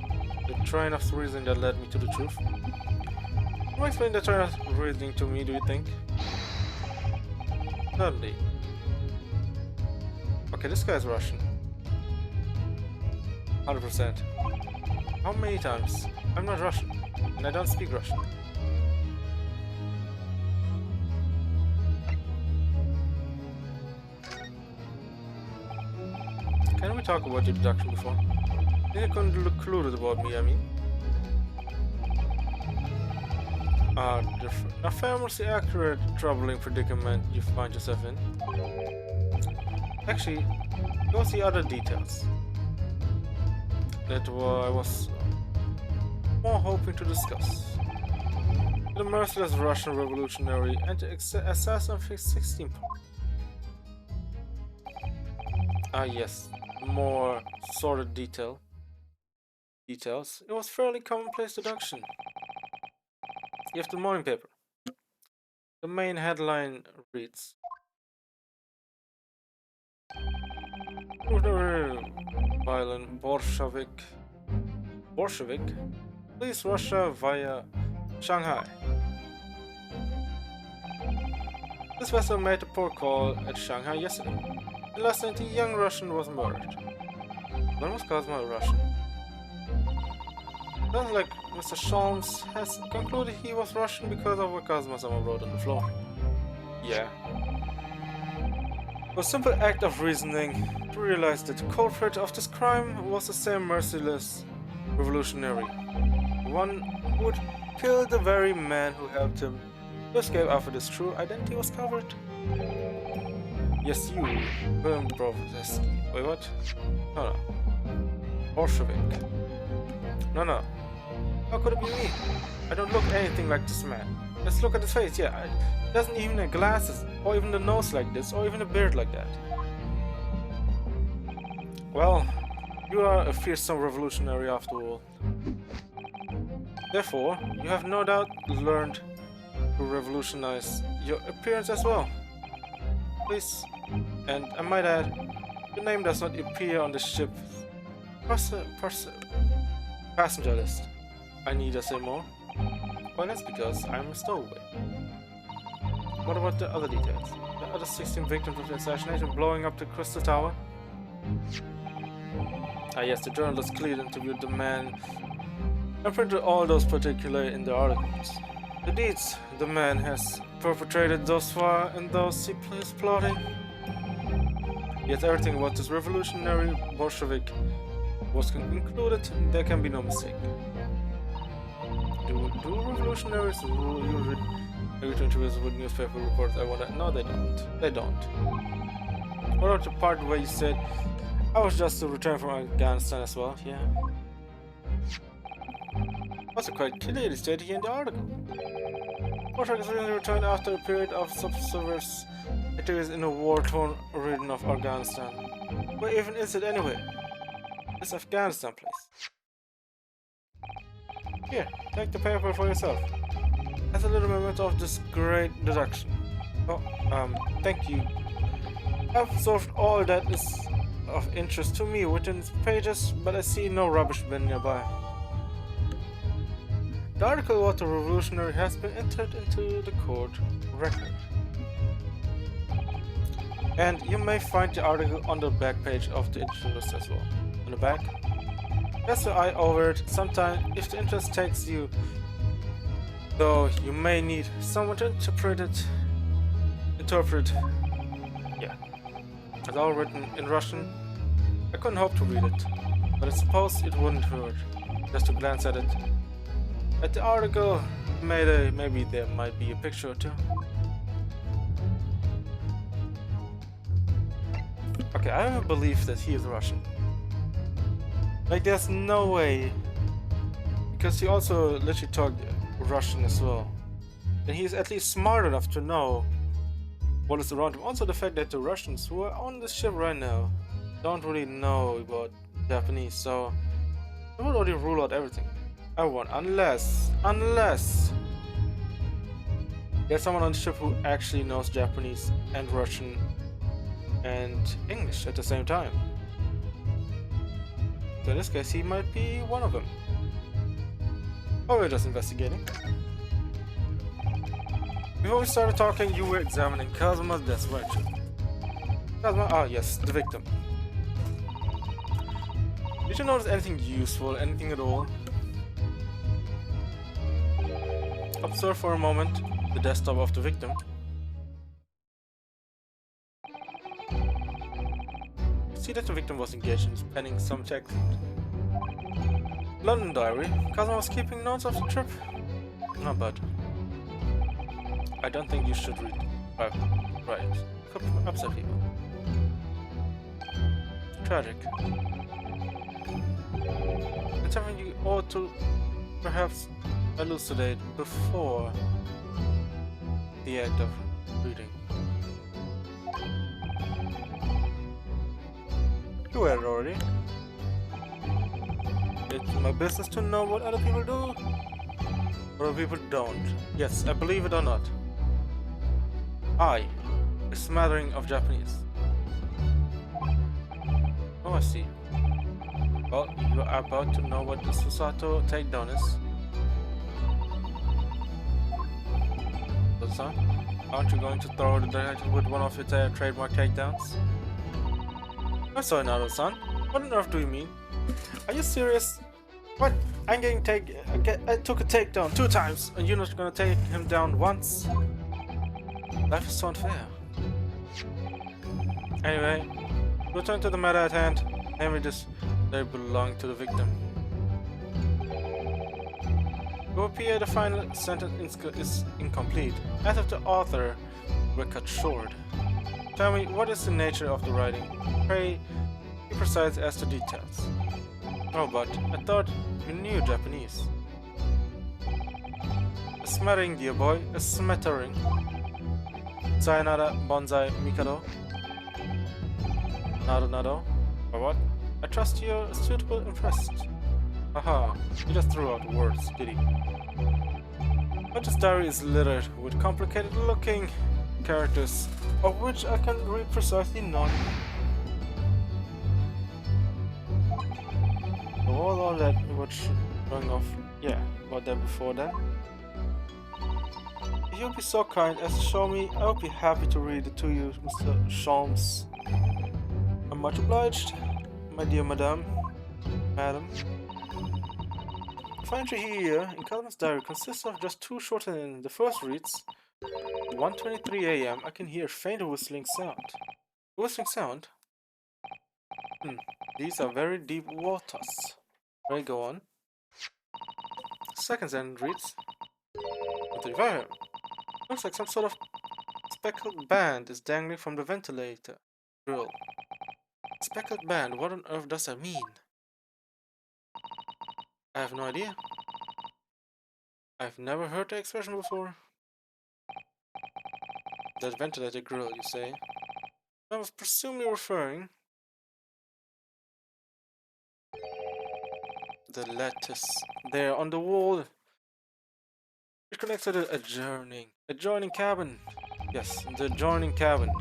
The train of reasoning that led me to the truth. Can you explain the train of reasoning to me, do you think? Certainly. Okay, this guy's Russian. 100%. How many times? I'm not Russian, and I don't speak Russian. Can we talk about your deduction before? You concluded about me, I mean. A famously accurate, troubling predicament you find yourself in. Actually, what's the other details? That I was more hoping to discuss. The merciless Russian revolutionary and the assassin of his 16th. Ah yes, more sordid details. It was fairly commonplace deduction. You have the morning paper. The main headline reads: violent Bolshevik leaves Russia via Shanghai. This vessel made a port call at Shanghai yesterday. In last night, a young Russian was murdered. When was Cosmo Russian? Sounds like Mr. Sholmes has concluded he was Russian because of what Cosmo someone wrote on the floor. Yeah. A simple act of reasoning to realize that the culprit of this crime was the same merciless revolutionary. One who would kill the very man who helped him to escape after his true identity was covered. Yes, you, Brovsky. Wait, what? No. Bolshevik. No. How could it be me? I don't look anything like this man. Let's look at his face, yeah. He doesn't even have glasses, or even the nose like this, or even a beard like that. Well, you are a fearsome revolutionary after all. Therefore, you have no doubt learned to revolutionize your appearance as well. Please, and I might add, your name does not appear on the ship's passenger list. I need to say more? Well, that's because I'm a stowaway. What about the other details? The other 16 victims of the assassination blowing up the Crystal Tower? Ah yes, the journalist clearly interviewed the man and printed all those particulars in the articles. The deeds the man has perpetrated thus far and those he is plotting. Yet everything about this revolutionary Bolshevik was included, there can be no mistake. Do revolutionaries usually agree to interviews with newspaper reports? I wonder. No, they don't. They don't. What about the part where you said I was just to return from Afghanistan as well? Yeah. Also quite clearly stated here in the article. Bolshevik has recently returned after a period of subservience activities in a war-torn region of Afghanistan. Where even is it anyway? This Afghanistan place. Here, take the paper for yourself. As a little moment of this great deduction. Oh, thank you. I've observed all that is of interest to me within its pages, but I see no rubbish bin nearby. The article about the revolutionary has been entered into the court record. And you may find the article on the back page of the issue list as well. On the back? That's the eye over it. Sometimes, if the interest takes you, though, you may need someone to interpret. Yeah, it's all written in Russian. I couldn't hope to read it, but I suppose it wouldn't hurt just to glance at it. At the article, maybe there might be a picture or two. Okay, I don't believe that he is Russian. Like, there's no way. Because he also literally talked Russian as well. And he's at least smart enough to know what is around him. Also, the fact that the Russians who are on the ship right now don't really know about Japanese, so it would already rule out everything. Everyone, unless there's someone on the ship who actually knows Japanese and Russian and English at the same time. So in this case, he might be one of them. Oh, we're just investigating. Before we started talking, you were examining Kazuma's death, weren't you? Kazuma? Ah, yes, the victim. Did you notice anything useful, anything at all? Observe for a moment the desktop of the victim. See that the victim was engaged in penning some text. London diary. Kazuma was keeping notes of the trip. Not bad. I don't think you should read. Right. Could upset people. Tragic. It's something you ought to perhaps elucidate before the act of reading. You read it already. It's my business to know what other people do, what other people don't. Yes, I believe it or not. I, a smattering of Japanese. Oh, I see. Well, you are about to know what the Susato takedown is. Son, aren't you going to throw the director with one of your trademark takedowns? I'm sorry, Naruto-san. What on earth do you mean? Are you serious? What? I took a takedown 2 times, and you're not gonna take him down once? Life is so unfair. Anyway, return to the matter at hand. Namely, they belong to the victim. It will appear the final sentence is incomplete, as if the author were cut short. Tell me, what is the nature of the writing? Pray, be precise as to details. Oh, but I thought you knew Japanese. A smattering, dear boy, a smattering. Sayonara, bonsai, mikado. Nado. Or what? I trust you're suitable impressed. Haha, he just threw out words, did he? But this diary is littered with complicated looking characters, of which I can read precisely none. All that what's going off, yeah, about that before that. If you'll be so kind as to show me, I would be happy to read it to you, Mr. Sholmes. I'm much obliged, my dear madam. The entry here in Kazuma's diary consists of just 2 short lines. The first reads, 1:23 a.m. I can hear a faint whistling sound. Whistling sound? These are very deep waters. Right, go on. Second sentence reads, 1:35 a.m. Looks like some sort of speckled band is dangling from the ventilator grill. Speckled band? What on earth does that mean? I have no idea. I've never heard the expression before. That ventilator grill, you say? I was presumably referring the lattice there on the wall. It connects to the adjoining cabin. Yes, the adjoining cabin.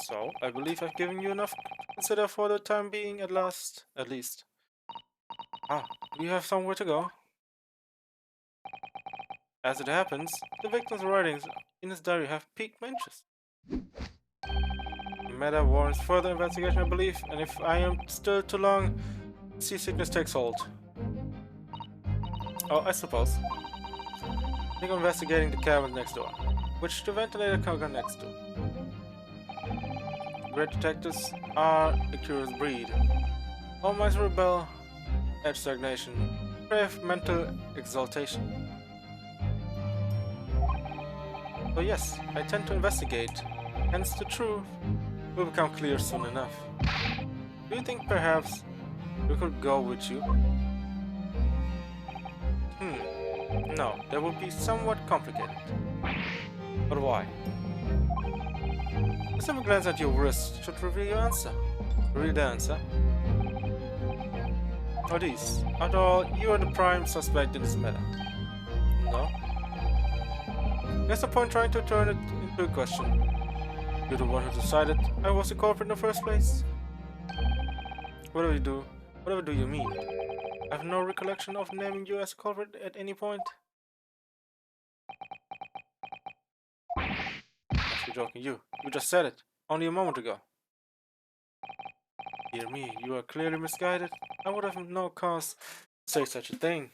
So, I believe I've given you enough to consider for the time being at least. Ah, do you have somewhere to go? As it happens, the victim's writings in his diary have piqued my interest. The matter warrants further investigation, I believe, and if I am still too long, seasickness takes hold. Oh, I suppose. I think I'm investigating the cabin next door, which the ventilator connects to. Great detectives are a curious breed. All minds rebel at stagnation, crave mental exaltation. So yes, I tend to investigate, hence the truth will become clear soon enough. Do you think perhaps we could go with you? No, that would be somewhat complicated. But why? A simple glance at your wrist should reveal your answer. Reveal the answer. Or these. After all, you are the prime suspect in this matter. No? There's no point trying to turn it into a question. You're the one who decided I was the culprit in the first place. Whatever do you mean? I have no recollection of naming you as a culprit at any point. You're joking, you just said it, only a moment ago. Dear me, you are clearly misguided. I would have no cause to say such a thing.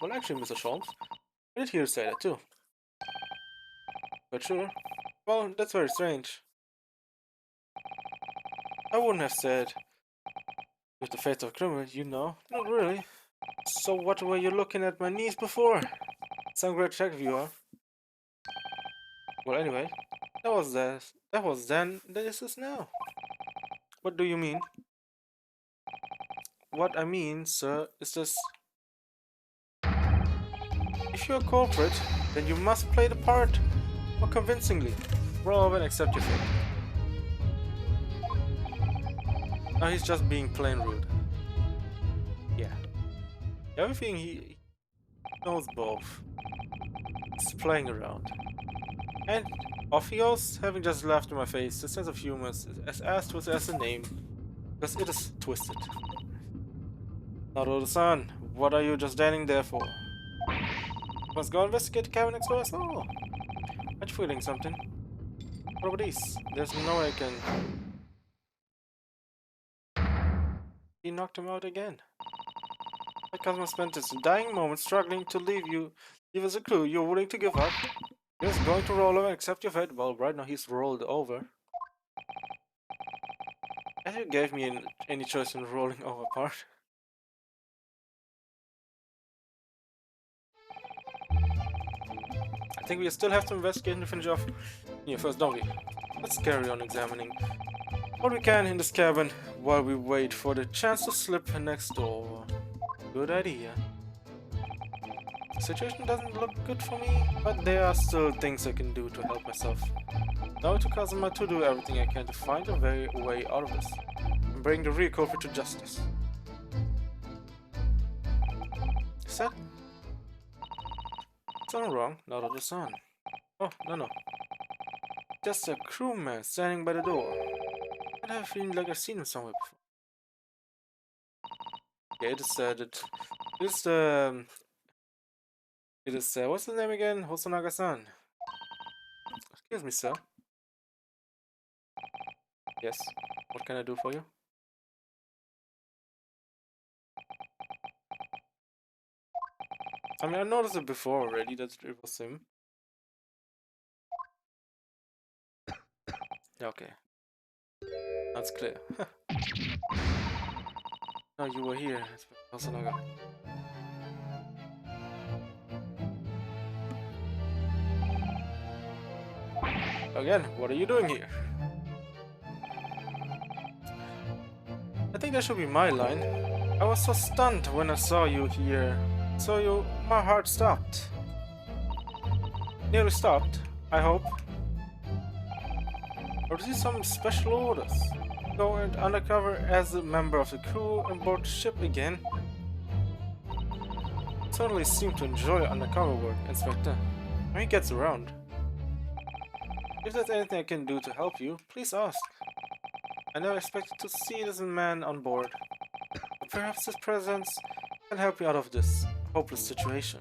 Well, actually, Mr. Sholmes, I did hear you say that too. But sure. Well, that's very strange. I wouldn't have said with the face of a criminal, you know. Not really. So what were you looking at my knees before? Some great detective you are. Well, anyway, that was then, this is now. What do you mean? What I mean, sir, is this. If you're a culprit, then you must play the part more convincingly. Roll over and accept your fate. Now he's just being plain rude. Yeah. Everything he knows both. He's playing around. And off he goes, having just laughed in my face. The sense of humor is as twisted as the name, because it is twisted. Naruto-san, what are you just standing there for? Must go investigate the cabin next door as well. Aren't you feeling something? What about these? There's no way I can. He knocked him out again. My cousin spent his dying moments struggling to leave us a clue you're willing to give up. You're just going to roll over and accept your fate. Well, right now he's rolled over. Have you gave me any choice in rolling over part? I think we still have to investigate and finish off here first, don't we? Let's carry on examining what we can in this cabin while we wait for the chance to slip next door. Good idea. The situation doesn't look good for me, but there are still things I can do to help myself. Now to Kazuma to do everything I can to find a way out of this and bring the real culprit to justice. Is that? Something wrong? Not on the sun. Oh, no. Just a crewman standing by the door. I have a feeling like I've seen him somewhere before. Yeah, it is, what's the name again? Hosonaga-san. Excuse me, sir. Yes, what can I do for you? I mean, I noticed it before already that it was him. Yeah, okay. That's clear. No, you were here, Hosonaga. Again, what are you doing here? I think that should be my line. I was so stunned when I saw you here. My heart stopped. Nearly stopped, I hope. Or is this some special orders? Go undercover as a member of the crew and board the ship again? Certainly seem to enjoy undercover work, Inspector. When he gets around. If there's anything I can do to help you, please ask. I never expected to see this man on board. But perhaps his presence can help me out of this. hopeless situation.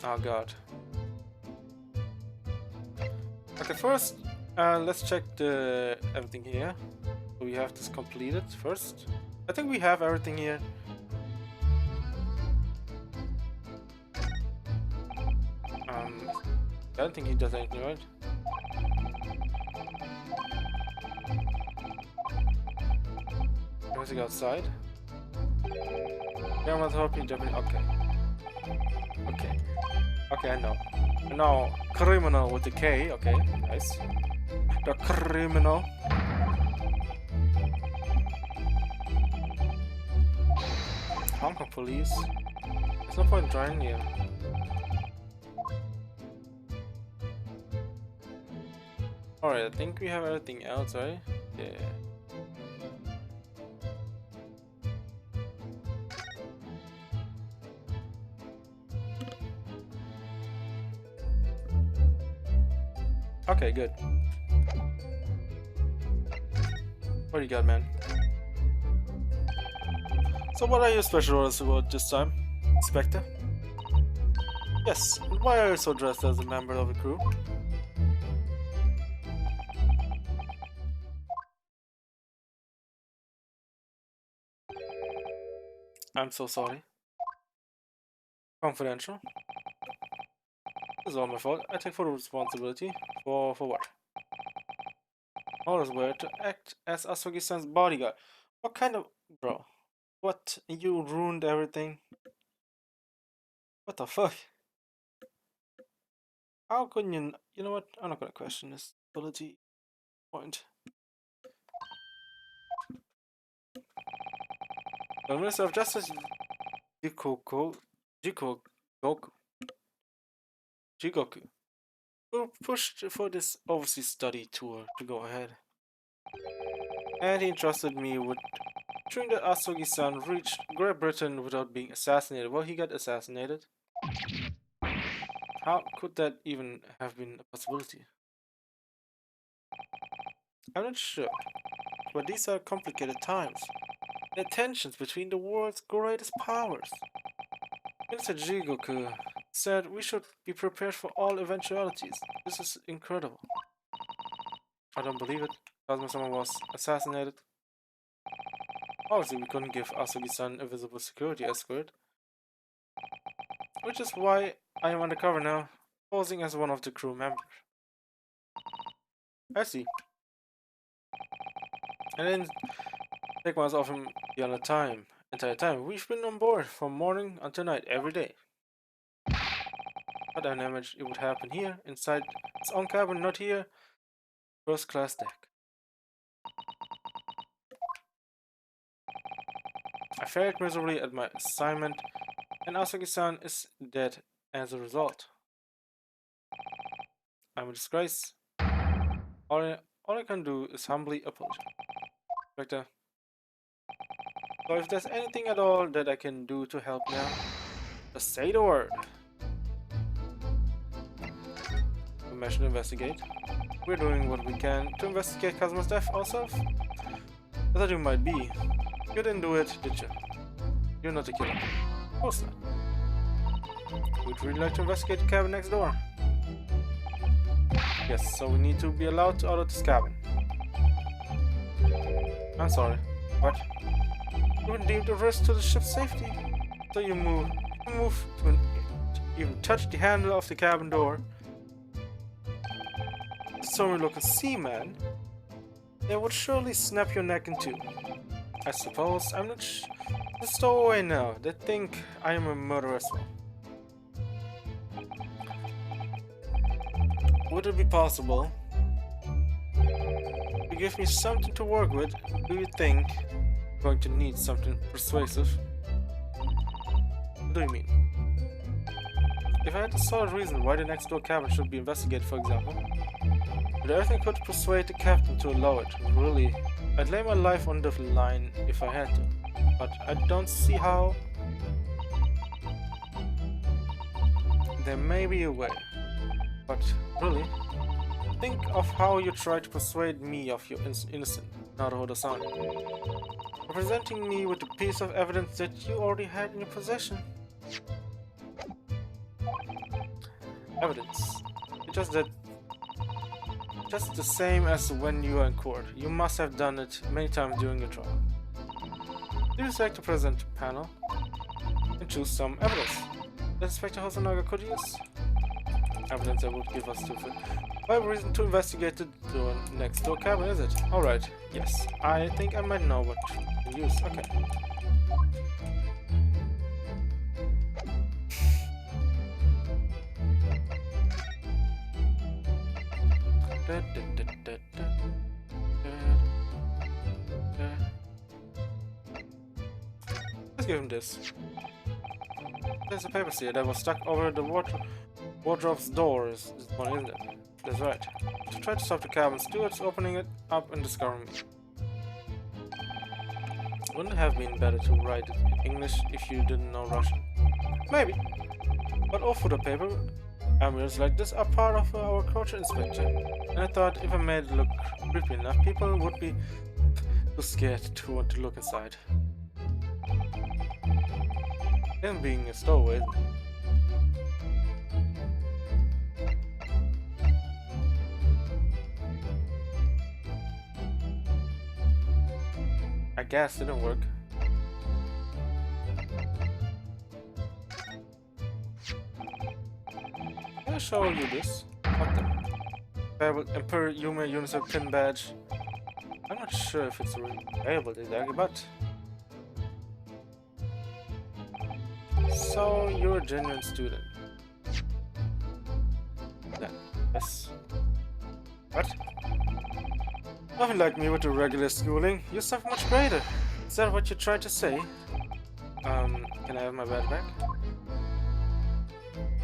Oh god. Okay, first, let's check the everything here. So we have this completed first. I think we have everything here. I don't think he does anything, right? Music outside. Yeah, I was hoping Japanese. Okay. Okay. Okay, I know. Now, criminal with the K. Okay, nice. The criminal. Hong Kong police. There's no point trying here. Alright, I think we have everything else, right? Yeah. Okay, good. What do you got, man? So what are your special orders about this time, Inspector? Yes, and why are you so dressed as a member of the crew? I'm so sorry. Confidential. This is all my fault. I take full responsibility. For what? Orders were to act as Asugi-san's bodyguard. What kind of... Bro. What? You ruined everything? What the fuck? How couldn't you... You know what? I'm not gonna question this ability point. The Minister of Justice Jigoku who pushed for this overseas study tour to go ahead. And he entrusted me with ensuring that Asugi-san reached Great Britain without being assassinated. Well, he got assassinated. How could that even have been a possibility? I'm not sure, but these are complicated times. The tensions between the world's greatest powers. Minister Jigoku said we should be prepared for all eventualities. This is incredible. I don't believe it. Kazuma-sama was assassinated. Obviously, we couldn't give Asugi-san a visible security escort. Which is why I am undercover now, posing as one of the crew members. I see. I didn't take myself off him the entire time. We've been on board from morning until night every day. But I never imagined it would happen here, inside his own cabin, not here. First class deck. I failed miserably at my assignment, and Asugi-san is dead as a result. I'm a disgrace. All I can do is humbly apologize. Inspector. So if there's anything at all that I can do to help now, just say the word. Permission to investigate. We're doing what we can to investigate Kazuma's death ourselves. I thought you might be. You didn't do it, did you? You're not a killer. Of course not. We'd really like to investigate the cabin next door. Yes, so we need to be allowed out of this cabin. I'm sorry. What? You wouldn't deem the risk to the ship's safety. So you move to even touch the handle of the cabin door. So we look a seaman. They would surely snap your neck in two. I suppose I'm not just stow away now. They think I am a murderer as well. Would it be possible to give me something to work with? Do you think I'm going to need something persuasive? What do you mean? If I had a solid reason why the next door cabin should be investigated, for example, but everything could persuade the captain to allow it. Really, I'd lay my life on the line if I had to, but I don't see how. There may be a way, but really, think of how you tried to persuade me of your innocence, Naruhodo-san. The presenting me with a piece of evidence that you already had in your possession. Evidence. It's just the same as when you were in court. You must have done it many times during your trial. Do you select to present a panel and choose some evidence that Inspector Hosonaga could use? Evidence that would give us a reason to investigate the door next door cabin, is it? Alright, yes. I think I might know what to use. Okay. Let's give him this. There's a paper seal that was stuck over the wardrobe's door. Is one, isn't it? That's right. To try to stop the cabin stewards opening it up and discovering me. Wouldn't it have been better to write it in English if you didn't know Russian? Maybe. But all for the paper. Amulet's like this are part of our culture, Inspector. And I thought if I made it look creepy enough, people would be too scared to want to look inside. Him being a stowaway, isn't it? I guess it didn't work. Can I show you this? What the? Emperor Yuma Unicorn pin badge. I'm not sure if it's available exactly, but... So, you're a genuine student. Yeah. Yes. What? Nothing like me with the regular schooling. You're something much greater. Is that what you tried to say? Can I have my badge back?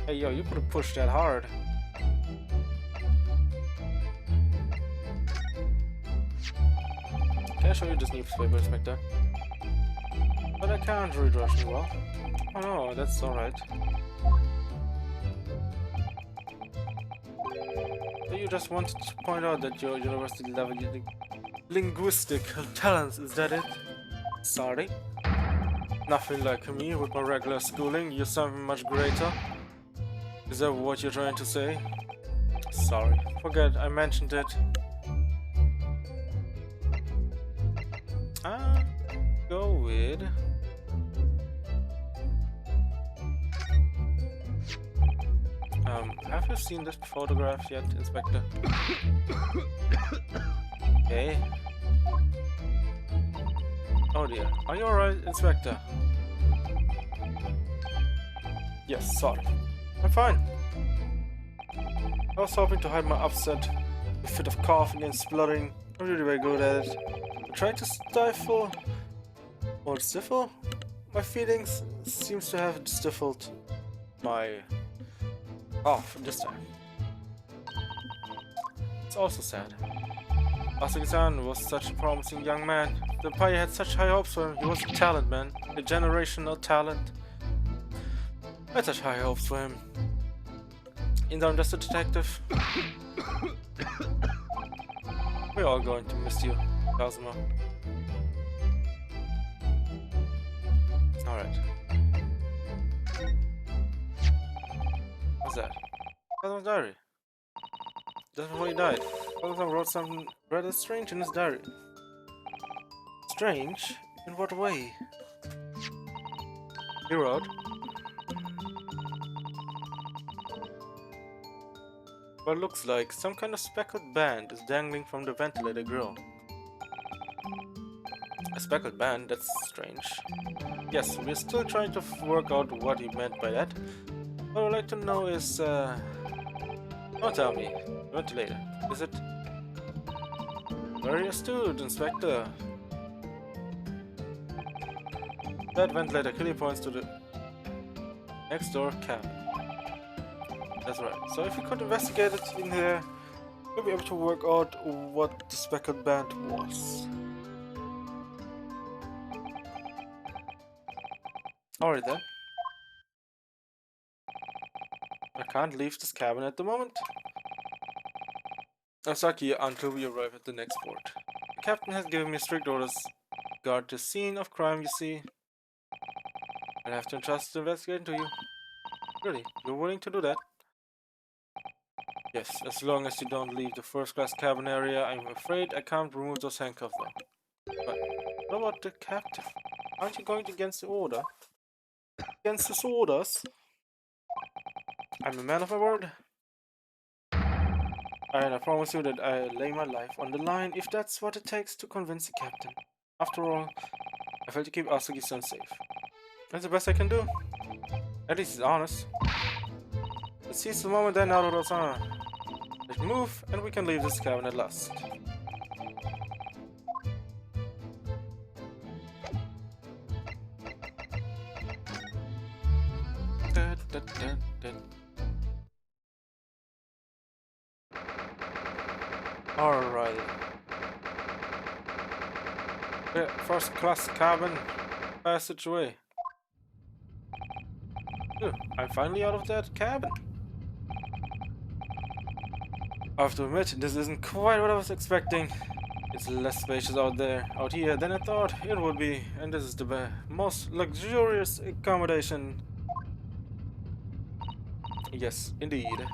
Hey yo, you could have pushed that hard. Can I show you this newspaper, Inspector? But I can't read Russian well. Oh no, that's alright. So you just wanted to point out that your university level linguistic talents, is that it? Sorry. Nothing like me with my regular schooling, you're something much greater. Is that what you're trying to say? Sorry, forget I mentioned it. Go with... have you seen this photograph yet, Inspector? Okay. Oh dear. Are you alright, Inspector? Yes, sorry. I'm fine. I was hoping to hide my upset, a fit of coughing and spluttering. I'm really very good at it. I tried to stifle... or stifle? My feelings seems to have stifled my... cough this time. It's also sad. Asagi-san was such a promising young man. The Empire had such high hopes for him. He was a talent, man. A generational talent. I had such high hopes for him. And I'm just a detective. We're all going to miss you, Kazuma. Alright. What's that? Kazuma's diary. Just before he died, Kazuma wrote something rather strange in his diary. Strange? In what way? He wrote, what looks like some kind of speckled band is dangling from the ventilator grill. A speckled band? That's strange. Yes, we're still trying to work out what he meant by that. What I'd like to know is, don't tell me. Ventilator. Is it? Very astute, Inspector. That ventilator clearly points to the next door cabin. That's right. So if you could investigate it in here, you'll be able to work out what the speckled band was. Alright then. I can't leave this cabin at the moment. I'm stuck here until we arrive at the next port. The captain has given me strict orders guard the scene of crime, you see. I'll have to entrust the investigation to you. Really? You're willing to do that? Yes, as long as you don't leave the first-class cabin area. I'm afraid I can't remove those handcuffs though. But what about the captain? Aren't you going against the order? Against his orders? I'm a man of my word. And I promise you that I lay my life on the line if that's what it takes to convince the captain. After all, I failed to keep Asugi-san safe. That's the best I can do. At least he's honest. Let's seize the moment then, Naruto-san. Let's move, and we can leave this cabin at last. Alright. Yeah, first class cabin passageway. Phew, I'm finally out of that cabin. I have to admit, this isn't quite what I was expecting. It's less spacious out here than I thought it would be, and this is the most luxurious accommodation. Yes, indeed.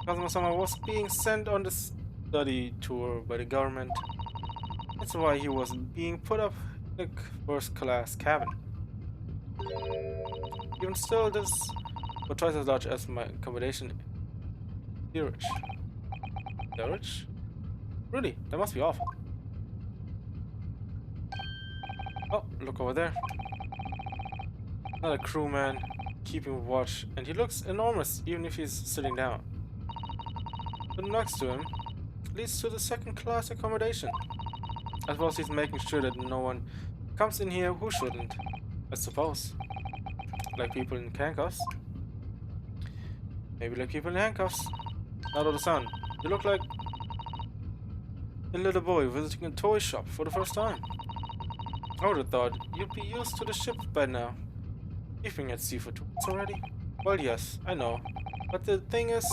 Kazuma-sama was being sent on the study tour by the government. That's why he was being put up in a first-class cabin. Even still, this was twice as large as my accommodation. Steerage. Steerage? Really? That must be awful. Oh, look over there. Another crewman keeping watch, and he looks enormous even if he's sitting down. But next to him leads to the second-class accommodation. I suppose he's making sure that no one comes in here who shouldn't. I suppose. Like people in handcuffs. Maybe like people in handcuffs. Naruto-san, you look like a little boy visiting a toy shop for the first time. I would have thought you'd be used to the ship by now. You've been at sea for 2 months already? Well, yes, I know. But the thing is,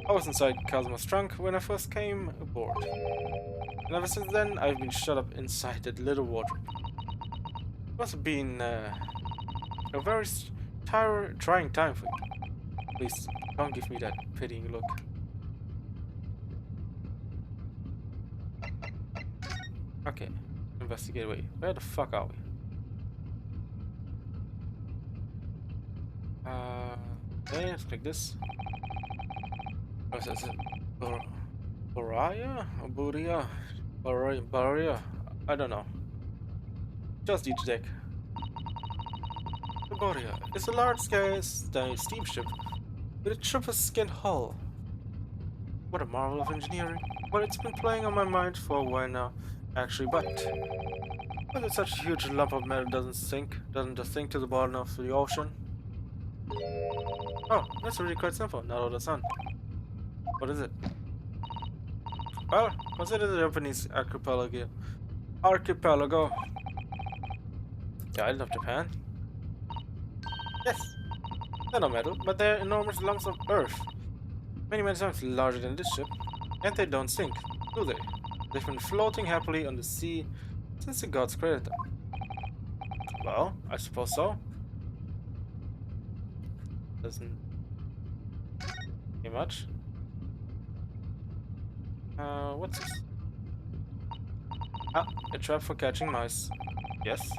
I was inside Kazuma's trunk when I first came aboard. And ever since then, I've been shut up inside that little wardrobe. It must have been a very trying time for you. Please, don't give me that pitying look. Okay, investigate away. Where the fuck are we? Okay, let's click this. What is it? Baraya? Or Buria? Baraya? I don't know. Just each deck. The Boria is a large-scale steamship with a triple-skinned hull. What a marvel of engineering. Well, it's been playing on my mind for a while now, actually, but whether such a huge lump of metal doesn't just sink to the bottom of the ocean. Oh, that's really quite simple, Naruto-san. What is it? Well, consider the Japanese archipelago. The island of Japan? Yes. They're not metal, but they're enormous lumps of earth. Many times larger than this ship. And they don't sink, do they? They've been floating happily on the sea since the gods created them. Well, I suppose so. Doesn't say much. What's this? Ah, a trap for catching mice. Yes.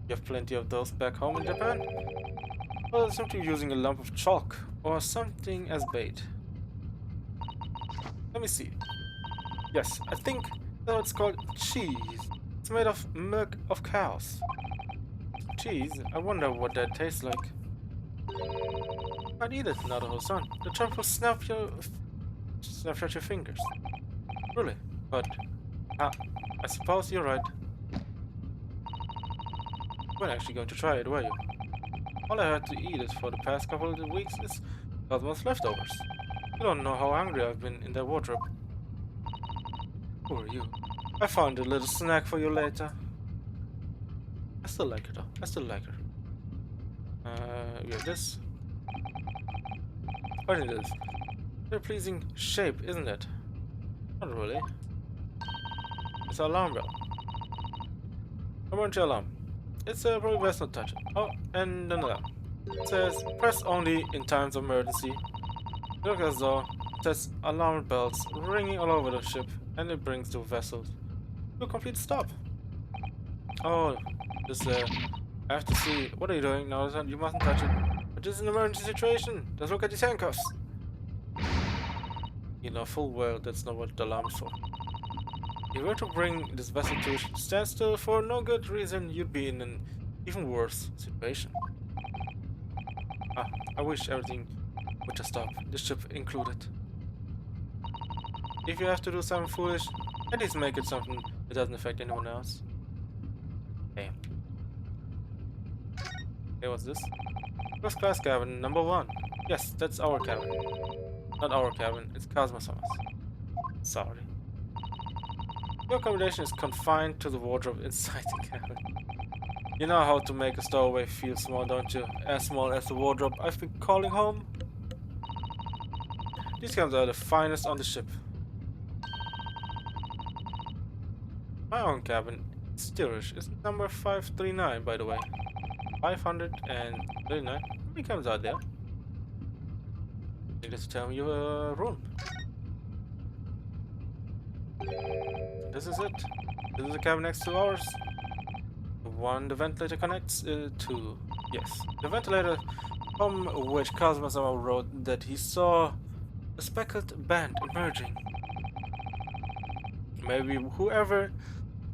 You have plenty of those back home in Japan? Well, simply using a lump of chalk or something as bait. Let me see. Yes, I think that's it's called cheese. It's made of milk of cows. Cheese? I wonder what that tastes like. I'd eat it, Naruto-san. The trap will snap at your fingers. Really? But I suppose you're right. You weren't actually going to try it, were you? All I had to eat it for the past couple of weeks is Cosmo's leftovers. You don't know how hungry I've been in that wardrobe. Who are you? I found a little snack for you later. I still like her though. I still like her. We have this. What it is? Very pleasing shape, isn't it? Not really. It's an alarm bell. Emergency alarm. It's probably best not touch it. Oh, and an alarm. It says press only in times of emergency. It looks as though it says alarm bells ringing all over the ship, and it brings the vessel to a complete stop. Oh, this I have to see. What are you doing? No, you mustn't touch it. It is an emergency situation. Just look at these handcuffs. You know full well that's not what the alarm is for. If you were to bring this vessel to a standstill for no good reason, you'd be in an even worse situation. Ah, I wish everything would just stop, the ship included. If you have to do something foolish, at least make it something that doesn't affect anyone else. Damn. Okay, what's this? First class cabin, number 1. Yes, that's our cabin. Not our cabin, it's Kazuma-sama's. Sorry. Your accommodation is confined to the wardrobe inside the cabin. You know how to make a stowaway feel small, don't you? As small as the wardrobe I've been calling home. These cabins are the finest on the ship. My own cabin, steerage, is number 539, by the way. 539? How many cabins are there? You just tell me your room. This is it. This is the cabin next to ours. The one the ventilator connects to. Yes, the ventilator from which Kazuma-sama wrote that he saw a speckled band emerging. Maybe whoever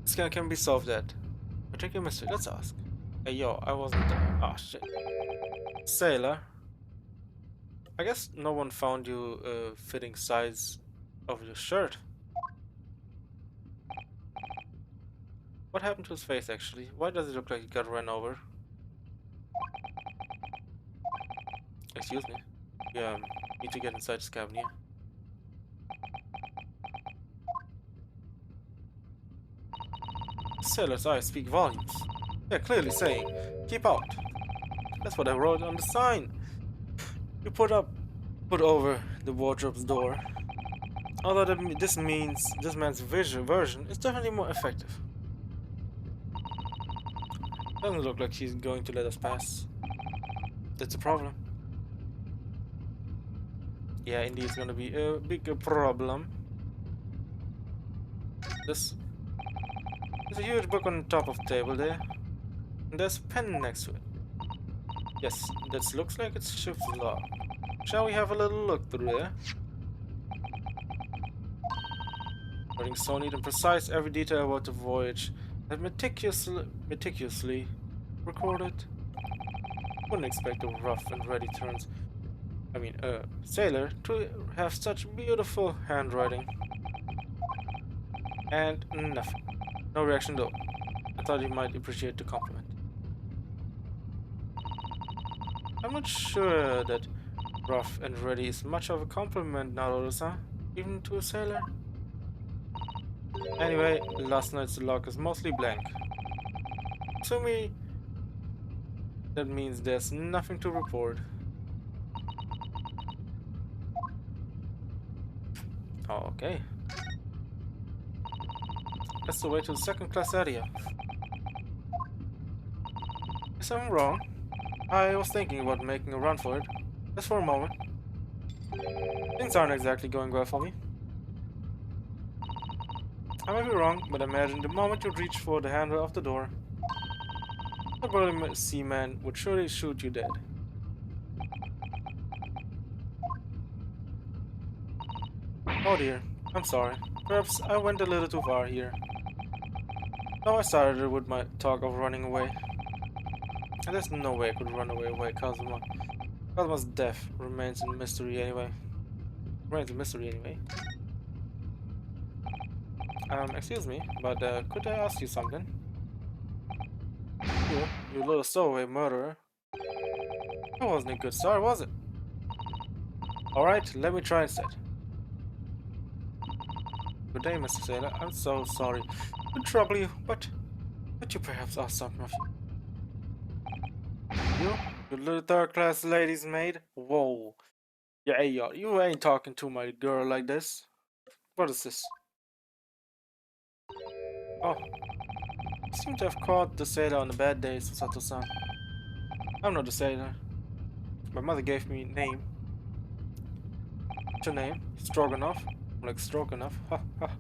this can be solved at. Particular mystery, let's ask. Hey yo, I wasn't there. Ah shit. Sailor. I guess no one found you fitting size of your shirt. What happened to his face actually? Why does it look like he got run over? Excuse me. Yeah, need to get inside this cabin here. Sailor's eyes speak volumes. They're clearly saying, keep out. That's what I wrote on the sign. You put over the wardrobe's door. Although this means this man's version is definitely more effective. Doesn't look like he's going to let us pass. That's a problem. Yeah, indeed, it's gonna be a big problem. There's a huge book on top of the table there. And there's a pen next to it. Yes, that looks like it's ship's log. Shall we have a little look through there? Writing so neat and precise, every detail about the voyage that meticulously recorded. Wouldn't expect a rough and ready sailor to have such beautiful handwriting. And nothing. No reaction though. I thought he might appreciate the compliment. I'm not sure that rough and ready is much of a compliment nowadays, huh? Even to a sailor? Anyway, last night's log is mostly blank. To me, that means there's nothing to report. Okay. That's the way to the second class area. Is something wrong? I was thinking about making a run for it. Just for a moment. Things aren't exactly going well for me. I might be wrong, but imagine the moment you reach for the handle of the door, a burly seaman would surely shoot you dead. Oh dear, I'm sorry. Perhaps I went a little too far here. Now I started with my talk of running away. And there's no way I could run away. Kazuma's death remains a mystery anyway. Excuse me, but could I ask you something? You little stowaway murderer. That wasn't a good start, was it? Alright, let me try instead. Good day, Mr. Sailor. I'm so sorry to trouble you, but could you perhaps ask something of you? You little third-class lady's maid? Whoa. Yeah, hey, you ain't talking to my girl like this. What is this? Oh, seem to have caught the sailor on the bad days, Sato-san. I'm not the sailor. My mother gave me a name. What's your name? Stroganoff? Like Stroganoff? Ha ha.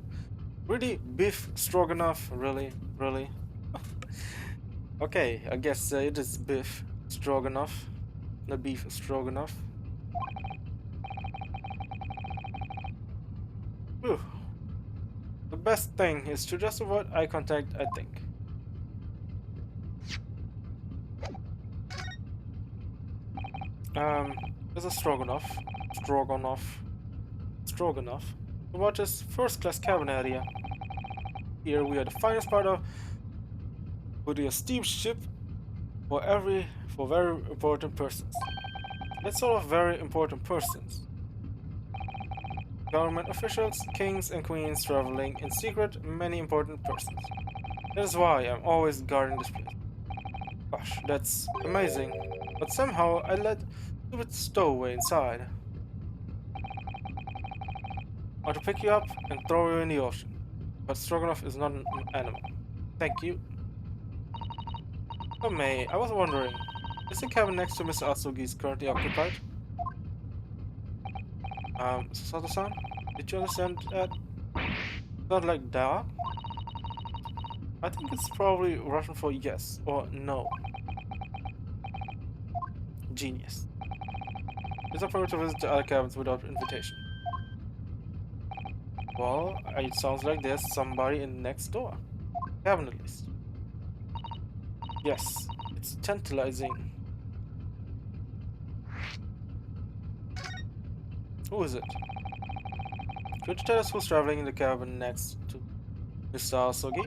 Really? Beef Stroganoff? Really? Really? Okay, I guess it is beef Stroganoff. Not beef Stroganoff. Whew. The best thing is to just avoid eye contact, I think. There's a Stroganoff. Stroganoff. About this first-class cabin area. Here we are the finest part of with a steamship for very important persons. Let's sort of very important persons. Government officials, kings and queens traveling in secret, many important persons. That is why I'm always guarding this place. Gosh, that's amazing. But somehow I let stupid stowaway inside. I want to pick you up and throw you in the ocean. But Stroganoff is not an animal. Thank you. Oh May, I was wondering, is the cabin next to Mr. Asugi's currently occupied? Sato-san? Did you understand that? Not like that? I think it's probably Russian for yes or no. Genius. It's not permitted to visit the other cabins without invitation. Well, it sounds like there's somebody in next door. Cabin at least. Yes, it's tantalizing. Who is it? Could you tell us who's traveling in the cabin next to Mr. Asogi?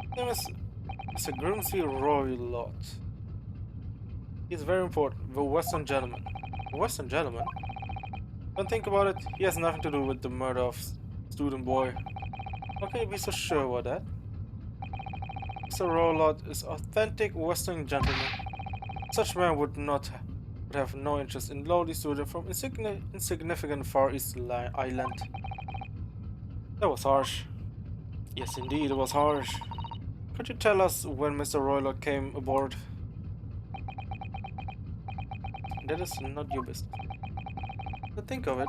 His name is Mr. Grimsby Roylott. He's very important, the Western gentleman. The Western gentleman? Don't think about it, he has nothing to do with the murder of student boy. How can you be so sure about that? Mr. Roylott is authentic Western gentleman. Such man would have no interest in lowly student from insignificant Far East island. That was harsh. Yes, indeed, it was harsh. Could you tell us when Mr. Roylott came aboard? That is not your business. To think of it,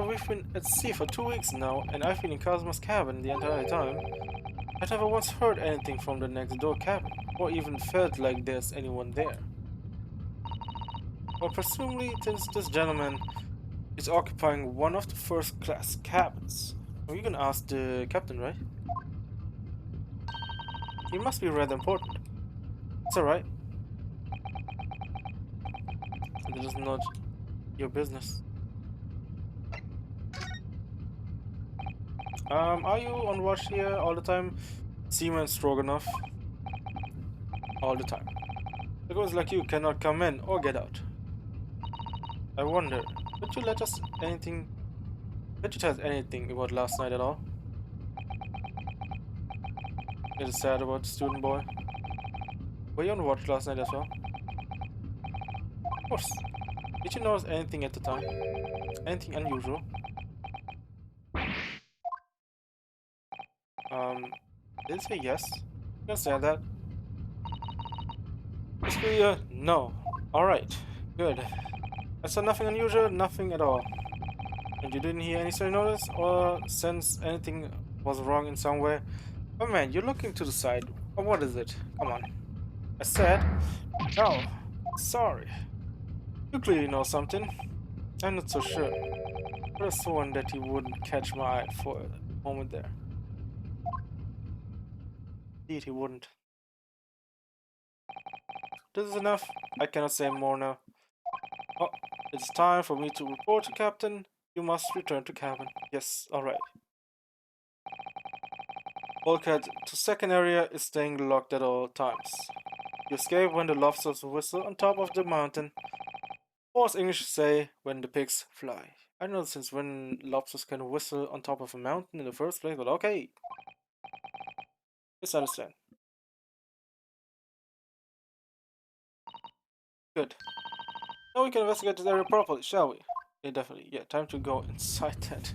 we've been at sea for 2 weeks now, and I've been in Kazuma's cabin the entire time. I never once heard anything from the next door cabin, or even felt like there's anyone there. Well, presumably, since this gentleman is occupying one of the first-class cabins. Well, you can ask the captain, right? He must be rather important. It's alright. It is not your business. Are you on watch here all the time? Seaman Stroganoff? All the time. Because like you cannot come in or get out. I wonder, could you let us anything? Could you tell us anything about last night at all? It is sad about the student boy. Were you on watch last night as well? Of course. Did you notice anything at the time? Anything unusual? Did it say yes? You can say that. Basically, no. Alright, good. I saw nothing unusual, nothing at all. And you didn't hear any strange notice or sense anything was wrong in some way? Oh man, you're looking to the side. Oh, what is it? Come on. I said, no. Sorry. You clearly know something. I'm not so sure. I could have sworn that he wouldn't catch my eye for a moment there. Indeed, he wouldn't. This is enough. I cannot say more now. Oh, it's time for me to report to Captain. You must return to cabin. Yes, alright. Bulkhead to second area is staying locked at all times. You escape when the lobsters whistle on top of the mountain. Or as English say, when the pigs fly. I don't know since when lobsters can whistle on top of a mountain in the first place, but okay. Let's understand. Good. Now we can investigate this area properly, shall we? Yeah, definitely. Yeah, time to go inside that.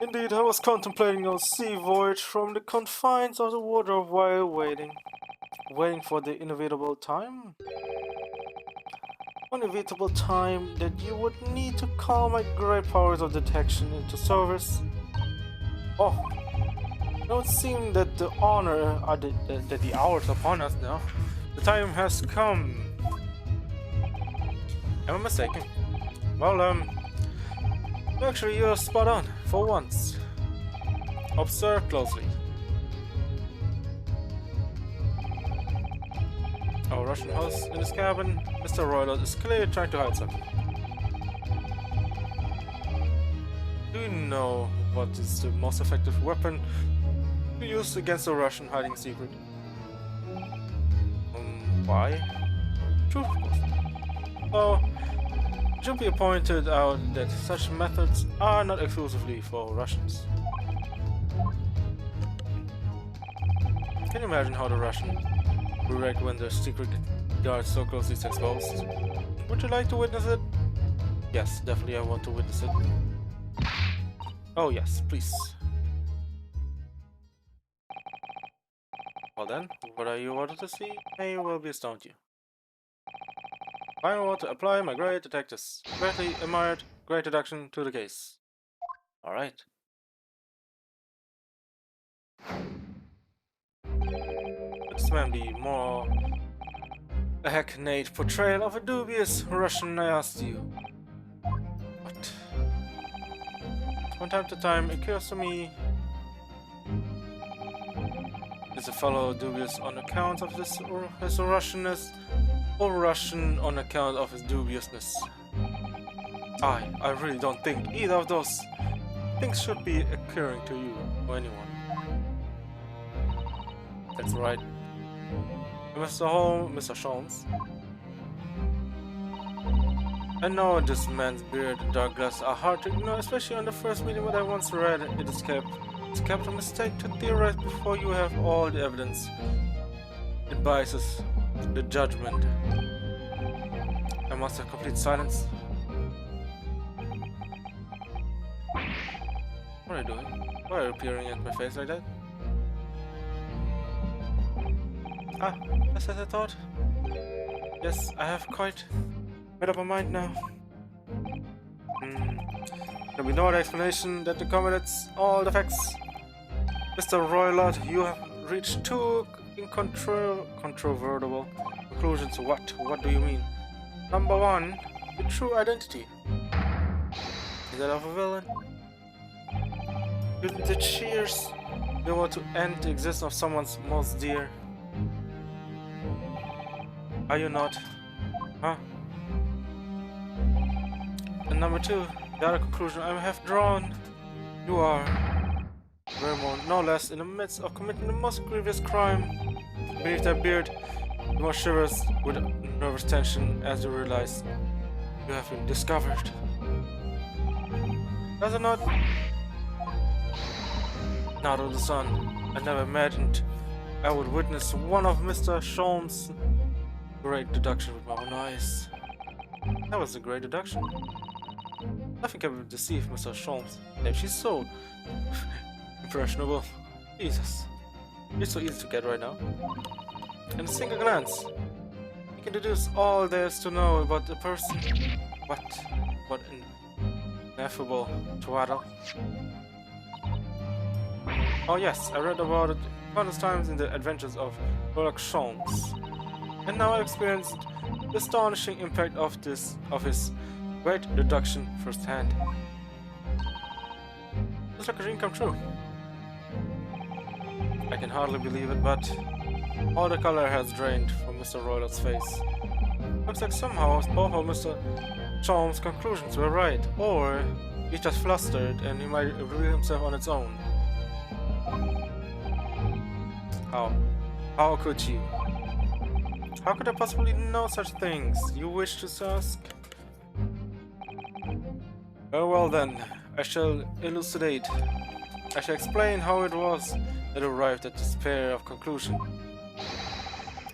Indeed, I was contemplating a sea voyage from the confines of the water while waiting for the inevitable time. Inevitable time that you would need to call my great powers of detection into service. Oh, it would seem that the hours upon us now. The time has come. Am I mistaken? Well, actually, you're spot on for once. Observe closely. Our Russian host in his cabin, Mr. Roylott, is clearly trying to hide something. Do you know what is the most effective weapon to use against a Russian hiding a secret? Why? Truth, of course. So, it should be pointed out that such methods are not exclusively for Russians. Can you imagine how the Russian will react when their secret guard so closely is exposed? Would you like to witness it? Yes, definitely I want to witness it. Oh yes, please. Well then, what are you wanted to see? May well be astound you. I want to apply my great detective's greatly admired great deduction to the case. Alright. Could this man be more a hackneyed portrayal of a dubious Russian, I asked you? What? From time to time, it occurs to me is a fellow dubious on account of his Russianness, or Russian on account of his dubiousness? I really don't think either of those things should be occurring to you or anyone. That's right. Mr. Sholmes. I know this man's beard and dark glasses are hard to ignore, especially on the first meeting, but I once read it's a capital mistake to theorize before you have all the evidence. It biases the judgment. I must have complete silence. What are you doing? Why are you peering at my face like that? Ah, just as I thought. Yes, I have quite made up my mind now. There'll be no other explanation that accommodates all the facts. Mr. Roylott, you have reached two incontrovertible conclusions. What do you mean? Number one, the true identity. Is that of a villain? With the cheers, you want to end the existence of someone's most dear. Are you not? Huh? And number two, the other conclusion I have drawn. You are, no less, in the midst of committing the most grievous crime. Beneath that beard, you must shivers with nervous tension as you realize you have been discovered. Does it not? Not of the sun. I never imagined I would witness one of Mr. Sholmes' great deduction with my own eyes. That was a great deduction. Nothing can deceive Mr. Sholmes. And she's so impressionable. Jesus. You're so easy to get right now. In a single glance, you can deduce all there is to know about the person. What an ineffable twaddle. Oh yes, I read about it countless times in the adventures of Sherlock Holmes. And now I experienced the astonishing impact of his great deduction firsthand. It's like a dream come true. I can hardly believe it, but all the color has drained from Mr. Roylott's face. Looks like somehow both of Mr. Chalm's conclusions were right, or he's just flustered and he might reveal himself on its own. How could you? How could I possibly know such things? You wish to ask? Very well then, I shall elucidate. I shall explain how it was that arrived at this pair of conclusion.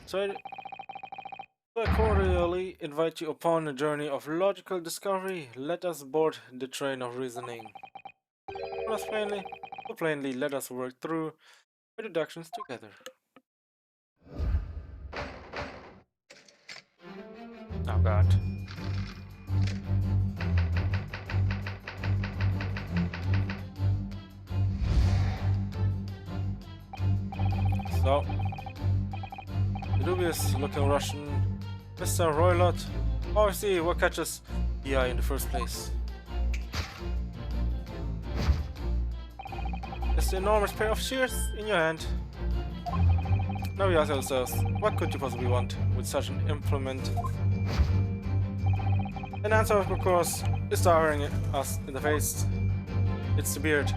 So I cordially invite you upon a journey of logical discovery. Let us board the train of reasoning. plainly let us work through the deductions together. Oh god. So, the dubious looking Russian Mr. Roylott. Oh, I see what catches the eye in the first place. It's the enormous pair of shears in your hand. Now we ask ourselves, what could you possibly want with such an implement? An answer, of course, is staring us in the face. It's the beard.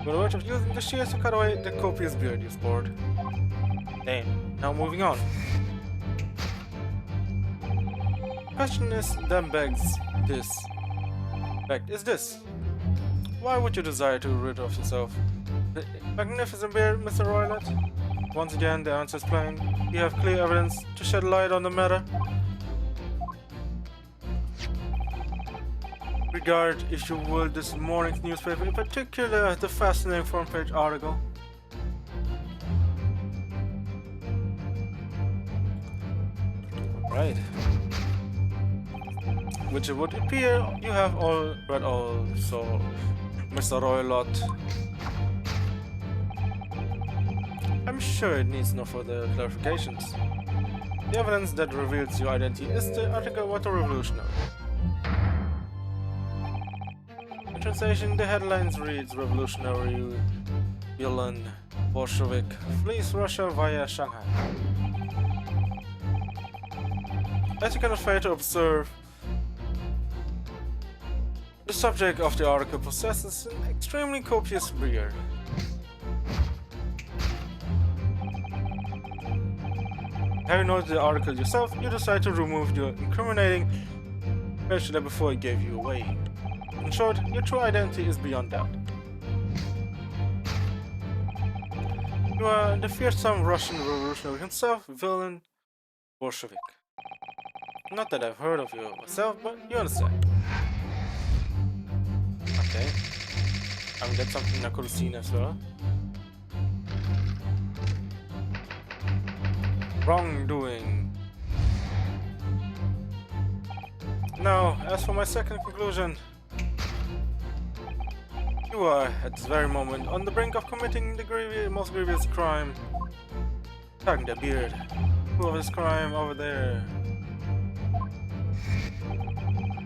With the words of using the shears to cut away the copious beard you spored. Damn. Now moving on. Question is then begs this. Fact is this. Why would you desire to rid of yourself? The magnificent beard, Mr. Roylott? Once again, the answer is plain. You have clear evidence to shed light on the matter. Regard, if you will, this morning's newspaper, in particular the fascinating front page article. Right. Which it would appear you have all read also, Mr. Roylott. I'm sure it needs no further clarifications. The evidence that reveals your identity is the article What a Revolutionary. In translation, the headlines reads Revolutionary villain Bolshevik flees Russia via Shanghai. As you cannot fail to observe, the subject of the article possesses an extremely copious beard. Having noted the article yourself, you decide to remove your incriminating picture before it gave you away. In short, your true identity is beyond doubt. You are the fearsome Russian revolutionary himself, villain Bolshevik. Not that I've heard of you myself, but you understand. Okay. I mean, that's something I could have seen as well. Wrongdoing. Now, as for my second conclusion, you are, at this very moment, on the brink of committing the most grievous crime. Tugging the beard. Who of this crime over there?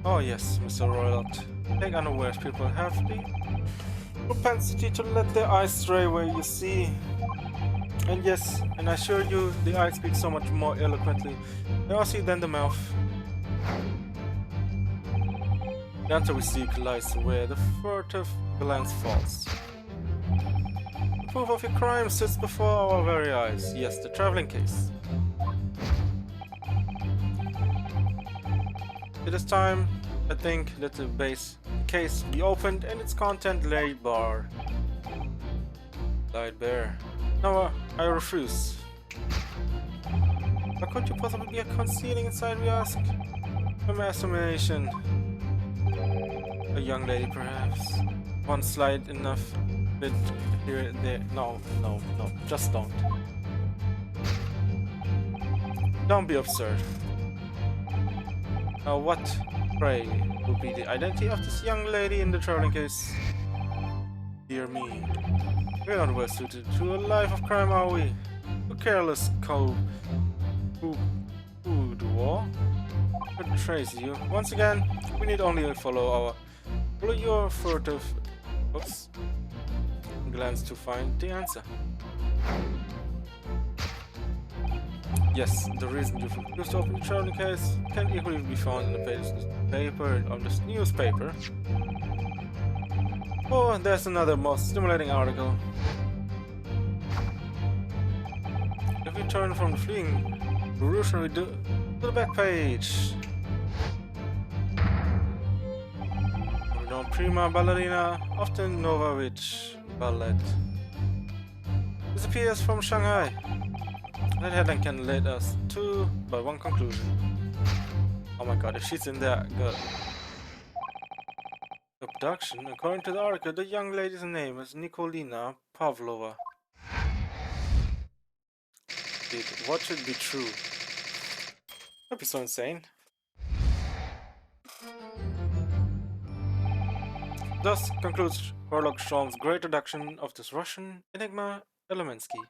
Oh yes, Mr. Roylott. Take unawares people have the propensity to let their eyes stray where you see. And yes, and I assure you, the eye speaks so much more eloquently than the mouth. The answer we seek lies where the furtive glance falls. The proof of your crime sits before our very eyes. Yes, the traveling case. It is time, I think, that the case be opened and its content laid bare. No, I refuse. What could you possibly be concealing inside, we ask? A masturbation. A young lady, perhaps. One slight enough bit here and there. No, just don't. Don't be absurd. Now what, pray, would be the identity of this young lady in the traveling case? Dear me. We're not well suited to a life of crime, are we? A careless cove who do war betrays you. Once again, we need only follow your furtive glance to find the answer. Yes, the reason you refused to open the traveling case can equally be found in the newspaper. Oh, and there's another most stimulating article. If we turn from the fleeing revolutionary to the back page. Renowned prima ballerina of the Novovich Ballet disappears from Shanghai. That headline can lead us to but one conclusion. Oh my god, if she's in there, good. Abduction? According to the article, the young lady's name is Nikolina Pavlova. Dude, what should be true? That'd be so insane. Thus concludes Sherlock Holmes' great reduction of this Russian enigma, Elemensky.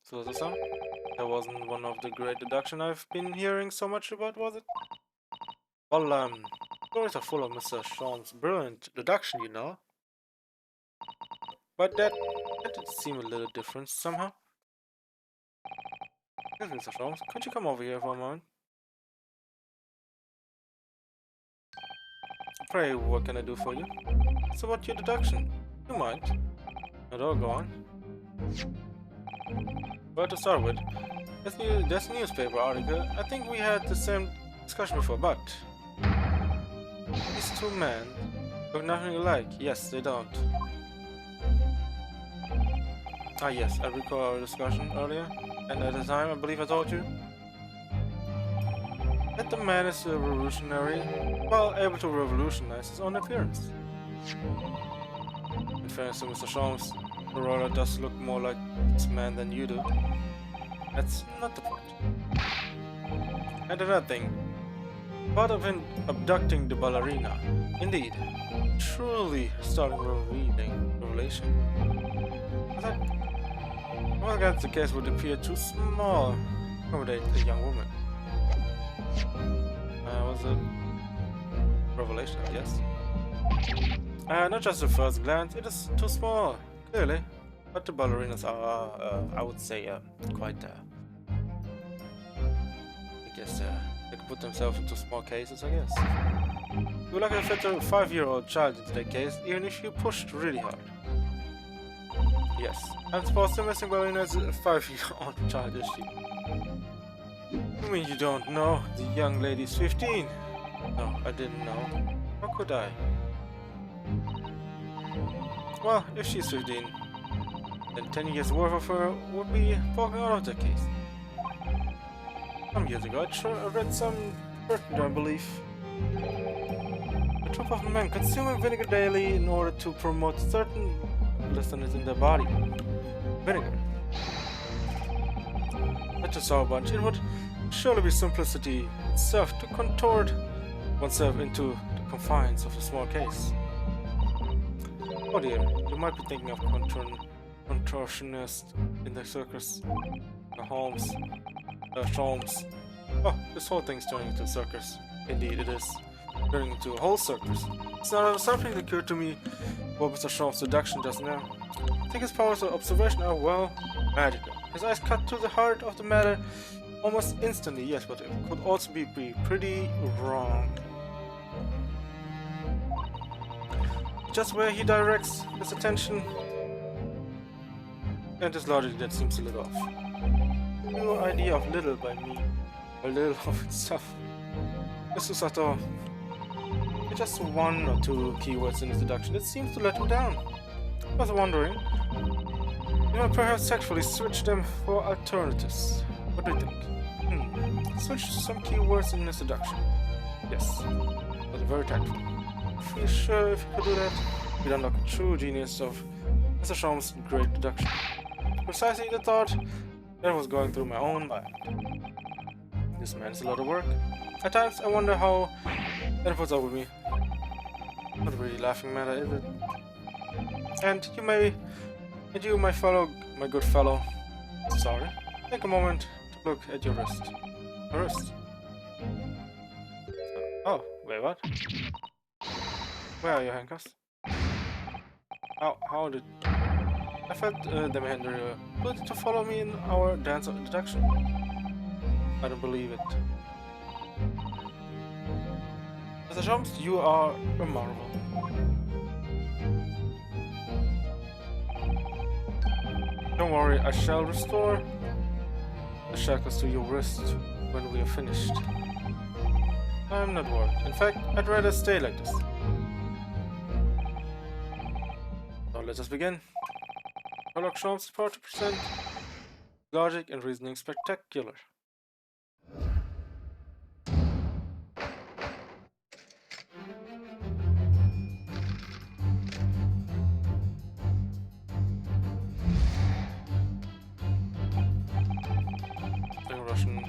So that wasn't one of the great deduction I've been hearing so much about, was it? Well, stories are full of Mr. Sholmes' brilliant deduction, you know. But that did seem a little different somehow. Yes, Mr. Sholmes, could you come over here for a moment? Pray, what can I do for you? So about your deduction? You mind? Not all, go on. Well, to start with, there's a newspaper article. I think we had the same discussion before, but these two men look nothing alike. Yes, they don't. Ah yes, I recall our discussion earlier, and at the time I believe I told you that the man is a revolutionary, well able to revolutionize his own appearance. In fairness to Mr. Sholmes, the roller does look more like this man than you do. That's not the point. And another thing, part of him abducting the ballerina, indeed, truly starting revelation. Well, that's the case would appear too small to accommodate a young woman. Was a revelation, I guess. Not just at first glance, it is too small, clearly. But the ballerinas are, I would say, quite, I guess, they can put themselves into small cases, I guess. You would likely fit a 5-year-old child into that case, even if you pushed really hard. Yes, I suppose the missing ballerina is a 5-year-old child, is she? You mean you don't know? The young lady's 15. No, I didn't know. How could I? Well, if she's 15, then 10 years worth of her would be walking out of the case. Some years ago, I read some pertinent, I believe. A troop of men consuming vinegar daily in order to promote certain listeners in their body. Vinegar. That's just our bunch. It would surely be simplicity itself to contort oneself into the confines of a small case. Oh dear, you might be thinking of contortionist in the circus. The Holmes. Sholmes. Oh, this whole thing's turning into a circus. Indeed it is. Turning into a whole circus. So something occurred to me about Mr. Sholmes' deduction just now. I think his powers of observation are, well, magical. His eyes cut to the heart of the matter almost instantly, yes, but it could also be pretty wrong. Just where he directs his attention and his logic, that seems a little off. Your idea of little by me, a little of itself. Mr. Sato, just one or two keywords in his deduction, it seems to let him down. I was wondering, you might perhaps tactfully switch them for alternatives. What do you think? Switch some keywords in his deduction. Yes, but very tactful. Feel sure if you could do that, you'd unlock a true genius of Mr. Sholmes' great deduction. Precisely the thought that was going through my own mind. This man is a lot of work. At times I wonder how that puts up with me. Not a really laughing matter, is it? And you, my good fellow, sorry, take a moment to look at your wrist. Your wrist. Oh, wait, what? Where are your handcuffs? How did... I felt them hand your ability to follow me in our dance of deduction. I don't believe it. Mr. Sholmes, you are a marvel. Don't worry, I shall restore the shackles to your wrist when we are finished. I'm not worried. In fact, I'd rather stay like this. So let us begin. Sherlock Holmes is proud to present logic and reasoning spectacular. The Russian.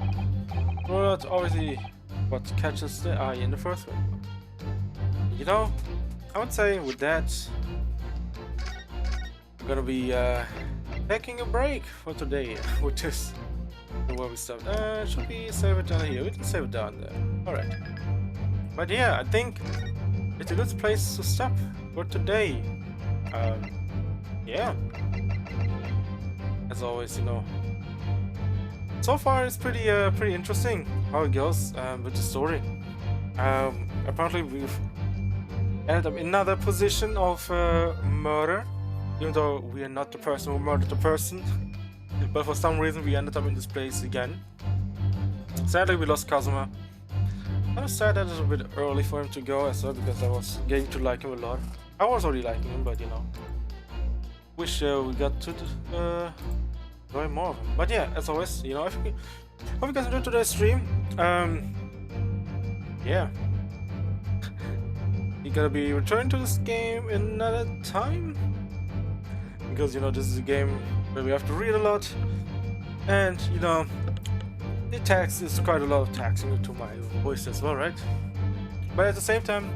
Well, that's obviously what catches the eye in the first one. You know, I would say with that, we're gonna be taking a break for today, which is where we stopped. Should we save it down here? We can save it down there. Alright. But yeah, I think it's a good place to stop for today. Yeah. As always, you know. So far, it's pretty interesting how it goes with the story. Apparently, we've ended up in another position of murder, even though we are not the person who murdered the person. But for some reason, we ended up in this place again. Sadly, we lost Kazuma. I was sad that it was a bit early for him to go as well, because I was getting to like him a lot. I was already liking him, but you know, wish we got to enjoy more of him. But yeah, as always, you know, hope you guys enjoyed today's stream. Yeah, you gotta be returning to this game another time, because you know this is a game where we have to read a lot, and you know, the text is quite a lot of taxing to my voice as well, right? But at the same time,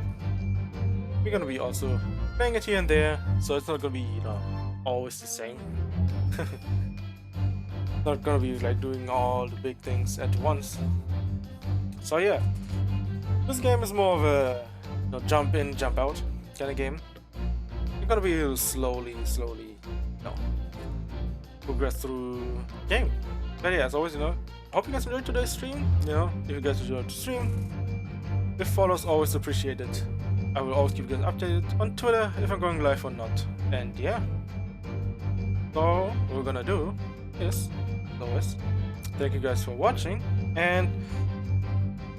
we're gonna be also playing it here and there, so it's not gonna be, you know, always the same. Not gonna be like doing all the big things at once. So yeah, this game is more of a, you know, jump in, jump out kind of game. You're gonna be slowly, you know, progress through the game. But yeah, as always, you know, hope you guys enjoyed today's stream. You know, if you guys enjoyed the stream, the follows always appreciated. I will always keep you guys updated on Twitter if I'm going live or not. And yeah, so what we're gonna do is, as always, thank you guys for watching. And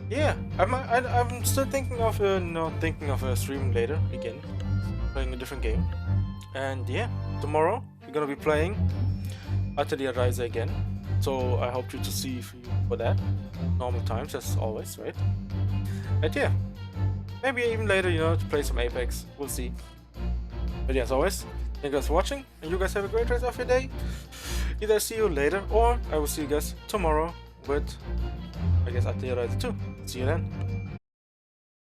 yeah, I'm still thinking of a stream later again, playing a different game. And yeah, tomorrow we're gonna be playing Atelier Rise again. So I hope to see you for that. Normal times as always, right? And yeah, maybe even later, you know, to play some Apex. We'll see. But yeah, as always, thank you guys for watching, and you guys have a great rest of your day. Either see you later, or I will see you guys tomorrow with, I guess, Atelier Rise 2. See you then.